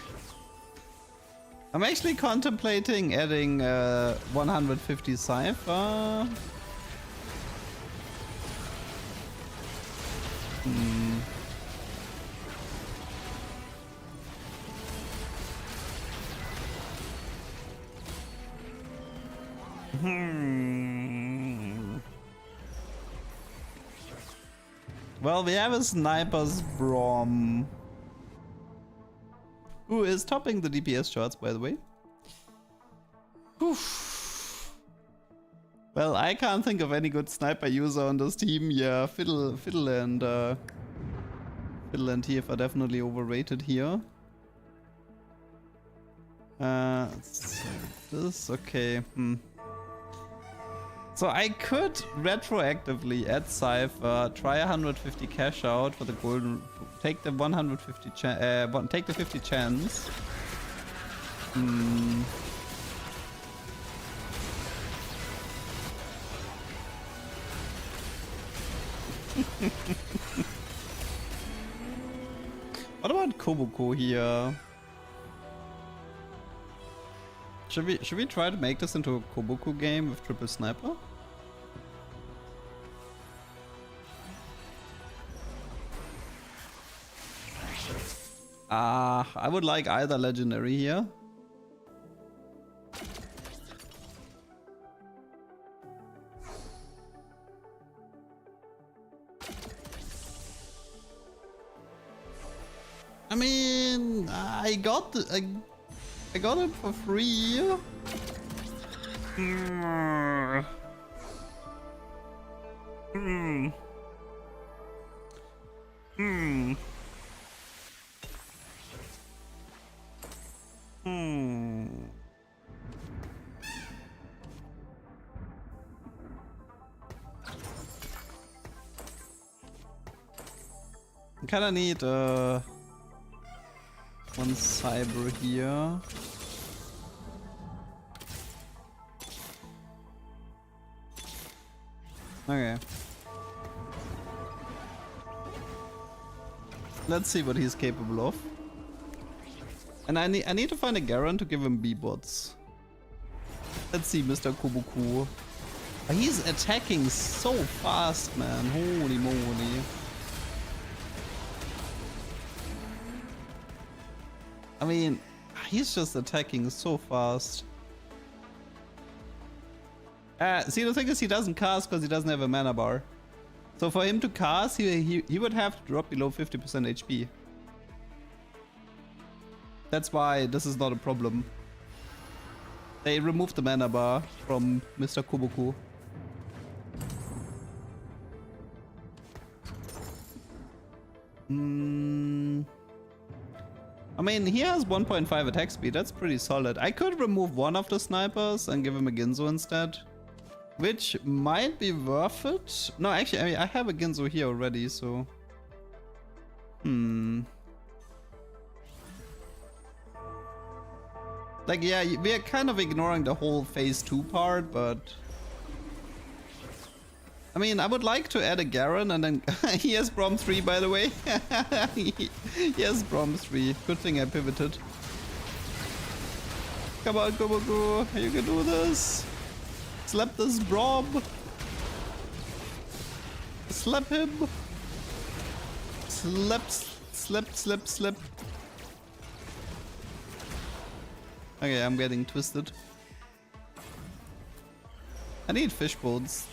C: I'm actually contemplating adding 150 Cypher. Well, we have a sniper's Braum, who is topping the DPS charts, by the way. Oof. Well, I can't think of any good sniper user on this team. Yeah, Fiddle and TF are definitely overrated here. This okay. So I could retroactively add Cypher, try 150 cash out for the golden, take the 150 take the 50 chance. What about Kobuko here? Should we try to make this into a Kobuko game with triple sniper? I would like either legendary here. I mean, I got it for free. I kinda need one cyber here. Okay. Let's see what he's capable of. And I need to find a Garen to give him B-bots. Let's see, Mr. Kobuku. He's attacking so fast, man. Holy moly. I mean, he's just attacking so fast. See, the thing is, he doesn't cast because he doesn't have a mana bar. So for him to cast, he would have to drop below 50% HP. That's why this is not a problem. They removed the mana bar from Mr. Kobuku. I mean, he has 1.5 attack speed. That's pretty solid. I could remove one of the snipers and give him a Ginzo instead, which might be worth it. No, actually, I mean, I have a Ginzo here already, so... Like, yeah, we are kind of ignoring the whole phase 2 part, but... I mean, I would like to add a Garen, and then... he has Braum 3, by the way. He has Braum 3. Good thing I pivoted. Come on, Kobuku. You can do this. Slap this Braum. Slap him. Slap. Okay, I'm getting twisted. I need fish bones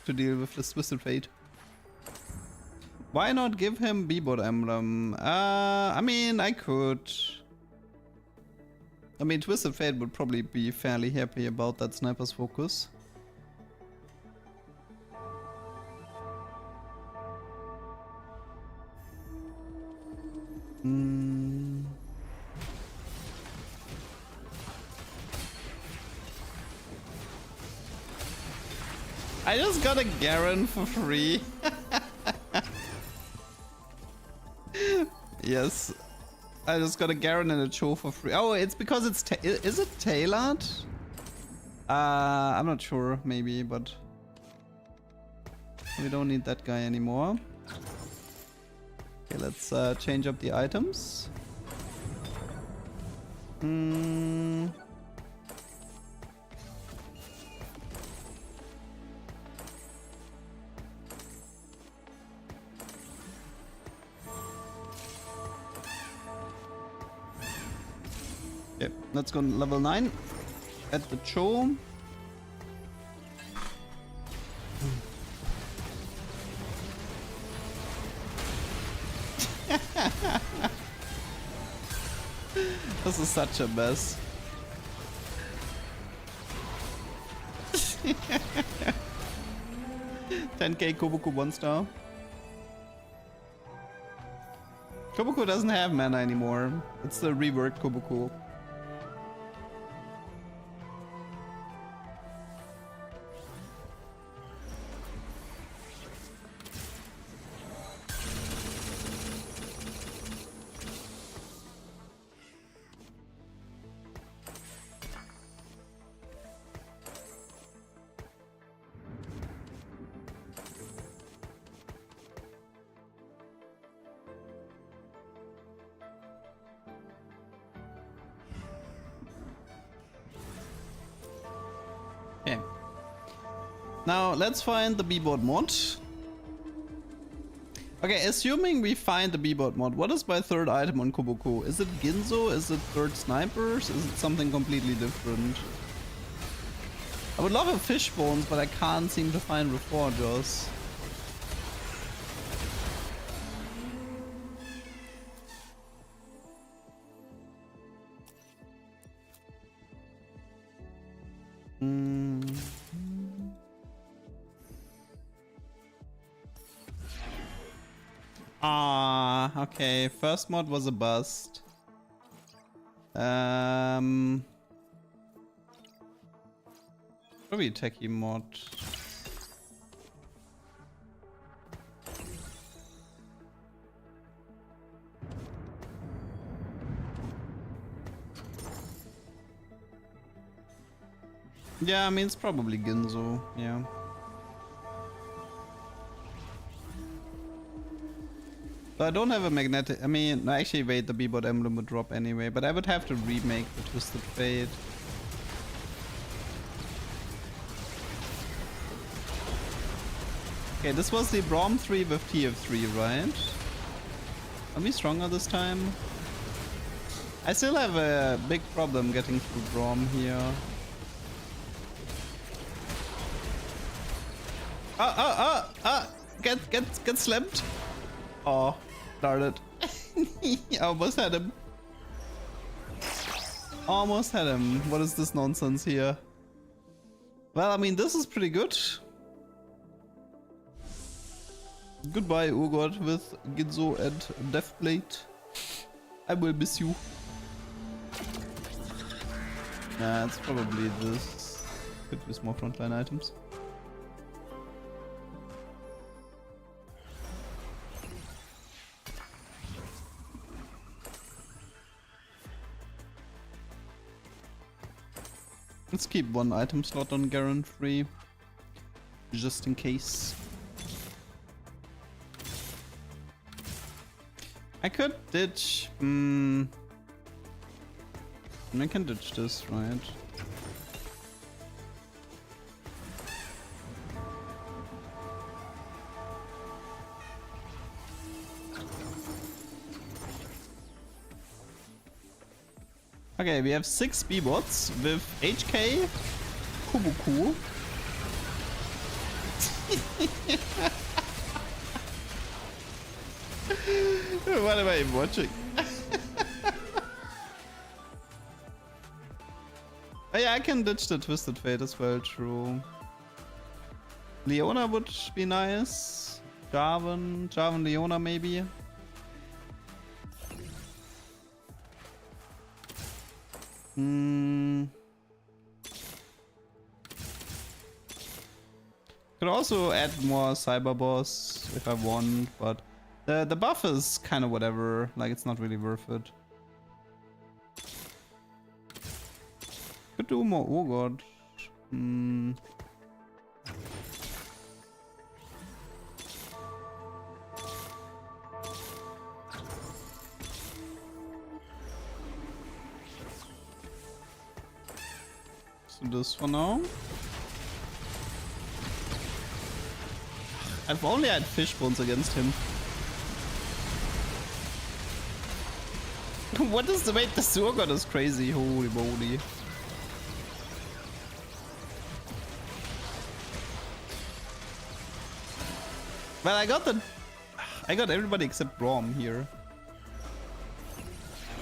C: to deal with this twisted fate. Why not give him B-Bot emblem? I mean, I could. I mean, Twisted Fate would probably be fairly happy about that sniper's focus. I just got a Garen for free. Yes. I just got a Garen and a Cho for free. Oh, it's because it's... Is it tailored? I'm not sure, maybe, but... We don't need that guy anymore. Okay, let's change up the items. Okay, let's go level 9 at the Cho. This is such a mess. $10k Kobuku 1-star. Kobuku doesn't have mana anymore. It's the reworked Kobuku. Okay. Now let's find the B-Bot mod. Okay, assuming we find the B-Bot mod, what is my third item on Kobuku? Is it Ginzo? Is it third snipers? Is it something completely different? I would love a fish bones, but I can't seem to find reforgers. Ah, okay. First mod was a bust. Probably techie mod. Yeah, I mean it's probably Ginzo. Yeah. So I don't have a magnetic... I mean, no, actually wait, the B-Bot emblem would drop anyway, but I would have to remake the Twisted Fate. Okay, this was the Braum 3 with TF3, right? Are we stronger this time? I still have a big problem getting through Braum here. Get slammed. Oh, darn it. I almost had him. Almost had him. What is this nonsense here? Well, I mean, this is pretty good. Goodbye, Urgot, with Ginzo and Deathblade. I will miss you. Nah, it's probably this. Could use more frontline items. Let's keep one item slot on Garen free, just in case. I could ditch... I can ditch this, right? Okay, we have 6 B-bots with HK, Kubuku. What am I even watching? Oh yeah, I can ditch the Twisted Fate as well, true. Leona would be nice. Jarvan, Leona maybe. Could also add more Cyber Boss if I want, but the buff is kind of whatever. Like, it's not really worth it. Could do more. Oh god. So this for now. I've only had fish bones against him. What is the wait? The sewer god is crazy. Holy moly. Well, I got everybody except Braum here.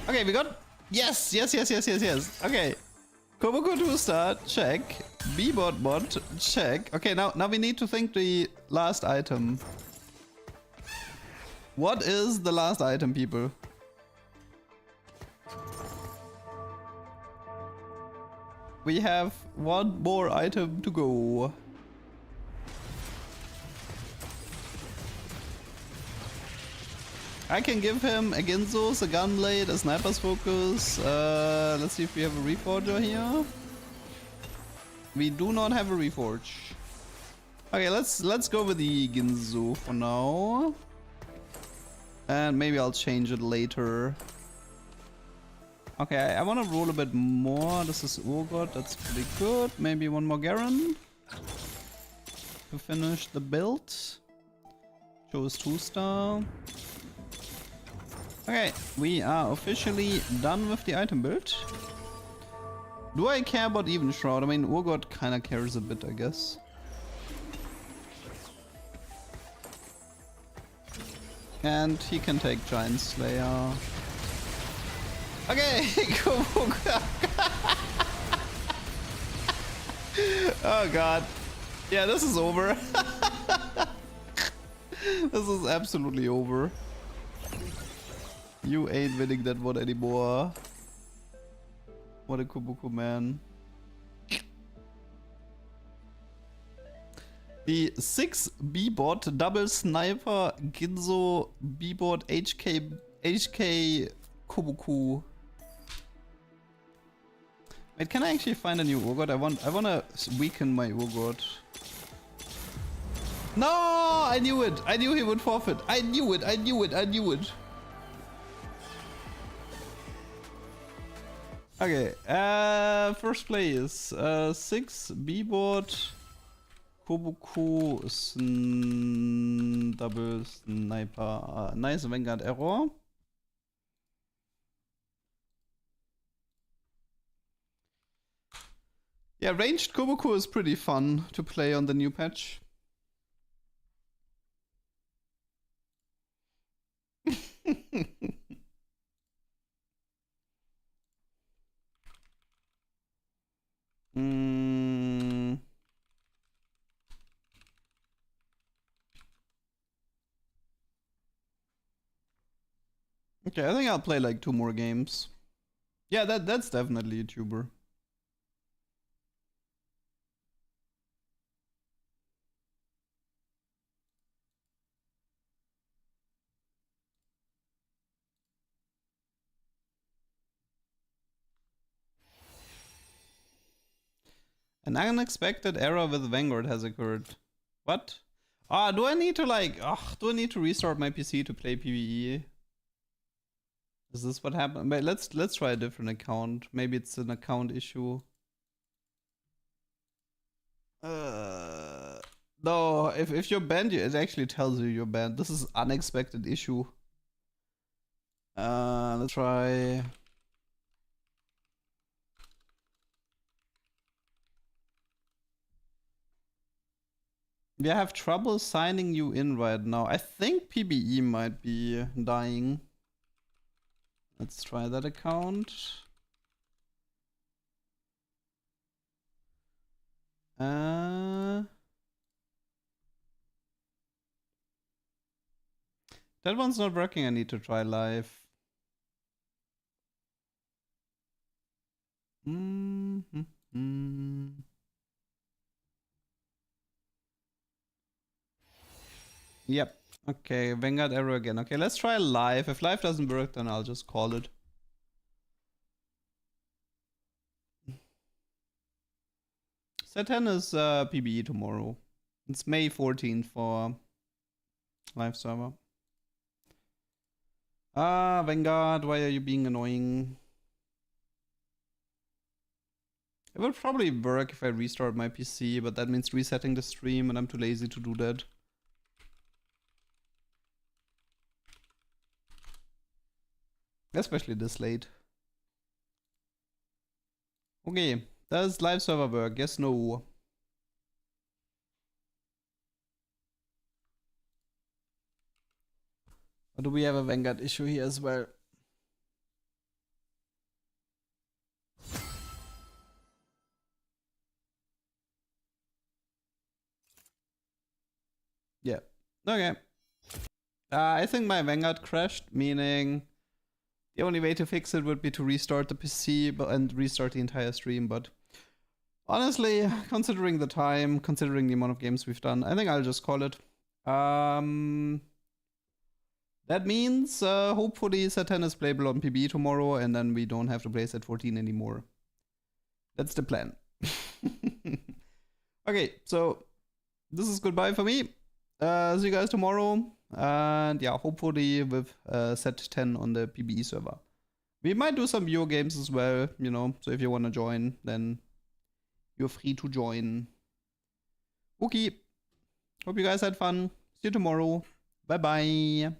C: Okay, we got yes. Okay, Koboku 2-star check. B-bot bot check. Okay, now we need to think the last item. What is the last item, people? We have one more item to go. I can give him a Ginzos, a Gunblade, a Sniper's Focus. Let's see if we have a Reforger here. We do not have a Reforge. Okay, let's go with the Ginzo for now. And maybe I'll change it later. Okay, I want to roll a bit more. This is Urgot, that's pretty good. Maybe one more Garen to finish the build. Chose 2-star. Okay, we are officially done with the item build. Do I care about Even Shroud? I mean, Urgot kinda cares a bit, I guess. And he can take Giant Slayer. Okay, oh god. Yeah, this is over. This is absolutely over. You ain't winning that one anymore. What a Kubuku, man. The 6 B-bot double sniper Ginzo B-bot HK Kubuku. Wait, can I actually find a new Urgot? I wanna weaken my Urgot. No, I knew it. I knew he would forfeit. I knew it. Okay, first place, 6 B-bot, Kobuku, double sniper, nice Vanguard error. Yeah, ranged Kobuku is pretty fun to play on the new patch. Okay, I think I'll play like 2 more games. Yeah, that's definitely a tuber. An unexpected error with Vanguard has occurred. What? Ah, do I need to like... do I need to restart my PC to play PBE? Is this what happened? Wait, let's try a different account. Maybe it's an account issue. No, if you're banned, it actually tells you you're banned. This is unexpected issue. Let's try... We have trouble signing you in right now. I think PBE might be dying. Let's try that account. That one's not working. I need to try live. Yep. Okay, Vanguard error again. Okay, let's try live. If live doesn't work, then I'll just call it. Set 10 is PBE tomorrow. It's May 14th for live server. Ah, Vanguard, why are you being annoying? It would probably work if I restart my PC, but that means resetting the stream, and I'm too lazy to do that. Especially this late. Okay, does live server work? Yes, no. Or do we have a Vanguard issue here as well? Yeah. Okay. I think my Vanguard crashed, meaning the only way to fix it would be to restart the PC and restart the entire stream, but honestly, considering the time, considering the amount of games we've done, I think I'll just call it. That means hopefully set 10 is playable on PB tomorrow, and then we don't have to play set 14 anymore. That's the plan. Okay, so this is goodbye for me. See you guys tomorrow. And yeah, hopefully with set 10 on the PBE server. We might do some Euro games as well, you know, so if you want to join, then you're free to join. Okay, hope you guys had fun. See you tomorrow. Bye bye.